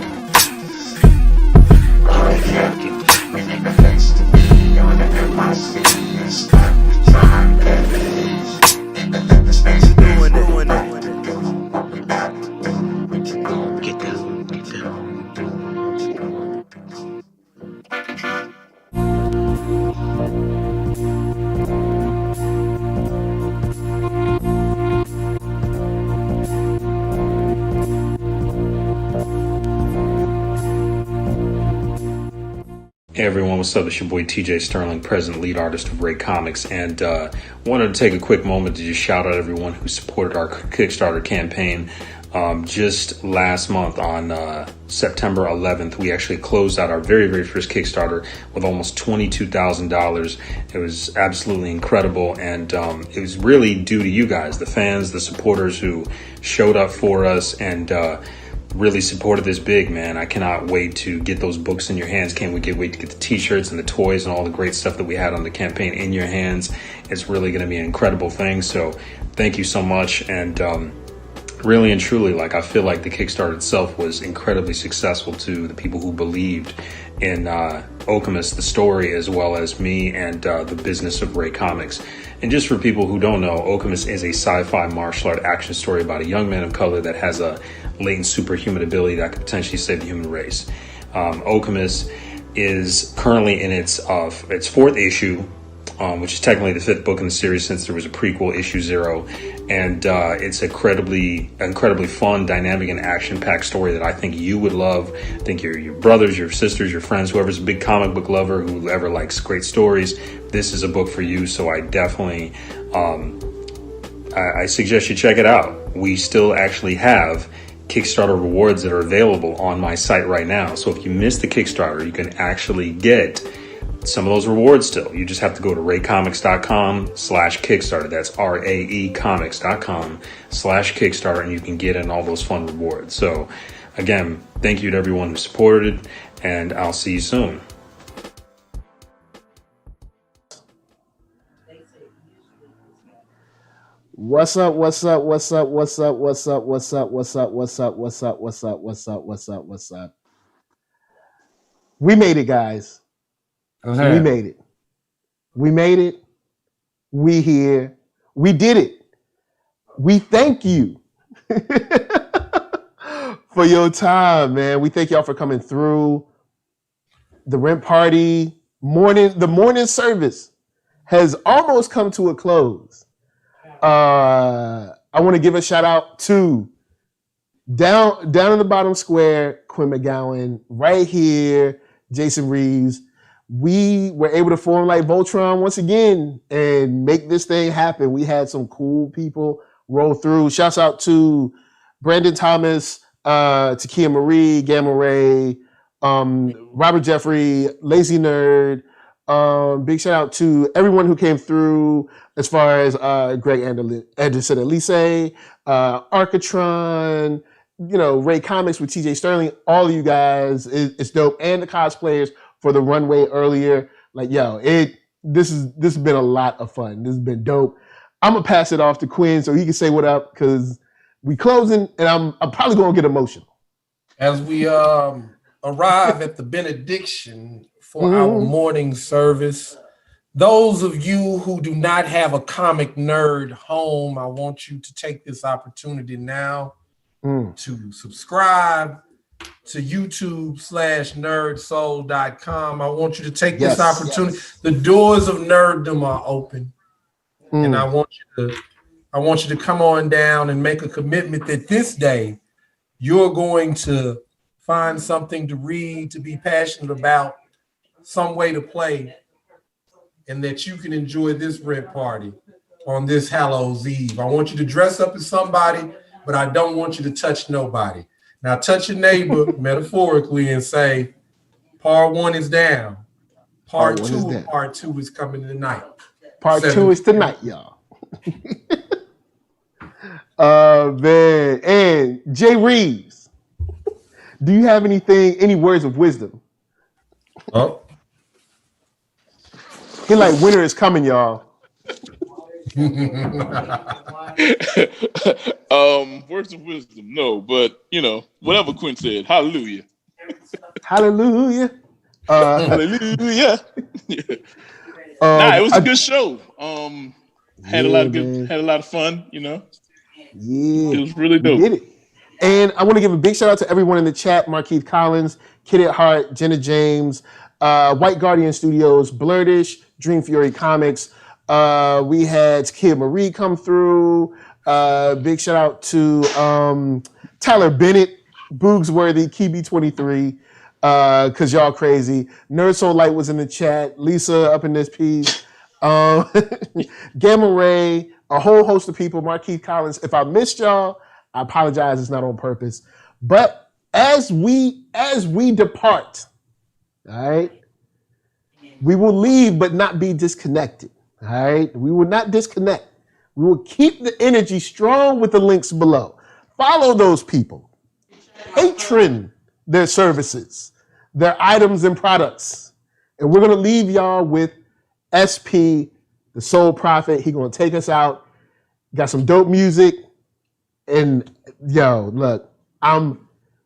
Hey everyone, what's up? It's your boy TJ Sterling, president, lead artist of Black Comix, and wanted to take a quick moment to just shout out everyone who supported our Kickstarter campaign. Just last month on September 11th, we actually closed out our very first Kickstarter with almost $22,000. It was absolutely incredible, and it was really due to you guys, the fans, the supporters who showed up for us and really supported this big, man. I cannot wait to get those books in your hands. Can't wait to get the t-shirts and the toys and all the great stuff that we had on the campaign in your hands. It's really going to be an incredible thing. So thank you so much. And really and truly, like, I feel like the Kickstarter itself was incredibly successful to the people who believed in OPENESS, the story, as well as me and the business of Black Comix. And just for people who don't know, OPENESS is a sci-fi martial art action story about a young man of color that has a latent superhuman ability that could potentially save the human race. OPENESS is currently in its fourth issue, which is technically the fifth book in the series since there was a prequel, issue 0. And it's incredibly fun, dynamic, and action-packed story that I think you would love. I think your brothers, your sisters, your friends, whoever's a big comic book lover, whoever likes great stories, this is a book for you. So I definitely, I suggest you check it out. We still actually have Kickstarter rewards that are available on my site right now. So if you missed the Kickstarter, you can actually get some of those rewards still. You just have to go to raecomics.com/Kickstarter. That's raecomics.com/Kickstarter, and you can get in all those fun rewards. So again, thank you to everyone who supported, and I'll see you soon. What's up? We made it, guys. Okay. We made it. We here. We did it. We thank you for your time, man. We thank y'all for coming through. The rent party the morning service has almost come to a close. I want to give a shout out to down in the bottom square, Quinn McGowan, right here, Jason Reeves. We were able to form like Voltron once again and make this thing happen. We had some cool people roll through. Shouts out to Brandon Thomas, Takia Marie, Gamma Ray, Robert Jeffrey, Lazy Nerd. Big shout out to everyone who came through, as far as Greg Anderson, Elysée, ARCKATRON, Ray Comics with TJ Sterling. All of you guys, it's dope, and the cosplayers for the runway earlier. Like, this has been a lot of fun. This has been dope. I'm gonna pass it off to Quinn so he can say what up, because we closing, and I'm probably gonna get emotional as we arrive at the benediction for our morning service. Those of you who do not have a comic nerd home, I want you to take this opportunity now to subscribe to YouTube/nerdsoul.com. I want you to take this opportunity. Yes. The doors of nerddom are open. And I want you to come on down and make a commitment that this day you're going to find something to read, to be passionate about, some way to play, and that you can enjoy this red party on this Hallows Eve. I want you to dress up as somebody, but I don't want you to touch nobody. Now touch your neighbor metaphorically and say, part 1 is down. Part 2 is coming tonight. Part 2 is tonight, y'all. Man. And Jay Reeves, do you have any words of wisdom? Oh. He like winter is coming, y'all. Words of wisdom, no, but whatever Quinn said, hallelujah. Hallelujah. Hallelujah. Nah, it was a good show. Had a lot of fun, Yeah. It was really dope. We did it. And I want to give a big shout out to everyone in the chat: Markeith Collins, Kid at Heart, Jenna James, White Guardian Studios, Blurtish, Dream Fury Comics. We had Kid Marie come through. Big shout out to Tyler Bennett, Boogsworthy, Kibi23, because y'all crazy. NERDSoul Light was in the chat. Lisa up in this piece. Gamma Ray, a whole host of people. Markeith Collins. If I missed y'all, I apologize. It's not on purpose. But as we depart, all right, we will leave but not be disconnected. All right, we will not disconnect. We will keep the energy strong with the links below. Follow those people. Patron their services, their items and products. And we're going to leave y'all with SP, the Soul Prophet. He's going to take us out. Got some dope music. And yo, look,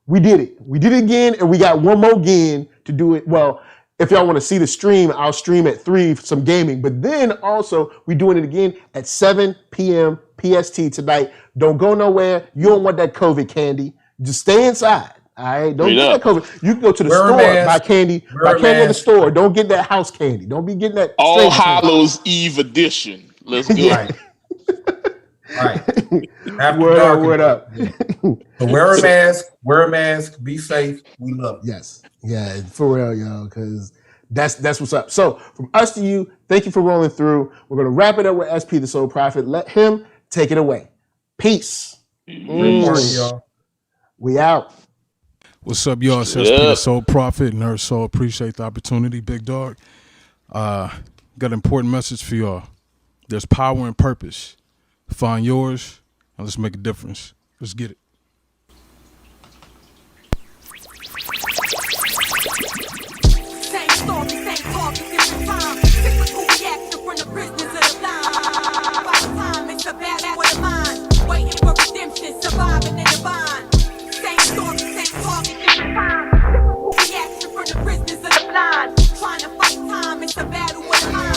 we did it. We did it again, and we got one more again to do it. Well, if y'all want to see the stream, I'll stream at 3 for some gaming. But then also, we're doing it again at 7 p.m. PST tonight. Don't go nowhere. You don't want that COVID candy. Just stay inside. All right? Don't get that COVID. You can go to the store, buy candy. Buy candy at the store. Don't get that house candy. Don't be getting that. All Hallows Eve edition. Let's go. Yeah. Right. Word up. So wear a mask, be safe. We love you. Yes. Yeah, for real, y'all, because that's what's up. So from us to you, thank you for rolling through. We're going to wrap it up with SP, the Soul Prophet. Let him take it away. Peace. Y'all. We out. What's up, y'all? It's SP, the Soul Prophet, NERDSoul. Appreciate the opportunity, big dog. Got an important message for y'all. There's power and purpose. Find yours, and let's make a difference. Let's get it. Same story, same talk, different time. Typical reaction from the prisoners of the line. By the time it's a bad with a mind, waiting for redemption, surviving in the bind. Same story, same talk, different time. Typical reaction from the prisoners of the line. Trying to fight time, it's a battle with a mind.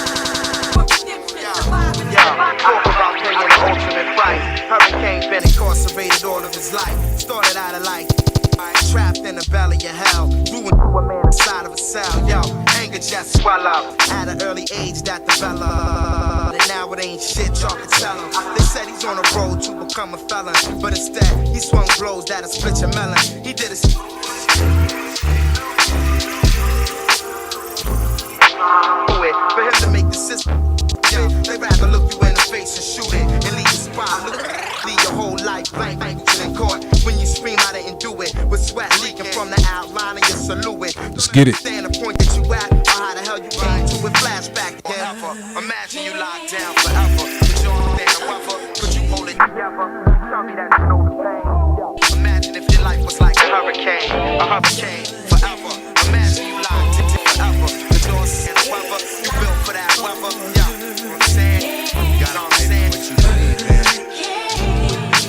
For redemption, surviving in the bind. Talk about paying the ultimate price. Hurricane been incarcerated all of his life. Started out of life. Trapped in the belly of hell, doing to a man inside of a cell. Yo, anger just swell up at an early age that developed. And now it ain't shit y'all can tell him. They said he's on the road to become a felon, but instead he swung blows that'll split your melon. He did his for him to make the system. Yo, they rather look you in the face and shoot it and leave the spot. Leave your whole life blank in court. When you scream, I didn't do it. With sweat leaking from the outline of your salute. Let's get it. Stand the point that you at, or how the hell you came to it. Flashback forever. Imagine you locked down forever. Could you understand the weather? Could you hold it together? Tell me that you know the pain. Imagine if your life was like a hurricane forever. Imagine you locked in forever. The doors and the weather, you built for that weather. Yeah, you know what I'm saying? You know what I'm saying?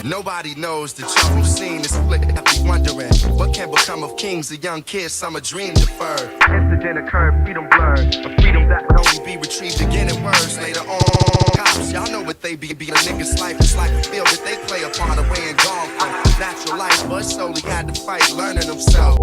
Nobody knows the trouble scene is split. I be wondering what can become of kings, a young kid, summer dream deferred. Incident occurred, freedom blurred, a freedom that can only be retrieved again in words later on. Cops, y'all know what they be a nigga's life. It's like a field that they play upon away and gone from natural life, but slowly had to fight, learning themselves.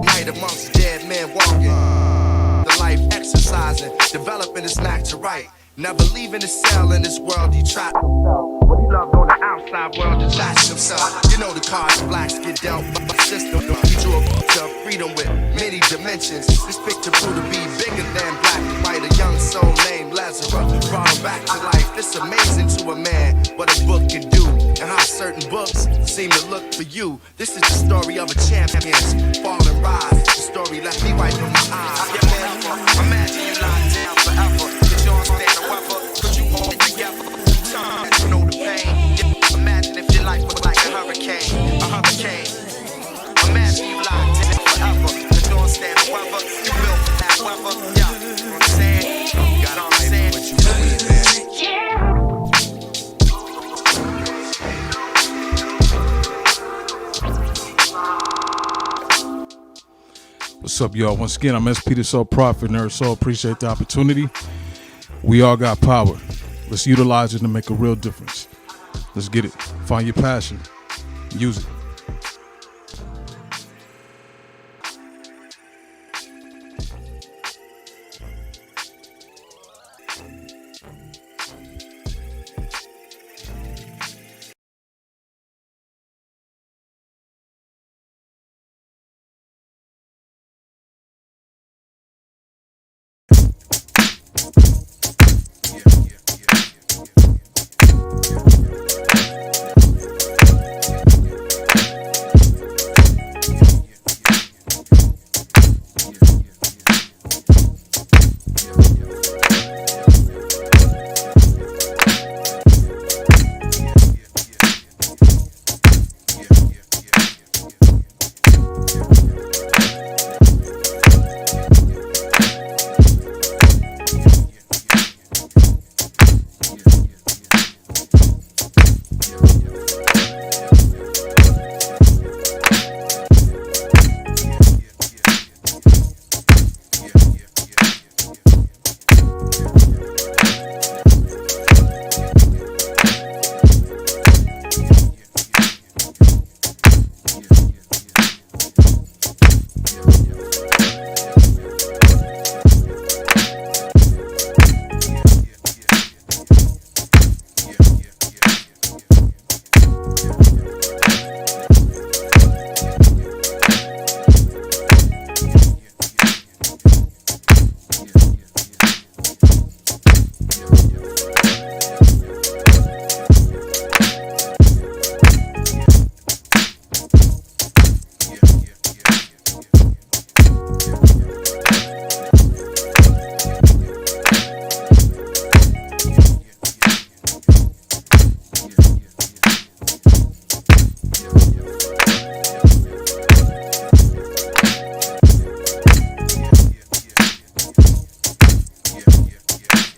Night amongst dead men walking, the life exercising, developing his knack to write. Never leaving the cell in this world, he tried what he loved on the outside world, detached himself. You know the cards blacks get dealt by the system. He drew a picture of freedom with many dimensions. This picture proved to be bigger than black and white. A young soul named Lazarus brought him back to life. It's amazing to a man what a book can do and how certain books seem to look for you. This is the story of a champion's fall and rise. The story left me right in my eyes. Yeah, man, imagine you locked down forever. Could you understand the weather? Could you hold it together? You know the pain. Yeah, imagine if your life was like a hurricane. A hurricane. Imagine you locked in forever. Could you understand the weather? You built that weather. Yeah, you know what I'm saying? You got all I'm saying. What you believe in. What's up, y'all? Once again, I'm SP the Soul Prophet, NERDSoul. Appreciate the opportunity. We all got power. Let's utilize it to make a real difference. Let's get it. Find your passion. Use it.